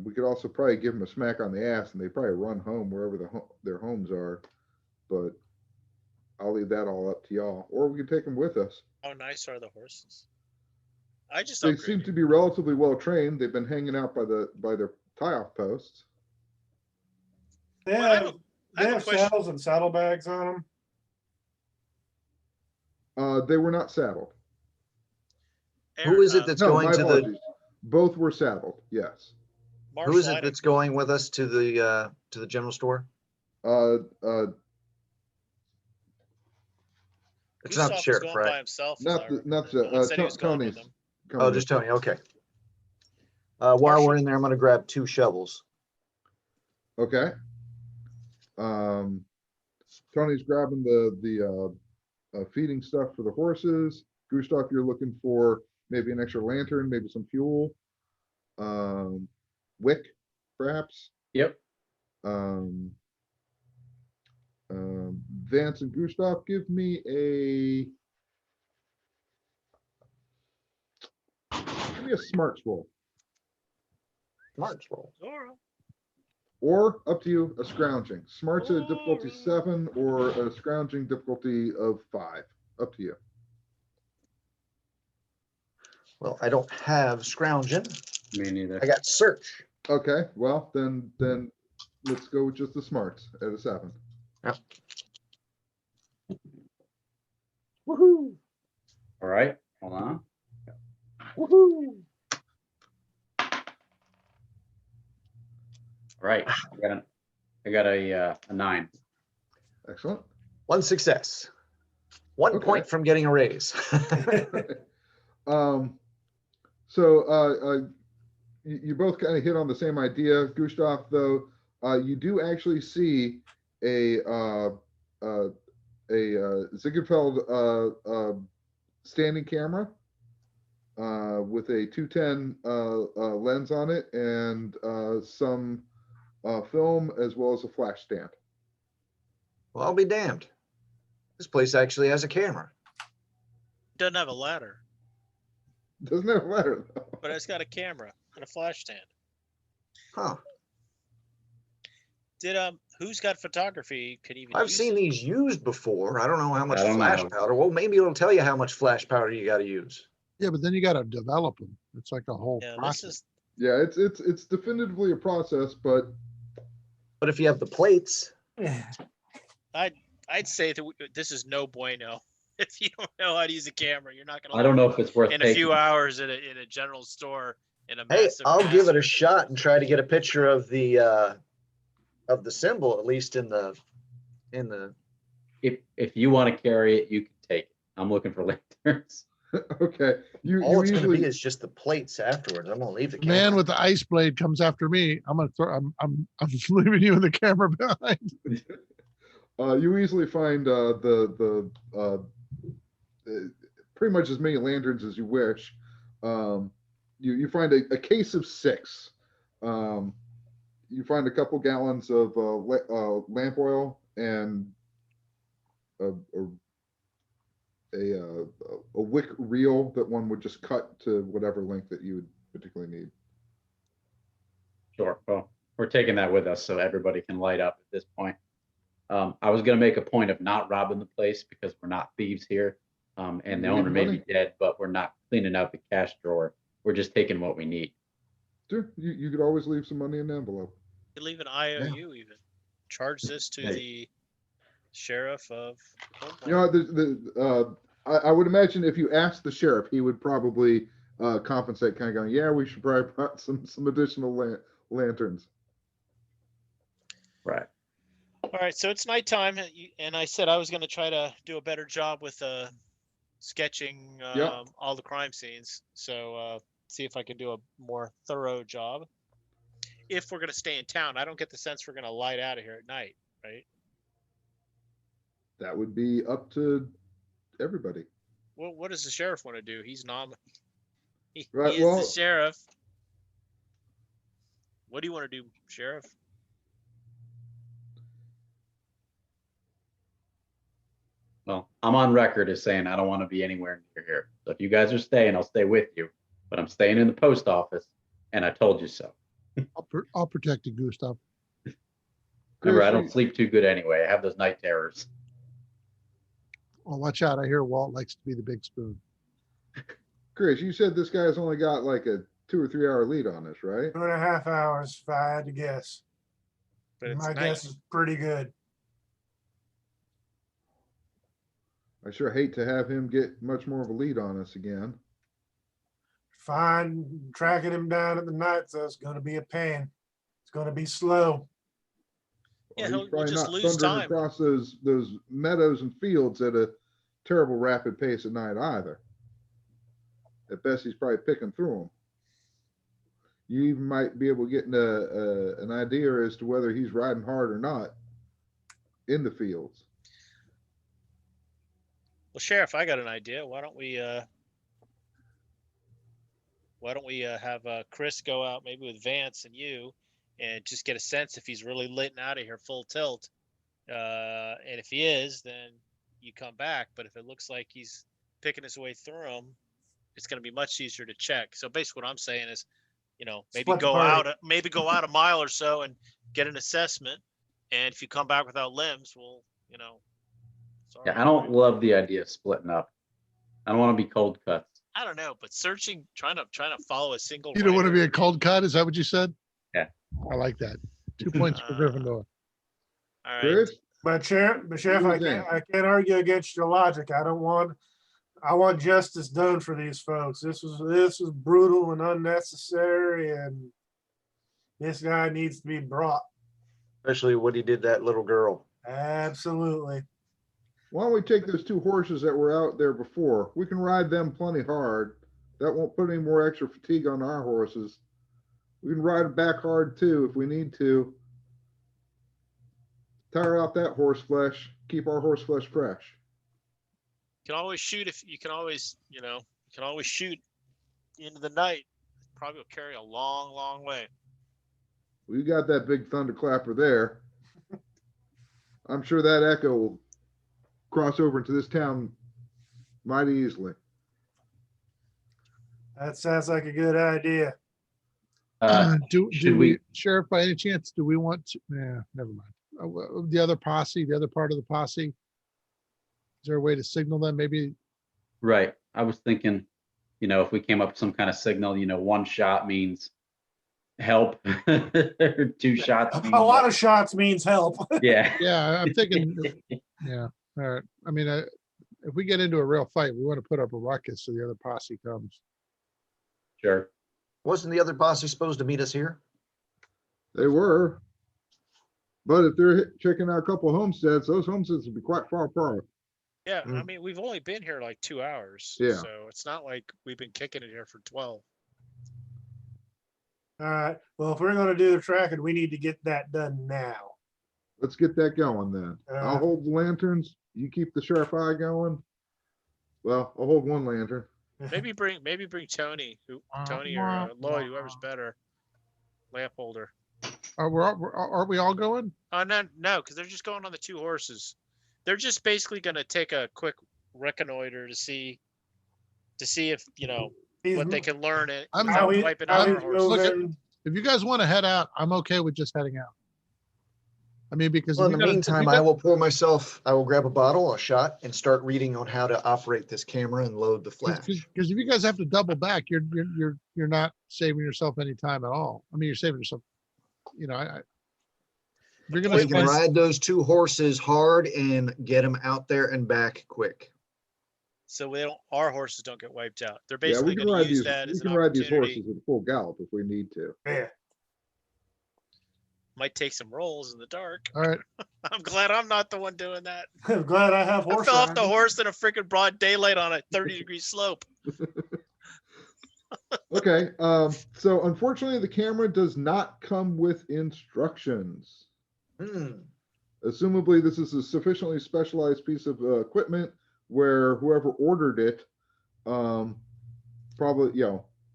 We could also probably give them a smack on the ass, and they probably run home wherever their homes are. But I'll leave that all up to y'all, or we could take them with us. How nice are the horses? I just They seem upgraded. to be relatively well trained. They've been hanging out by their tie-off posts. They Well, I have have, a- I they have a have question. saddles and saddlebags on them. They were not saddled. Who is it that's No, going my to the, apologies. Both were saddled. Yes. who is Marshall, it that's going with us to the general store? It's not the Gustav was sheriff, going by right? himself. as Not I the remember. not the No one said he was going with Tony's. them. Oh, just Tony, okay. While Marshall. we're in there, I'm gonna grab 2 shovels. Okay. Tony's grabbing the feeding stuff for the horses. Gustav, you're looking for maybe an extra lantern, maybe some fuel, wick, perhaps. Yep. Vance and Gustav, give me a smarts roll, Smarts roll. Zora. or up to you, a scrounging. Smarts at a difficulty Alright. 7 or a scrounging difficulty of 5. Up to you. Well, I don't have scrounging. Me neither. I got search. Okay, well, then let's go with just the smarts at a 7. Woohoo! All right, hold on. Woohoo! All right, I got a 9. Excellent. 1 success. 1 Okay. point from getting a raise. So you both kind of hit on the same idea, Gustav, though. You do actually see a Ziegfeld standing camera with a 210 lens on it and some film as well as a flash stand. Well, I'll be damned. This place actually has a camera. Doesn't have a ladder, Doesn't have a ladder though. but it's got a camera and a flash stand. Huh. Did who's got photography? Could even I've use seen it? these used before. I don't know how much I don't flash know. powder. Well, maybe it'll tell you how much flash powder you got to use. Yeah, but then you gotta develop them. It's like a whole Yeah, this process. is Yeah, it's definitively a process, but But if you have the plates, I'd say that this is no bueno. If you don't know how to use a camera, you're not gonna I don't learn know if it's worth in a taking. few hours in a general store in a hey, massive. I'll give it a massive- shot and try to get a picture of the symbol, at least in the If you want to carry it, you can take it. I'm looking for lanterns. okay. all You it's going to be easily is just the plates afterwards. I'm going to leave the The man camera. with the ice blade comes after me. I'm gonna throw. I'm leaving you in the camera behind. you easily find pretty much as many lanterns as you wish. You find a case of 6. You find a couple gallons of lamp oil and a, a wick reel that one would just cut to whatever length that you would particularly need. Sure. Well, we're taking that with us so everybody can light up at this point. I was going to make a point of not robbing the place because we're not thieves here. And the You need owner may money? be dead, but we're not cleaning out the cash drawer. We're just taking what we need. Sure, you could always leave some money in the envelope. You leave an IOU even. Charge this to Hey. the sheriff of. You know, I would imagine if you asked the sheriff, he would probably compensate, kind of going, yeah, we should probably put some additional lanterns. Right. All right, so it's nighttime, and I said I was going to try to do a better job with sketching Yep. all the crime scenes. So see if I can do a more thorough job. If we're going to stay in town, I don't get the sense we're going to light out of here at night, right? That would be up to everybody. Well, what does the sheriff want to do? He's he Right, is well- the sheriff. What do you want to do, sheriff? Well, I'm on record as saying I don't want to be anywhere near here. So if you guys are staying, I'll stay with you. But I'm staying in the post office, and I told you so. I'll protect you, Gustav. Remember, I Chris, don't sleep too good anyway. I have those night terrors. Oh, watch out! I hear Walt likes to be the big spoon. Chris, you said this guy's only got like a 2 or 3 hour lead on us, right? 2.5 hours, if I had to guess. But it's My night. guess is pretty good. I sure hate to have him get much more of a lead on us again. Tracking him down at the night, so it's gonna be a pain. It's gonna be slow. Yeah, He's we'll probably just not lose thundering time. across those meadows and fields at a terrible rapid pace at night either. At best, he's probably picking through them. You even might be able to get an idea as to whether he's riding hard or not in the fields. Well, sheriff, I got an idea. Why don't we have Chris go out maybe with Vance and you, and just get a sense if he's really lit out of here full tilt. And if he is, then you come back. But if it looks like he's picking his way through them, it's going to be much easier to check. So basically, what I'm saying is, maybe Split the go party. out a mile or so and get an assessment. And if you come back without limbs, well, sorry. Yeah, I don't love the idea of splitting up. I don't want to be cold cuts. I don't know, but trying to follow a single. You don't want to writer- be a cold cut? Is that what you said? Yeah. I like that. 2 points for Gryffindor. All right. Chris, But Sheriff, do you I think? can't argue against your logic. I want justice done for these folks. This was brutal and unnecessary, and this guy needs to be brought. especially what he did to that little girl. Absolutely. Why don't we take those 2 horses that were out there before? We can ride them plenty hard. That won't put any more extra fatigue on our horses. We can ride them back hard too if we need to. Tire out that horse flesh, keep our horse flesh fresh. You can always shoot shoot into the night. Probably will carry a long, long way. We got that big thunderclapper there. I'm sure that echo will cross over into this town mighty easily. That sounds like a good idea. should we- Sheriff, by any chance, do we want to, never mind. The other posse, the other part of the posse? Is there a way to signal them? Maybe, Right. I was thinking, if we came up with some kind of signal, one shot means help, or 2 shots. A mean lot like- of shots means help. Yeah. yeah, I'm thinking, yeah, all right. I mean, if we get into a real fight, we want to put up a ruckus so the other posse comes. Sure. Wasn't the other posse supposed to meet us here? They were. But if they're checking out a couple of homesteads, those homesteads would be quite far apart. Yeah, I Mm. mean, we've only been here like 2 hours. Yeah. So it's not like we've been kicking it here for 12. All right. Well, if we're gonna do the tracking, we need to get that done now. Let's get that going then. I'll hold the lanterns. You keep the sharp eye going. Well, I'll hold one lantern. Maybe bring Tony, Tony or Lloyd, whoever's better. Lamp holder. Aren't we all going? Oh no, because they're just going on the 2 horses. They're just basically gonna take a quick reconnoiter to see if He's what they can learn it I'm- without how he- wiping how out he's our horses. Look at- moving. If you guys want to head out, I'm okay with just heading out. I mean, because. Well, if in you the got a- if you meantime, got- I will grab a bottle, a shot, and start reading on how to operate this camera and load the flash. Because if you guys have to double back, you're not saving yourself any time at all. I mean, you're saving yourself, you're gonna We can spend, ride those 2 horses hard and get them out there and back quick. So our horses don't get wiped out. They're Yeah, basically we can gonna ride use these, that we as an can ride these opportunity. horses at full gallop if we need to. Yeah. Might take some rolls in the dark. all right, I'm glad I'm not the one doing that. I'm glad I have I horse fell off the riding. horse in a freaking broad daylight on a 30-degree slope. Okay, so unfortunately, the camera does not come with instructions. Assumably, this is a sufficiently specialized piece of equipment where whoever ordered it, probably,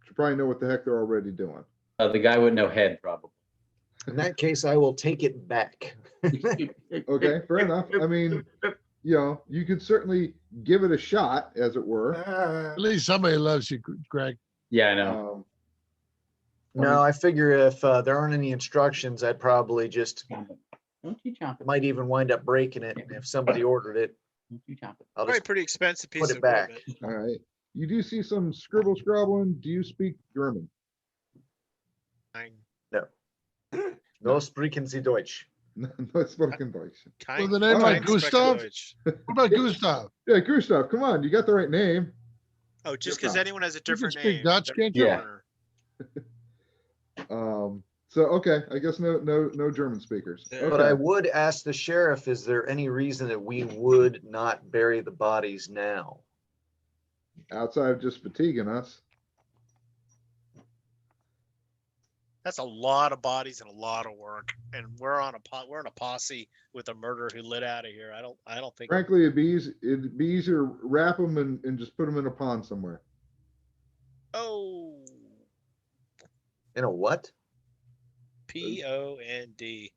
should probably know what the heck they're already doing. The guy with no head, probably. In that case, I will take it back. Okay, fair enough. I mean, you could certainly give it a shot, as it were. at least somebody loves you, Greg. Yeah, I know. No, I figure if there aren't any instructions, I'd probably just, Don't you chomp it. might even wind up breaking it. And if somebody ordered it, Don't you chomp it. I'll Probably just pretty expensive piece put of it back. equipment. All right. You do see some scrabbling. Do you speak German? No sprechen Sie Deutsch. No, it's spoken Deutsch. Kind, the name like Gustav? What about Gustav? Yeah, Gustav, come on, you got the right name. Oh, just You're because fine. anyone has a You can different speak name. Dutch, they're can't you? Yeah. foreigner. So okay, I guess no German speakers. Yeah. But I Okay. would ask the sheriff, is there any reason that we would not bury the bodies now? Outside of just fatiguing us. That's a lot of bodies and a lot of work, and we're in a posse with a murderer who lit out of here. I don't think. Frankly, it'd be easier to wrap them and just put them in a pond somewhere. Oh, In a what? POND.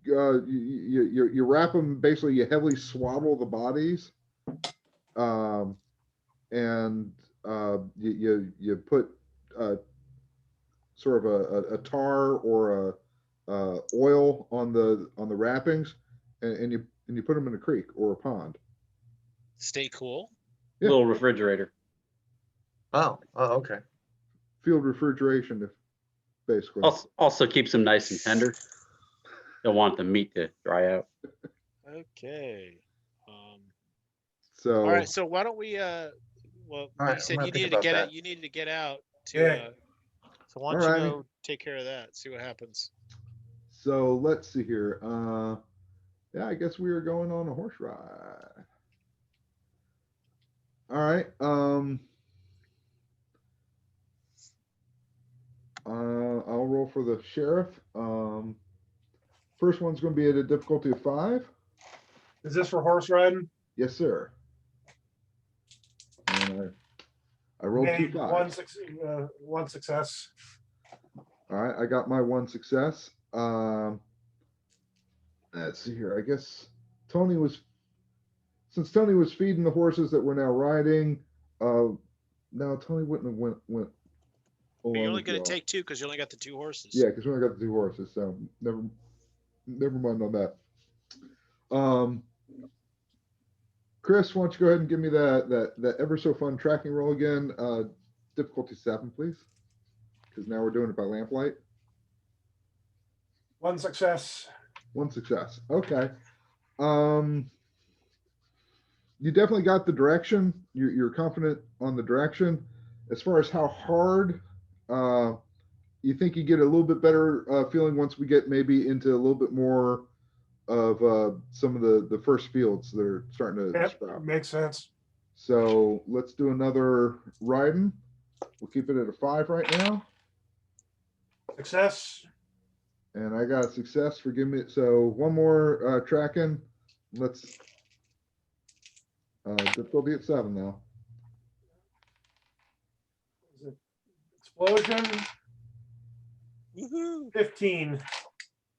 You wrap them, basically you heavily swaddle the bodies. And you put sort of a tar or a oil on the wrappings, and you put them in a creek or a pond. Stay cool. Yeah. Little refrigerator. Oh, okay. Field refrigeration, basically. Also keeps them nice and tender. Don't want the meat to dry out. Okay. So All right. So why don't we? Well, All right, you I'm said gonna you think needed to about get that. out. You needed to get out to. Yeah. So why don't you Alrighty. go take care of that? See what happens. So let's see here. Yeah, I guess we are going on a horse ride. All right. I'll roll for the sheriff. First one's going to be at a difficulty of 5. Is this for horse riding? Yes, sir. And I rolled 2 Made 5s. one success. All right, I got my 1 success. Let's see here. I guess since Tony was feeding the horses that we're now riding, now Tony wouldn't have went But you're along only with gonna y'all. take 2 because you only got the 2 horses. Yeah, because we only got the 2 horses, so never mind on that. Chris, why don't you go ahead and give me that ever so fun tracking roll again? Difficulty 7, please, because now we're doing it by lamplight. 1 success. 1 success. Okay. You definitely got the direction. You're confident on the direction. As far as how hard, you think you get a little bit better feeling once we get maybe into a little bit more of some of the first fields that are starting to Yep, sprout. makes sense. So let's do another riding. We'll keep it at a 5 right now. Success. And I got a success for giving me, so one more tracking. Let's difficulty at 7 now. Is it explosion? Woohoo. 15.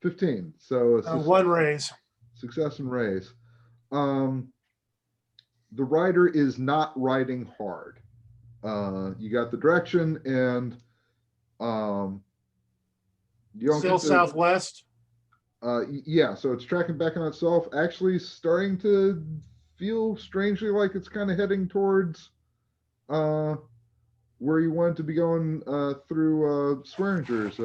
15. So One raise. success and raise. The rider is not riding hard. You got the direction, and you don't Still get the, southwest. yeah, so it's tracking back on itself, actually starting to feel strangely like it's kind of heading towards where you want to be going through Swearinger's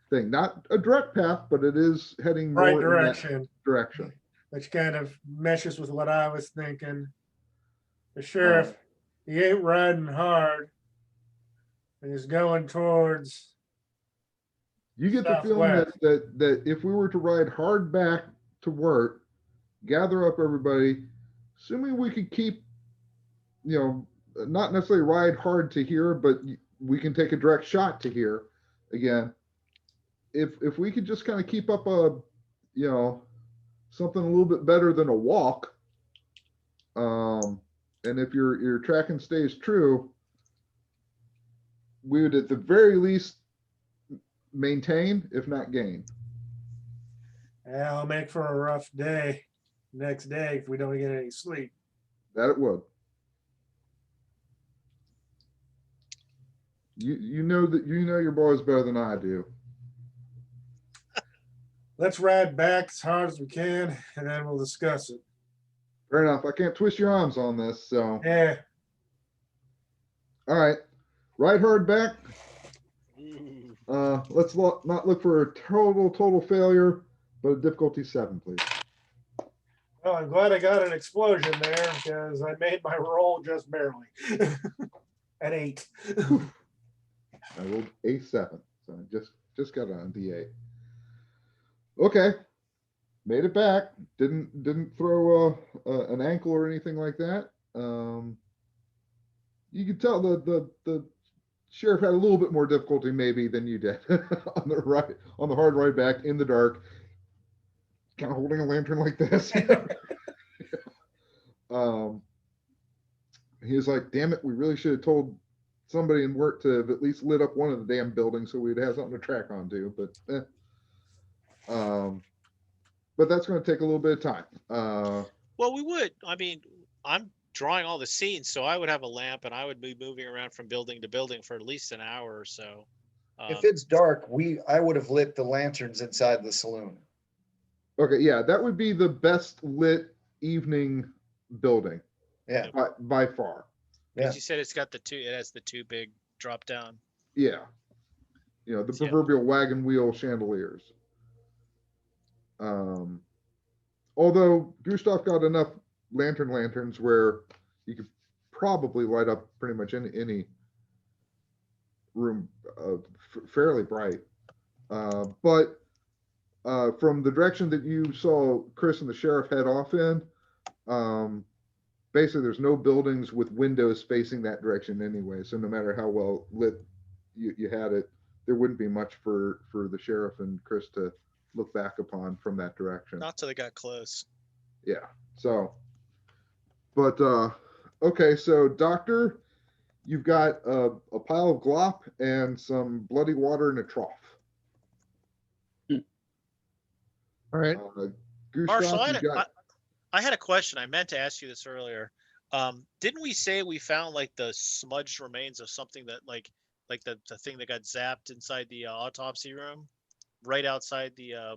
thing. Not a direct path, but it is heading more Right in that direction. direction. Which kind of meshes with what I was thinking. The sheriff, he ain't riding hard. And he's going towards. You get the feeling Southwest. that if we were to ride hard back to work, gather up everybody, assuming we could keep, not necessarily ride hard to here, but we can take a direct shot to here again. If we could just kind of keep up something a little bit better than a walk, and if your tracking stays true, we would at the very least maintain, if not gain. Yeah, I'll make for a rough day next day if we don't get any sleep. That it would. You know your boys better than I do. Let's ride back as hard as we can, and then we'll discuss it. Fair enough. I can't twist your arms on this, so. Yeah. All right. Ride hard back. Ooh. Let's not look for a total failure, but a difficulty 7, please. Well, I'm glad I got an explosion there because I made my roll just barely. At 8. I rolled a 7, so I just got on D8. Okay, made it back. Didn't throw an ankle or anything like that. You could tell the sheriff had a little bit more difficulty maybe than you did on the hard ride back in the dark, kind of holding a lantern like this. He was like, "Damn it, we really should have told somebody in work to have at least lit up one of the damn buildings so we'd have something to track onto." But that's going to take a little bit of time. Well, we would. I mean, I'm drawing all the scenes, so I would have a lamp and I would be moving around from building to building for at least an hour or so. If it's dark, I would have lit the lanterns inside the saloon. Okay, yeah, that would be the best lit evening building. Yeah. By far. Yeah. You said it has the 2 big drop down. Yeah. The proverbial wagon wheel chandeliers. Although Gustav got enough lanterns where you could probably light up pretty much any room fairly bright. But from the direction that you saw Chris and the sheriff head off in, basically there's no buildings with windows facing that direction anyway. So no matter how well lit you had it, there wouldn't be much for the sheriff and Chris to look back upon from that direction. Not till they got close. Yeah. So, but okay. So, Doctor, you've got a pile of glop and some bloody water in a trough. All right. Gustav, Marshall, I you had a question. I meant to ask you this earlier. Didn't we say we found like the smudged remains of something that like like the thing that got zapped inside the autopsy room, right outside the.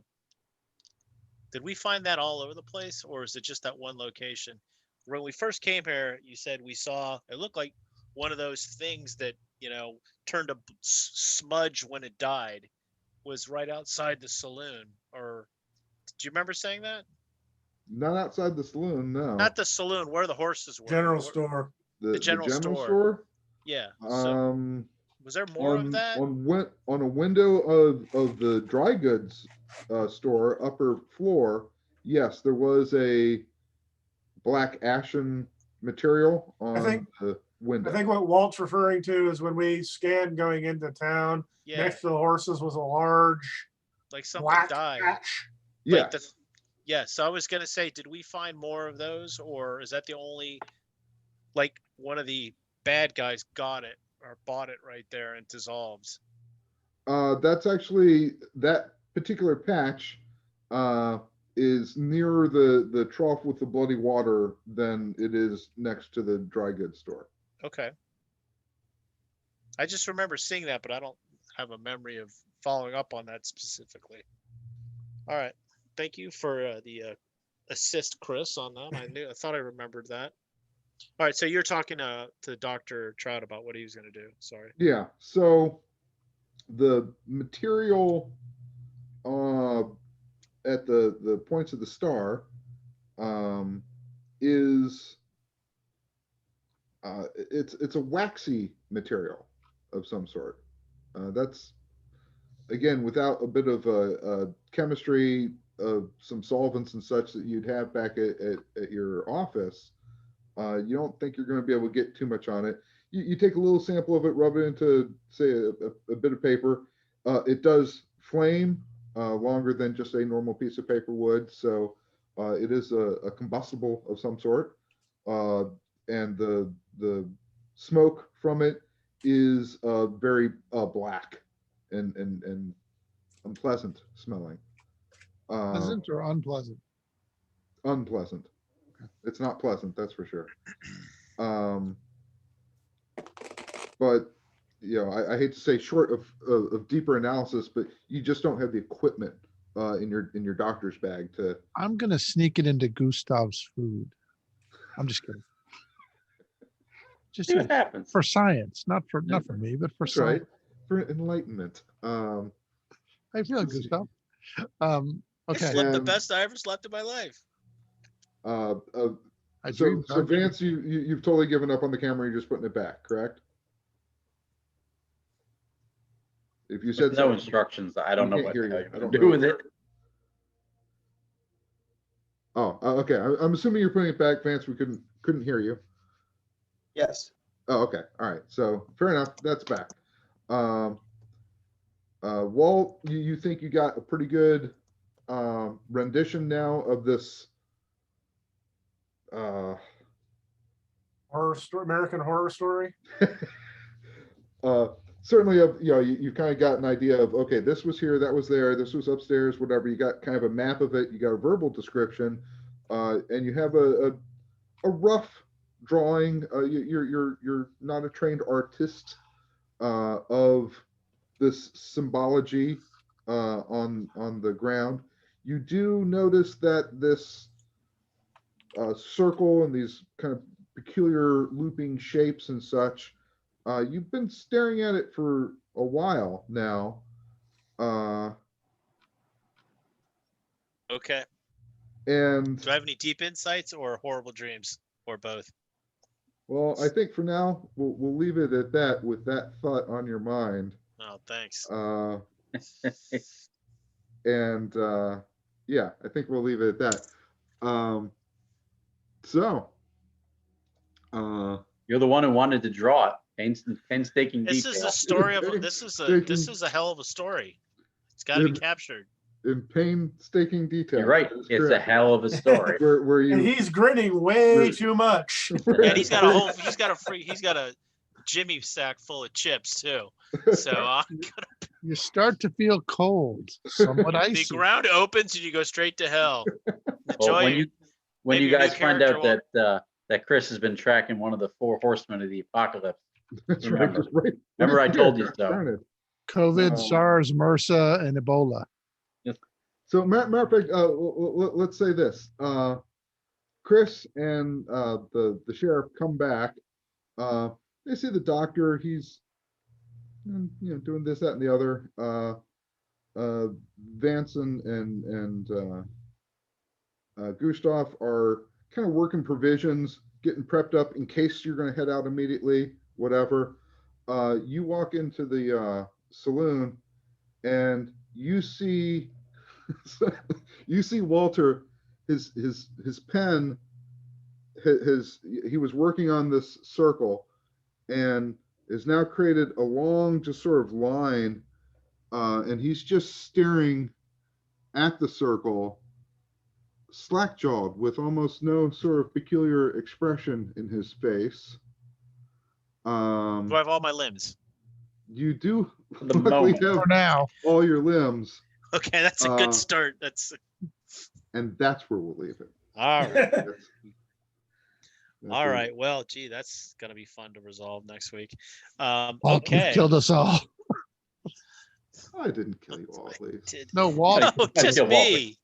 Did we find that all over the place, or is it just that one location? When we first came here, you said we saw it looked like one of those things that turned a smudge when it died, was right outside the saloon. Or do you remember saying that? Not outside the saloon, no. Not the saloon, where the horses were. General store. The general store. Yeah. So was there more of that? On a window of the dry goods store, upper floor, yes, there was a black ashen material on the window. I think what Walt's referring to is when we scanned going into town, Yeah, next to the horses was a large like something black died. patch. Like Yes. Yeah, so I was gonna say, did we find more of those, or is that the only, like, one of the bad guys got it or bought it right there and dissolves? That's actually, that particular patch is nearer the trough with the bloody water than it is next to the dry goods store. Okay. I just remember seeing that, but I don't have a memory of following up on that specifically. All right. Thank you for the assist, Chris, on that. I thought I remembered that. All right, so you're talking to Dr. Trout about what he was going to do. Sorry. Yeah. So the material at the points of the star is it's a waxy material of some sort. That's, again, without a bit of chemistry of some solvents and such that you'd have back at your office, you don't think you're going to be able to get too much on it. You take a little sample of it, rub it into, say, a bit of paper. It does flame longer than just a normal piece of paper would, so it is a combustible of some sort, and the smoke from it is very black and unpleasant smelling. Pleasant or unpleasant? Unpleasant. It's not pleasant, that's for sure. But I hate to say, short of deeper analysis, but you just don't have the equipment in your doctor's bag to. I'm gonna sneak it into Gustav's food. I'm just kidding. Just See what happens. for science, not for me, but for That's right. science. For enlightenment. How you feeling, Let's see. Gustav? I Okay. slept the And- best I ever slept in my life. I So dreamed. Vance, you've totally given up on the camera. You're just putting it back, correct? If you said No something- instructions. I don't we know can't what hear the hell you. you're I gonna don't do know. with it. Oh, okay. I'm assuming you're putting it back, Vance. We couldn't hear you. Yes. Oh, okay. All right. So fair enough. That's back. Walt, you think you got a pretty good rendition now of this Horror story, American Horror Story. certainly you've kind of got an idea of, okay, this was here, that was there, this was upstairs, whatever. You got kind of a map of it, you got a verbal description, and you have a rough drawing. You're not a trained artist of this symbology on the ground. You do notice that this circle and these kind of peculiar looping shapes and such, you've been staring at it for a while now. Okay. And Do I have any deep insights or horrible dreams or both? well, I think for now we'll leave it at that with that thought on your mind. Oh, thanks. And yeah, I think we'll leave it at that. So You're the one who wanted to draw it. Painstaking This detail. is a story of this is a hell of a story. It's got to be captured. in painstaking detail. You're right. That is It's a correct. hell of a story. Where And you he's grinning way too much. And he's got a Jimmy sack full of chips too. So You start to feel cold, somewhat the icy. ground opens and you go straight to hell. Well, Enjoy when it. you when maybe you your new guys find out character that Chris has been tracking one of the 4 horsemen of the apocalypse, That's Remember. right. Remember I told you so. Darn it. COVID, Um, SARS, MRSA, and Ebola. So matter of fact, let's say this, Chris and the sheriff come back. They see the doctor, he's doing this, that, and the other. Vance and Gustav are kind of working provisions, getting prepped up in case you're going to head out immediately, whatever. You walk into the saloon and you see Walter, his pen, he was working on this circle and has now created a long just sort of line, and he's just staring at the circle, slack-jawed with almost no sort of peculiar expression in his face. Do I have all my limbs? You do For the luckily moment. have For now, all your limbs, Okay, that's a good start. That's and that's where we'll leave it. all right. That's All it. right. Well, gee, that's gonna be fun to resolve next week. Walt Okay. killed us all. I didn't kill you all, please. Did- No, Walt. No, just Kill Walter. me.